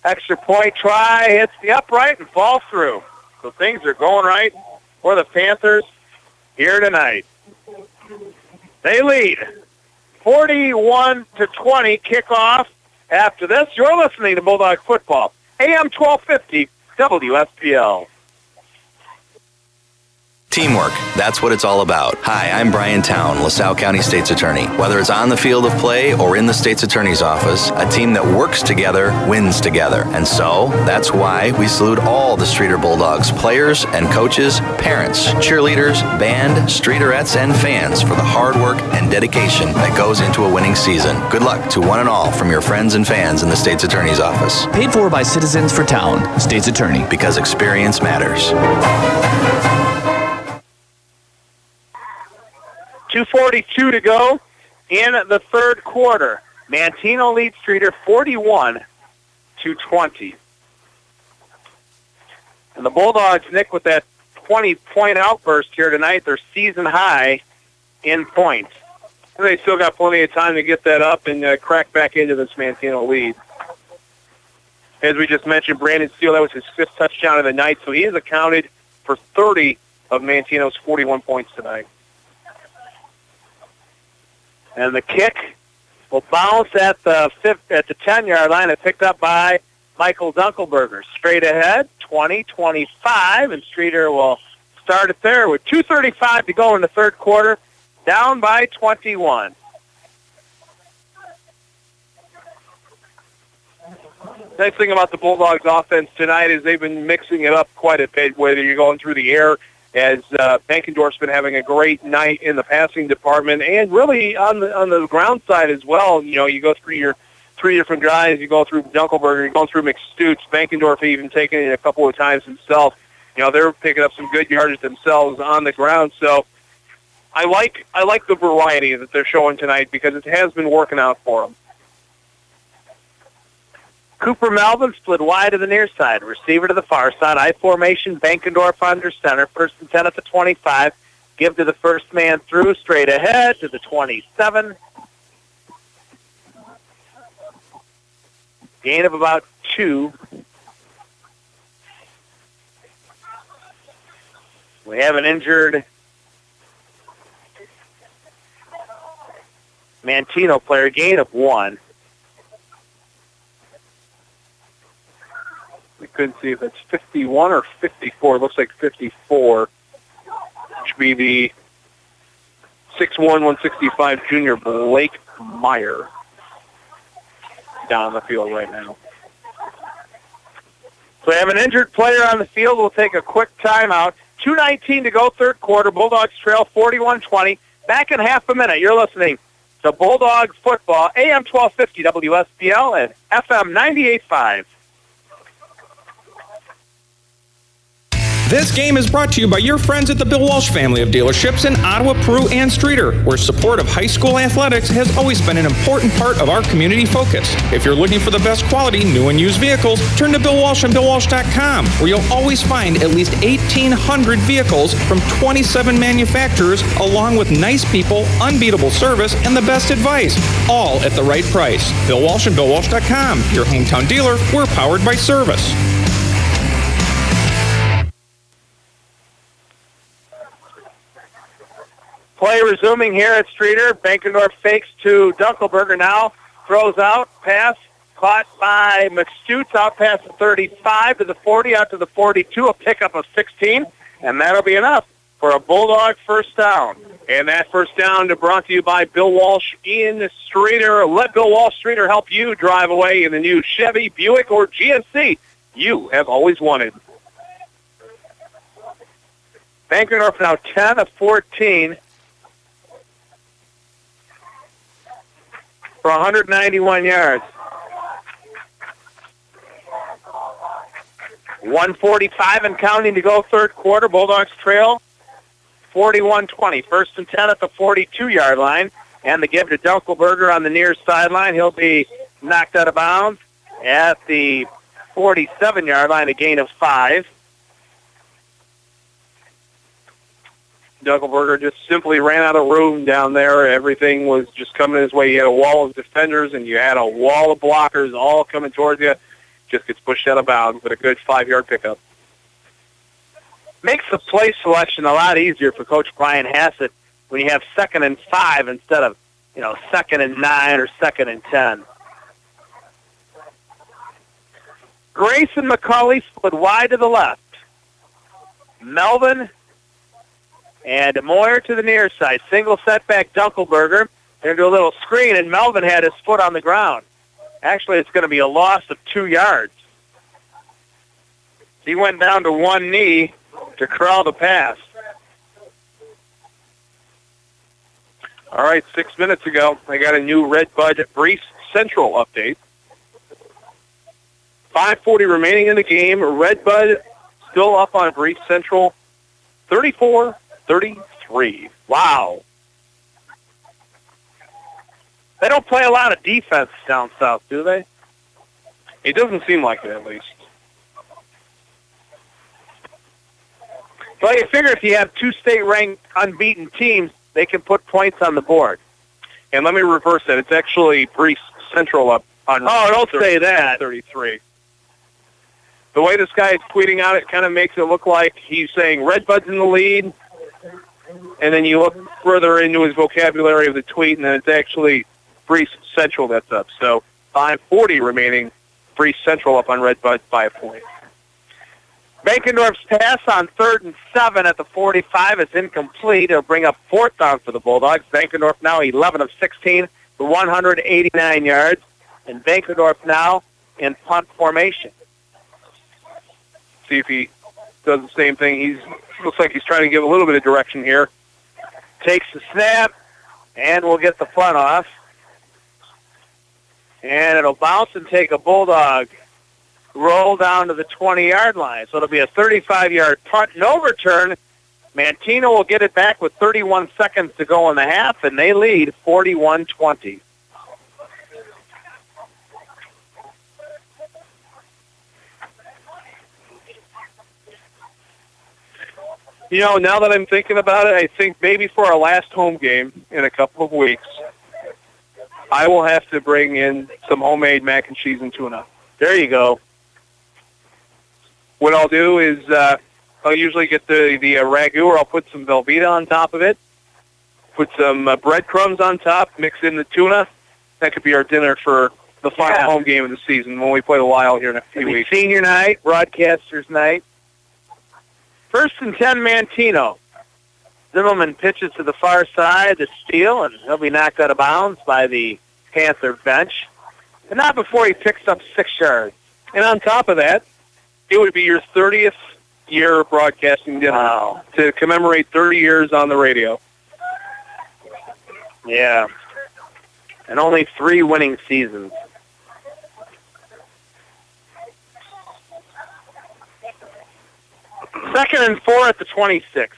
Extra point try, hits the upright and falls through. So things are going right for the Panthers here tonight. They lead 41-20 kickoff. After this, you're listening to Bulldog Football, AM 1250 WSPL. Teamwork, that's what it's all about. Hi, I'm Brian Town, LaSalle County State's Attorney. Whether it's on the field of play or in the State's Attorney's office, a team that works together wins together. And so, that's why we salute all the Streator Bulldogs, players and coaches, parents, cheerleaders, band, Streetorettes, and fans for the hard work and dedication that goes into a winning season. Good luck to one and all from your friends and fans in the State's Attorney's office. Paid for by Citizens for Town, State's Attorney. Because experience matters. 2:42 to go in the third quarter. Manteno leads Streator 41-20. And the Bulldogs, Nick, with that 20-point outburst here tonight, their season high in points. And they still got plenty of time to get that up and crack back into this Manteno lead. As we just mentioned, Brandon Steele, that was his 5th touchdown of the night, so he has accounted for 30 of Manteno's 41 points tonight. And the kick will bounce at the 10-yard line and picked up by Michael Dunkelberger. Straight ahead, 20-25, and Streator will start it there with 2:35 to go in the third quarter, down by 21. Nice thing about the Bulldogs offense tonight is they've been mixing it up quite a bit, whether you're going through the air, as Bankendorf's been having a great night in the passing department, and really on the ground side as well. You know, you go through your 3 different guys. You go through Dunkelberger, you go through McStoots. Bankendorf even taking it a couple of times himself. You know, they're picking up some good yardage themselves on the ground. So I like the variety that they're showing tonight because it has been working out for them. Cooper Melvin split wide to the near side. Receiver to the far side. I formation. Bankendorf under center. 1st and 10 at the 25. Give to the first man through. Straight ahead to the 27. Gain of about 2. We have an injured Manteno player. Gain of 1. We couldn't see if it's 51 or 54. It looks like 54. Which would be the 6'1", 165 junior Blake Meyer down on the field right now. So we have an injured player on the field. We'll take a quick timeout. 2:19 to go, third quarter. Bulldogs trail 41-20. Back in half a minute. You're listening to Bulldogs Football, AM 1250 WSPL and FM 98.5. This game is brought to you by your friends at the Bill Walsh family of dealerships in Ottawa, Peru, and Streator, where support of high school athletics has always been an important part of our community focus. If you're looking for the best quality new and used vehicles, turn to Bill Walsh and BillWalsh.com, where you'll always find at least 1,800 vehicles from 27 manufacturers, along with nice people, unbeatable service, and the best advice, all at the right price. Bill Walsh and BillWalsh.com, your hometown dealer. We're powered by service. Play resuming here at Streator. Bankendorf fakes to Dunkelberger now. Throws out. Pass caught by McStoots. Out past the 35 to the 40, out to the 42. A pickup of 16. And that'll be enough for a Bulldog first down. And that first down brought to you by Bill Walsh in Streator. Let Bill Walsh Streator help you drive away in the new Chevy, Buick, or GMC you have always wanted. Bankendorf now 10 of 14. For 191 yards. 1:45 and counting to go, third quarter. Bulldogs trail 41-20. 1st and 10 at the 42-yard line. And the give to Dunkelberger on the near sideline. He'll be knocked out of bounds at the 47-yard line, a gain of 5. Dunkelberger just simply ran out of room down there. Everything was just coming his way. You had a wall of defenders, and you had a wall of blockers all coming towards you. Just gets pushed out of bounds, but a good 5-yard pickup. Makes the play selection a lot easier for Coach Brian Hassett when you have 2nd and 5 instead of, 2nd and 9 or 2nd and 10. Grayson McCauley split wide to the left. Melvin and Moyer to the near side. Single setback Dunkelberger. They're going to do a little screen, and Melvin had his foot on the ground. Actually, it's going to be a loss of 2 yards. He went down to one knee to corral the pass. All right, 6 minutes ago, I got a new Redbud Breese Central update. 5:40 remaining in the game. Redbud still up on Breese Central, 34-33. Wow. They don't play a lot of defense down south, do they? It doesn't seem like it, at least. Well, you figure if you have 2 state-ranked unbeaten teams, they can put points on the board. And let me reverse that. It's actually Breese Central up on... Oh, don't say that. 33. The way this guy is tweeting out, it kind of makes it look like he's saying Redbud's in the lead, and then you look further into his vocabulary of the tweet, and then it's actually Breese Central that's up. So 5:40 remaining, Breese Central up on Redbud by a point. Bankendorf's pass on 3rd and 7 at the 45 is incomplete. It'll bring up 4th down for the Bulldogs. Bankendorf now 11 of 16 for 189 yards, and Bankendorf now in punt formation. See if he does the same thing. Looks like he's trying to give a little bit of direction here. Takes the snap, and we'll get the punt off. And it'll bounce and take a Bulldog roll down to the 20-yard line. So it'll be a 35-yard punt, no return. Manteno will get it back with 31 seconds to go in the half, and they lead 41-20. Now that I'm thinking about it, I think maybe for our last home game in a couple of weeks, I will have to bring in some homemade mac and cheese and tuna. There you go. What I'll do is I'll usually get the ragu, or I'll put some Velveeta on top of it, put some breadcrumbs on top, mix in the tuna. That could be our dinner for the final home game of the season when we play the Wild here in a few weeks. Senior night, broadcasters night. 1st and 10, Manteno. Zimmerman pitches to the far side to steal, and he'll be knocked out of bounds by the Panther bench. And not before he picks up 6 yards. And on top of that, it would be your 30th year broadcasting dinner to commemorate 30 years on the radio. Yeah. And only 3 winning seasons. Second and 4 at the 26.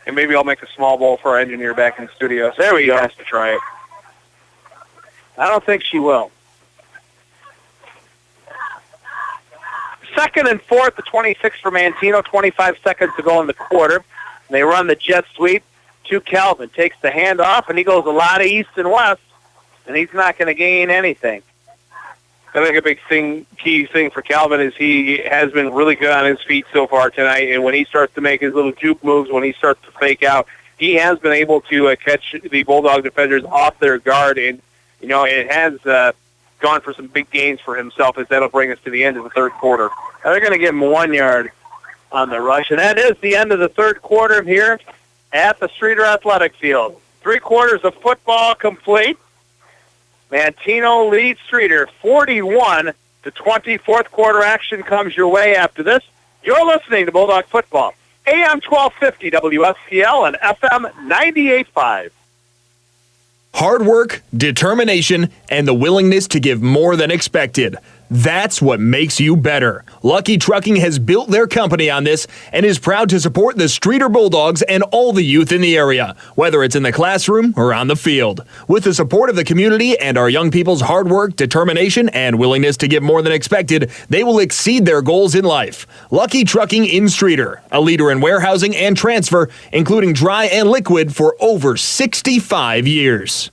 And maybe I'll make a small bowl for our engineer back in the studio. There we go. She has to try it. I don't think she will. Second and 4 at the 26 for Manteno. 25 seconds to go in the quarter. They run the jet sweep to Calvin. Takes the handoff, and he goes a lot of east and west, and he's not going to gain anything. I think a big key thing for Calvin is he has been really good on his feet so far tonight, and when he starts to make his little juke moves, when he starts to fake out, he has been able to catch the Bulldog defenders off their guard, and, it has gone for some big gains for himself, as that'll bring us to the end of the third quarter. Now they're going to give him 1 yard on the rush, and that is the end of the third quarter here at the Streator Athletic Field. 3 quarters of football complete. Manteno leads Streator 41-20. Fourth quarter action comes your way after this. You're listening to Bulldog Football, AM 1250 WSPL and FM 98.5. Hard work, determination, and the willingness to give more than expected. That's what makes you better. Lucky Trucking has built their company on this and is proud to support the Streator Bulldogs and all the youth in the area, whether it's in the classroom or on the field. With the support of the community and our young people's hard work, determination, and willingness to give more than expected, they will exceed their goals in life. Lucky Trucking in Streator, a leader in warehousing and transfer, including dry and liquid, for over 65 years.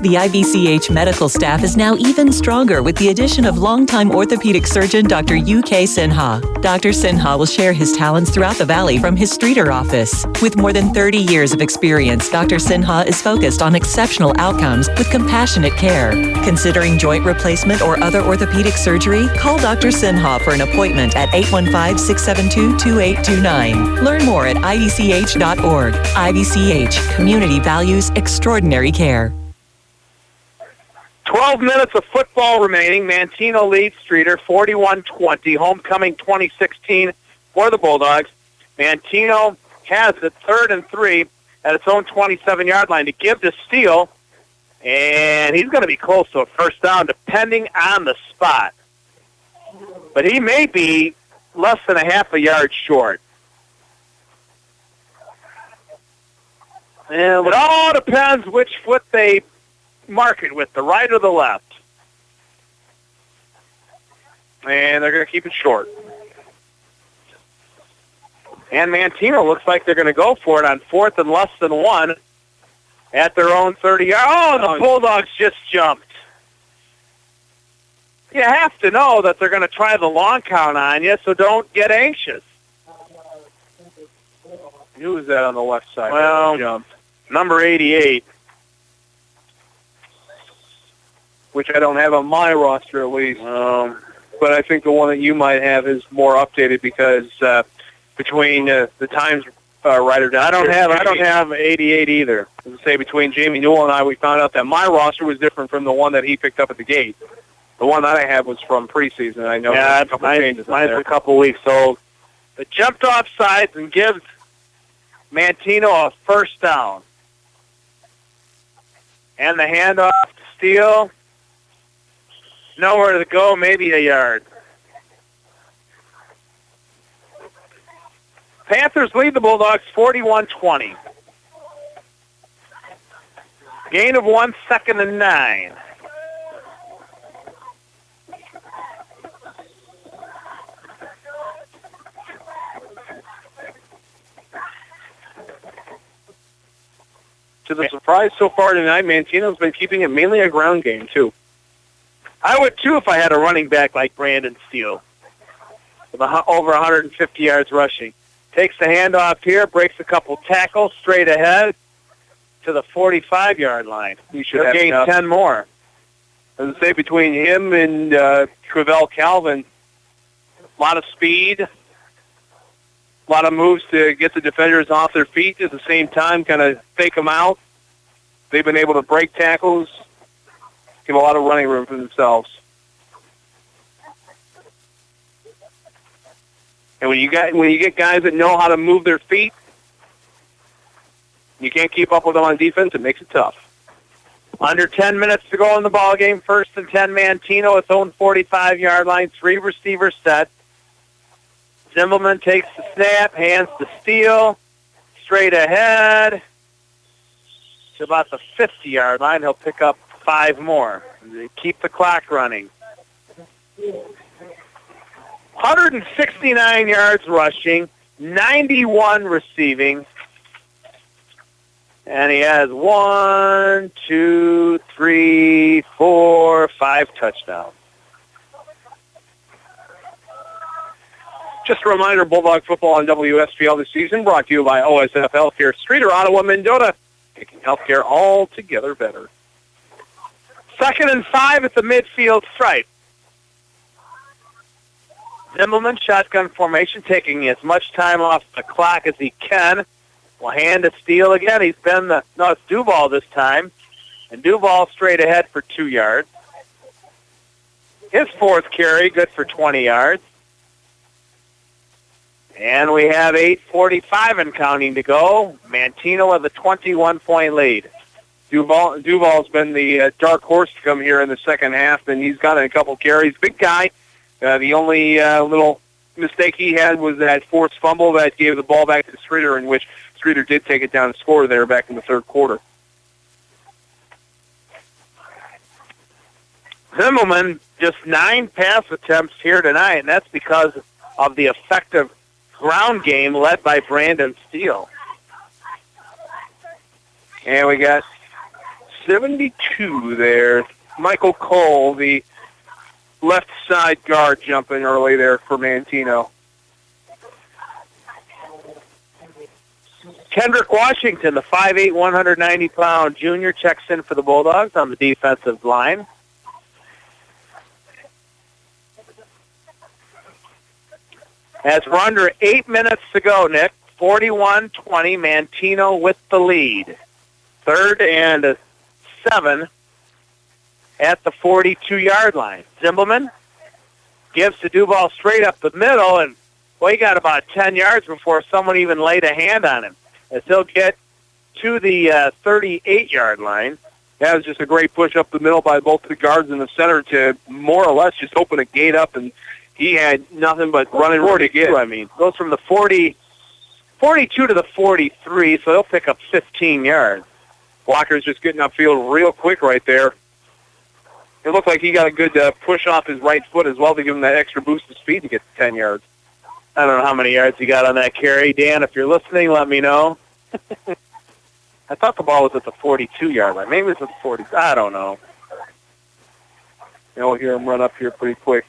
The IBCH medical staff is now even stronger with the addition of longtime orthopedic surgeon Dr. UK Sinha. Dr. Sinha will share his talents throughout the valley from his Streator office. With more than 30 years of experience, Dr. Sinha is focused on exceptional outcomes with compassionate care. Considering joint replacement or other orthopedic surgery? Call Dr. Sinha for an appointment at 815-672-2829. Learn more at ibch.org. IBCH, community values extraordinary care. 12 minutes of football remaining. Manteno leads Streator 41-20. Homecoming 2016 for the Bulldogs. Manteno has it 3rd and 3 at its own 27-yard line to give to Steele. And he's going to be close to a first down depending on the spot. But he may be less than a half a yard short. And it all depends which foot they mark it with, the right or the left. And they're going to keep it short. And Manteno looks like they're going to go for it on 4th and less than 1 at their own 30-yard. Oh, the Bulldogs just jumped. You have to know that they're going to try the long count on you, so don't get anxious. Who was that on the left side? Well, number 88. Which I don't have on my roster at least. But I think the one that you might have is more updated because between the Times writer, I don't have 88 either. As I say, between Jamie Newell and I, we found out that my roster was different from the one that he picked up at the gate. The one that I have was from preseason. I know there's a couple changes. Mine's a couple weeks old. It jumped off sides and gives Manteno a first down. And the handoff to Steele. Nowhere to go, maybe a yard. Panthers lead the Bulldogs 41-20. Gain of 1, 2nd and 9. To the surprise so far tonight, Manteno's been keeping it mainly a ground game, too. I would, too, if I had a running back like Brandon Steele with over 150 yards rushing. Takes the handoff here, breaks a couple tackles straight ahead to the 45-yard line. He should have gained 10 more. As I say, between him and Travell Calvin, a lot of speed, a lot of moves to get the defenders off their feet at the same time, kind of fake them out. They've been able to break tackles, give a lot of running room for themselves. And when you get guys that know how to move their feet, you can't keep up with them on defense, it makes it tough. Under 10 minutes to go in the ball game. 1st and 10, Manteno, its own 45-yard line. 3 receivers set. Zimbelman takes the snap, hands to Steele, straight ahead to about the 50-yard line. He'll pick up 5 more. Keep the clock running. 169 yards rushing, 91 receiving, and he has 1, 2, 3, 4, 5 touchdowns. Just a reminder, Bulldog football on WSPL this season brought to you by OSF Healthcare, Streator, Ottawa, Mendota, making healthcare all together better. 2nd and 5 at the midfield stripe. Zimbelman, shotgun formation, taking as much time off the clock as he can. Will hand to Steele again. It's Duval this time. And Duval straight ahead for 2 yards. His 4th carry, good for 20 yards. And we have 8:45 and counting to go. Manteno with a 21-point lead. Duval's been the dark horse to come here in the second half, and he's got a couple carries. Big guy. The only little mistake he had was that forced fumble that gave the ball back to Streator, in which Streator did take it down and score there back in the third quarter. Zimmelman, just 9 pass attempts here tonight, and that's because of the effective ground game led by Brandon Steele. And we got 72 there. Michael Cole, the left side guard, jumping early there for Manteno. Kendrick Washington, the 5'8", 190-pound junior, checks in for the Bulldogs on the defensive line. As we're under 8 minutes to go, Nick, 41-20, Manteno with the lead. 3rd and 7 at the 42-yard line. Zimmelman gives to Duval straight up the middle, and he got about 10 yards before someone even laid a hand on him. As he'll get to the 38-yard line. That was just a great push up the middle by both the guards in the center to more or less just open a gate up, and he had nothing but running room to get. I mean, goes from the 42 to the 43, so he'll pick up 15 yards. Walker's just getting upfield real quick right there. It looked like he got a good push off his right foot as well to give him that extra boost of speed to get to 10 yards. I don't know how many yards he got on that carry. Dan, if you're listening, let me know. I thought the ball was at the 42-yard line. Maybe it's at the 40. I don't know. We'll hear him run up here pretty quick.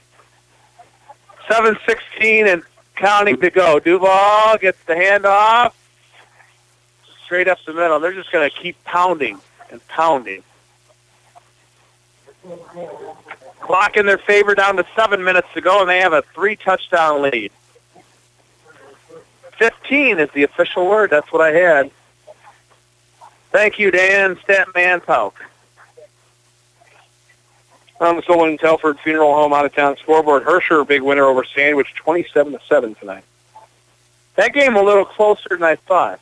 7:16 and counting to go. Duval gets the handoff straight up the middle. They're just going to keep pounding and pounding. Clock in their favor, down to 7 minutes to go, and they have a 3-touchdown lead. 15 is the official word. That's what I had. Thank you, Dan. Statman Pauk. On the Solon Telford Funeral Home out-of-town scoreboard, Herscher, big winner over Sandwich, 27-7 tonight. That game a little closer than I thought.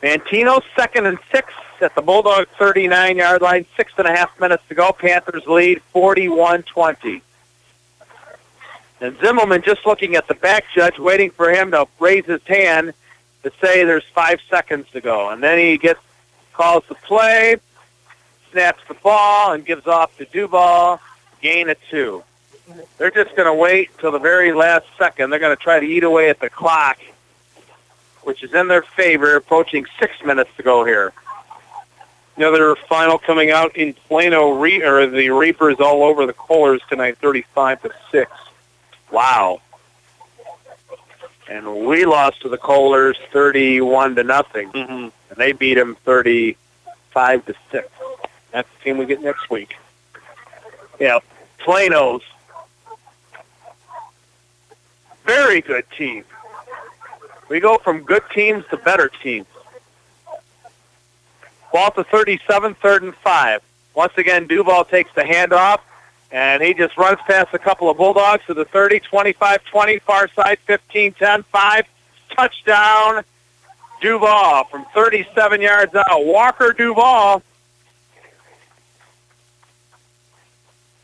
Manteno 2nd and 6 at the Bulldogs 39-yard line. 6.5 minutes to go. Panthers lead 41-20. And Zimmelman just looking at the back judge, waiting for him to raise his hand to say there's 5 seconds to go. And then he calls the play, snaps the ball, and gives off to Duval, gain of 2. They're just going to wait until the very last second. They're going to try to eat away at the clock, which is in their favor, approaching 6 minutes to go here. Another final coming out in Plano, the Reapers all over the Kohlers tonight, 35-6. Wow. And we lost to the Kohlers 31-0. Mm-hmm. And they beat them 35-6. That's the team we get next week. Yeah, Plano's. Very good team. We go from good teams to better teams. Ball to 37, 3rd and 5. Once again, Duval takes the handoff, and he just runs past a couple of Bulldogs to the 30, 25-20, far side, 15-10, 5. Touchdown, Duval from 37 yards out. Walker Duval.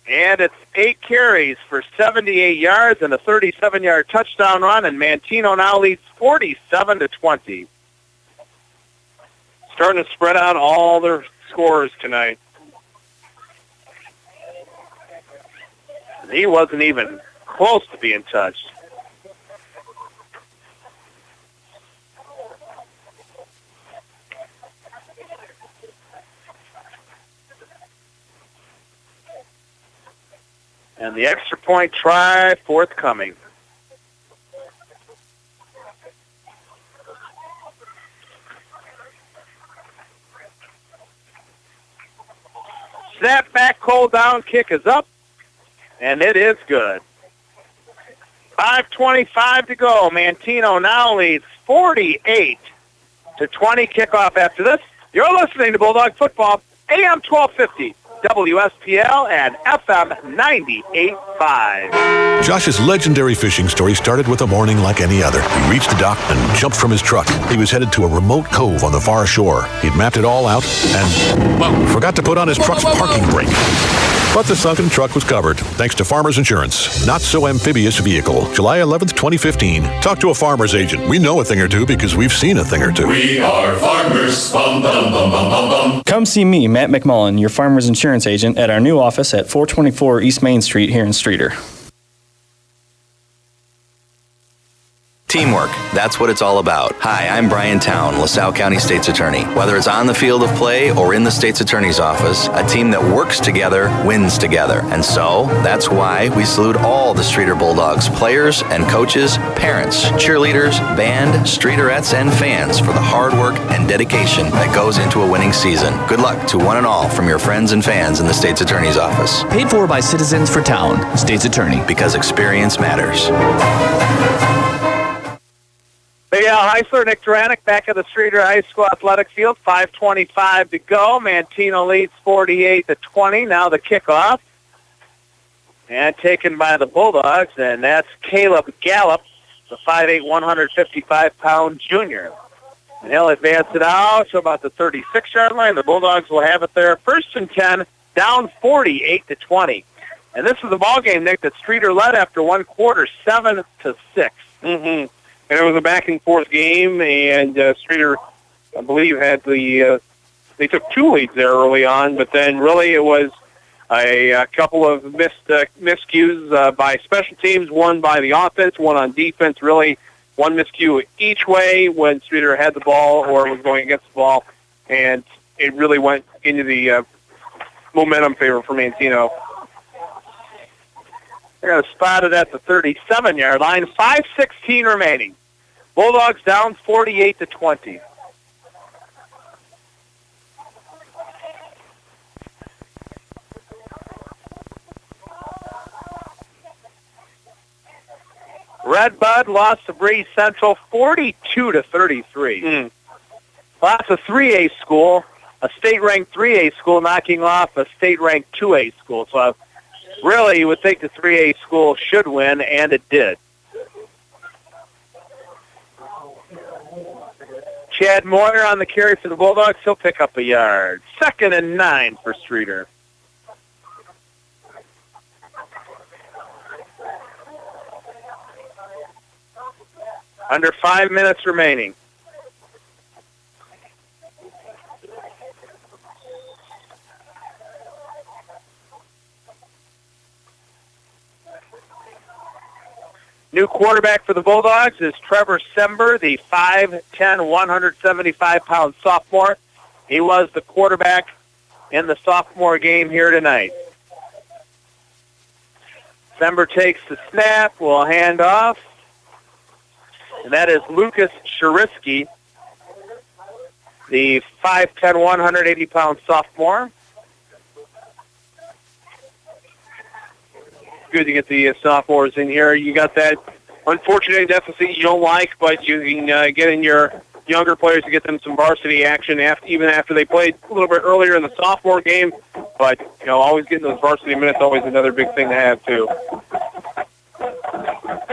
And it's 8 carries for 78 yards and a 37-yard touchdown run, and Manteno now leads 47-20. Starting to spread out all their scores tonight. He wasn't even close to being touched. And the extra point try forthcoming. Snap back, hold down, kick is up, and it is good. 5:25 to go. Manteno now leads 48-20. Kickoff after this. You're listening to Bulldog Football, AM 1250. WSPL and FM 98.5. Josh's legendary fishing story started with a morning like any other. He reached the dock and jumped from his truck. He was headed to a remote cove on the far shore. He'd mapped it all out and, forgot to put on his truck's parking brake. But the sunken truck was covered, thanks to Farmers Insurance. Not so amphibious vehicle. July 11th, 2015. Talk to a Farmers agent. We know a thing or two because we've seen a thing or two. We are farmers. Bum, bum, bum, bum, bum, bum. Come see me, Matt McMullen, your Farmers Insurance agent, at our new office at 424 East Main Street here in Streator. Teamwork, that's what it's all about. Hi, I'm Brian Town, LaSalle County State's Attorney. Whether it's on the field of play or in the State's Attorney's office, a team that works together wins together. And so, that's why we salute all the Streator Bulldogs players and coaches, parents, cheerleaders, band, Streetorettes, and fans for the hard work and dedication that goes into a winning season. Good luck to one and all from your friends and fans in the State's Attorney's office. Paid for by Citizens for Town, State's Attorney. Because experience matters. Big Al Heisler, Nick Duranick back at the Streator High School athletic field. 5:25 to go. Manteno leads 48-20. Now the kickoff. And taken by the Bulldogs, and that's Caleb Gallup, the 5'8", 155-pound junior. And he'll advance it out to about the 36-yard line. The Bulldogs will have it there. 1st and 10, down 48-20. And this was a ball game, Nick, that Streator led after one quarter, 7-6. Mm-hmm. And it was a back-and-forth game, and Streator, I believe, had they took two leads there early on, but then really it was a couple of miscues by special teams, one by the offense, one on defense, really one miscue each way when Streator had the ball or was going against the ball, and it really went into the momentum favor for Manteno. They're going to spot it at the 37-yard line. 5:16 remaining. Bulldogs down 48-20. Redbud lost to Breeze Central 42-33. Lots of 3A school, a state-ranked 3A school knocking off a state-ranked 2A school. So really, you would think the 3A school should win, and it did. Chad Moyer on the carry for the Bulldogs. He'll pick up a yard. 2nd and 9 for Streator. Under 5 minutes remaining. New quarterback for the Bulldogs is Trevor Sember, the 5'10", 175-pound sophomore. He was the quarterback in the sophomore game here tonight. Sember takes the snap, will hand off, and that is Lucas Sharisky, the 5'10", 180-pound sophomore. Good to get the sophomores in here. You got that unfortunate deficit you don't like, but you can get in your younger players to get them some varsity action even after they played a little bit earlier in the sophomore game. But, always getting those varsity minutes is always another big thing to have, too.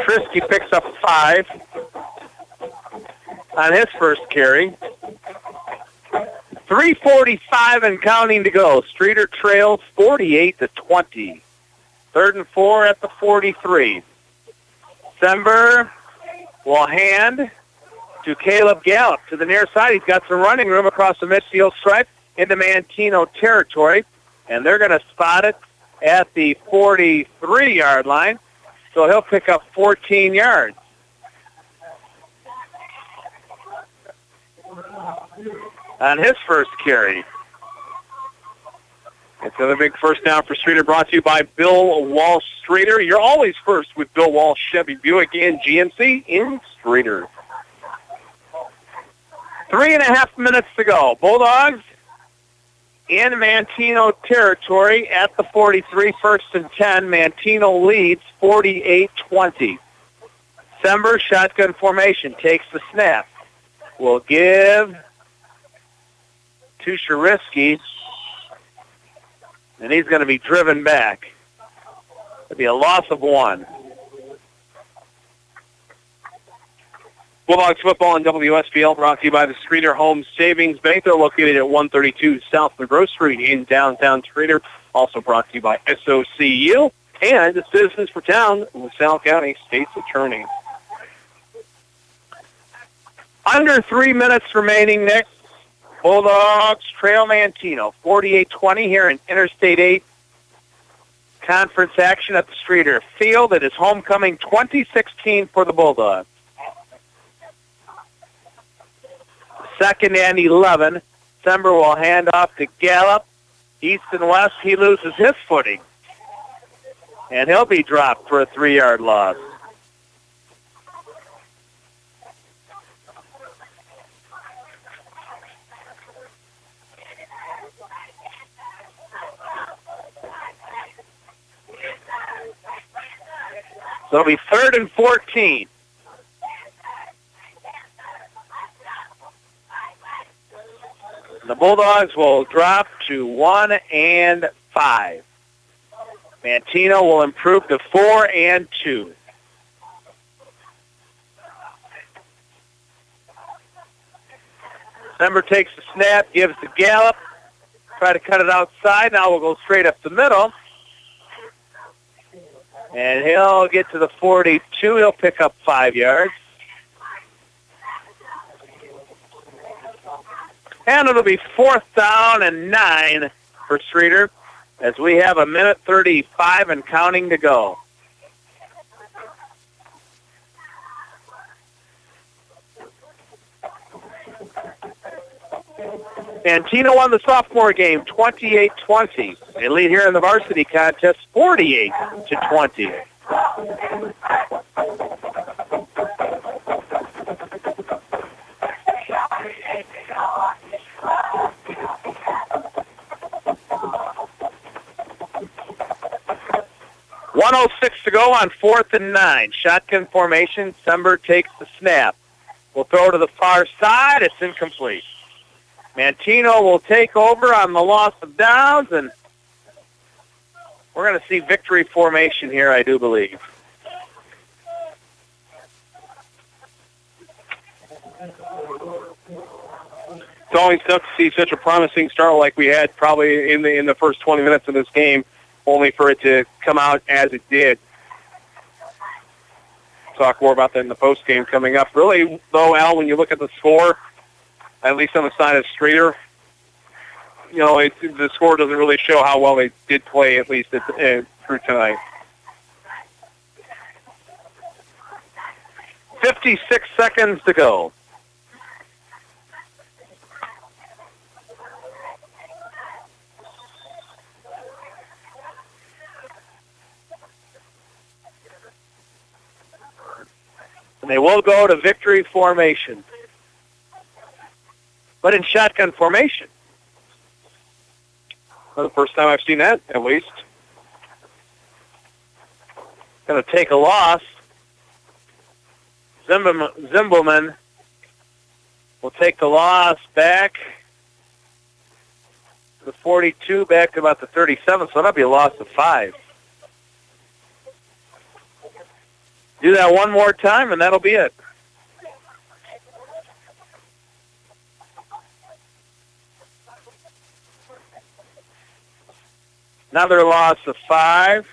Trisky picks up 5 on his first carry. 3:45 and counting to go. Streator trails 48-20. 3rd and 4 at the 43. Sember will hand to Caleb Gallup to the near side. He's got some running room across the midfield stripe into Manteno territory, and they're going to spot it at the 43-yard line, so he'll pick up 14 yards. On his first carry. It's another big first down for Streator, brought to you by Bill Walsh Streator. You're always first with Bill Walsh Chevy Buick and GMC in Streator. 3.5 minutes to go. Bulldogs in Manteno territory at the 43, 1st and 10. Manteno leads 48-20. Sember, shotgun formation, takes the snap. Will give to Sharisky. And he's going to be driven back. It'll be a loss of 1. Bulldogs football on WSPL brought to you by the Streator Home Savings Bank. They're located at 132 South Monroe Street in downtown Streator. Also brought to you by SOCU and the Citizens for Town, LaSalle County State's Attorney. Under 3 minutes remaining, Nick. Bulldogs trail Manteno 48-20 here in Interstate 8 conference action at the Streator Field. It is homecoming 2016 for the Bulldogs. 2nd and 11. Sember will hand off to Gallup. East and west, he loses his footing. And he'll be dropped for a 3-yard loss. So it'll be 3rd and 14. The Bulldogs will drop to 1 and 5. Manteno will improve to 4 and 2. Sember takes the snap, gives to Gallup. Try to cut it outside. Now we'll go straight up the middle. And he'll get to the 42. He'll pick up 5 yards. And it'll be 4th down and 9 for Streator as we have 1:35 and counting to go. Manteno won the sophomore game 28-20. They lead here in the varsity contest 48-20. .106 to go on 4th and 9. Shotgun formation. Sember takes the snap. Will throw to the far side. It's incomplete. Manteno will take over on the loss of downs, and we're going to see victory formation here, I do believe. It's always tough to see such a promising start like we had probably in the first 20 minutes of this game, only for it to come out as it did. Talk more about that in the post game coming up. Really, though, Al, when you look at the score, at least on the side of Streator, the score doesn't really show how well they did play, at least through tonight. 56 seconds to go. And they will go to victory formation. But in shotgun formation. Well, the first time I've seen that, at least. Going to take a loss. Zimbelman will take the loss back to the 42, back to about the 37, so that'll be a loss of 5. Do that one more time, and that'll be it. Another loss of 5.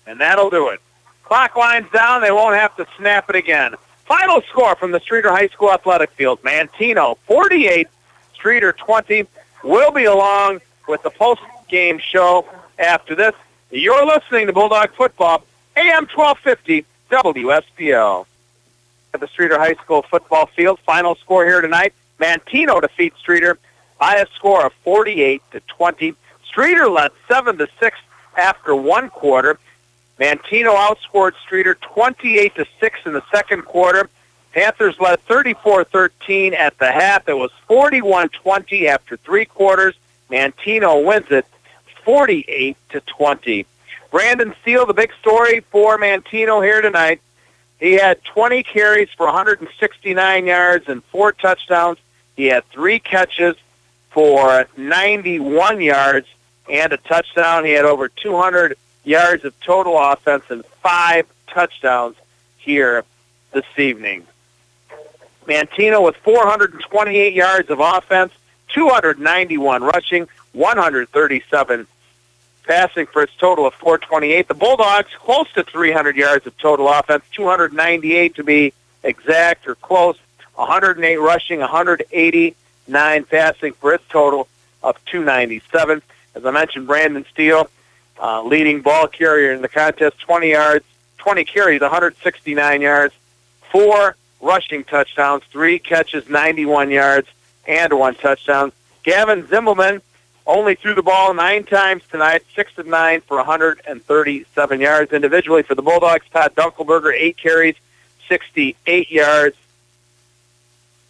And that'll do it. Clock winds down. They won't have to snap it again. Final score from the Streator High School Athletic Field. Manteno 48, Streator 20. We'll be along with the post-game show after this. You're listening to Bulldog Football, AM 1250 WSPL. At the Streator High School football field, final score here tonight. Manteno defeats Streator by a score of 48-20. Streator led 7-6 after one quarter. Manteno outscored Streator 28-6 in the second quarter. Panthers led 34-13 at the half. It was 41-20 after 3 quarters. Manteno wins it 48-20. Brandon Steele, the big story for Manteno here tonight. He had 20 carries for 169 yards and 4 touchdowns. He had 3 catches for 91 yards and a touchdown. He had over 200 yards of total offense and 5 touchdowns here this evening. Manteno with 428 yards of offense, 291 rushing, 137 passing for its total of 428. The Bulldogs close to 300 yards of total offense, 298 to be exact or close, 108 rushing, 189 passing for its total of 297. As I mentioned, Brandon Steele, leading ball carrier in the contest, 20 carries, 169 yards, 4 rushing touchdowns, 3 catches, 91 yards, and 1 touchdown. Gavin Zimmelman only threw the ball 9 times tonight, 6 of 9 for 137 yards. Individually for the Bulldogs, Todd Dunkelberger, 8 carries, 68 yards.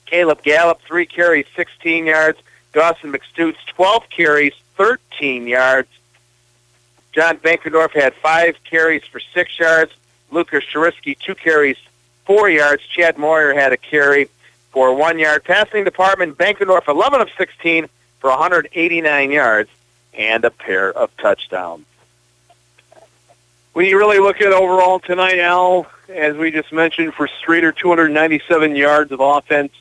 Caleb Gallup, 3 carries, 16 yards. Dawson McStutes, 12 carries, 13 yards. John Bankendorf had 5 carries for 6 yards. Lucas Sharisky, 2 carries, 4 yards. Chad Moyer had a carry for 1 yard. Passing department, Bankendorf, 11 of 16 for 189 yards and a pair of touchdowns. When you really look at overall tonight, Al, as we just mentioned, for Streator, 297 yards of offense,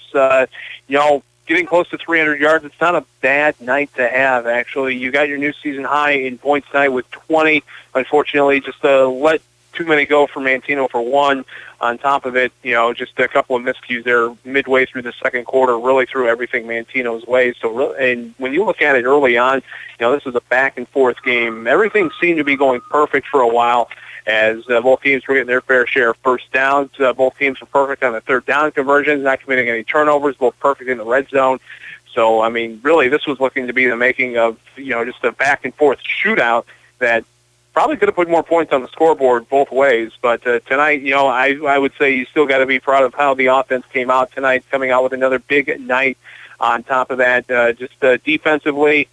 getting close to 300 yards, it's not a bad night to have, actually. You got your new season high in points tonight with 20. Unfortunately, just let too many go for Manteno for 1. On top of it, just a couple of miscues there midway through the second quarter really threw everything Manteno's way. And when you look at it early on, this was a back-and-forth game. Everything seemed to be going perfect for a while as both teams were getting their fair share of first downs. Both teams were perfect on the third down conversions, not committing any turnovers, both perfect in the red zone. So, really, this was looking to be the making of, just a back-and-forth shootout that probably could have put more points on the scoreboard both ways. But tonight, I would say you still got to be proud of how the offense came out tonight, coming out with another big night. On top of that, just defensively,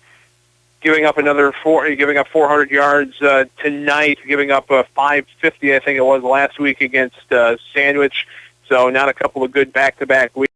giving up 400 yards tonight, giving up 550, I think it was last week against Sandwich. So not a couple of good back-to-back weeks.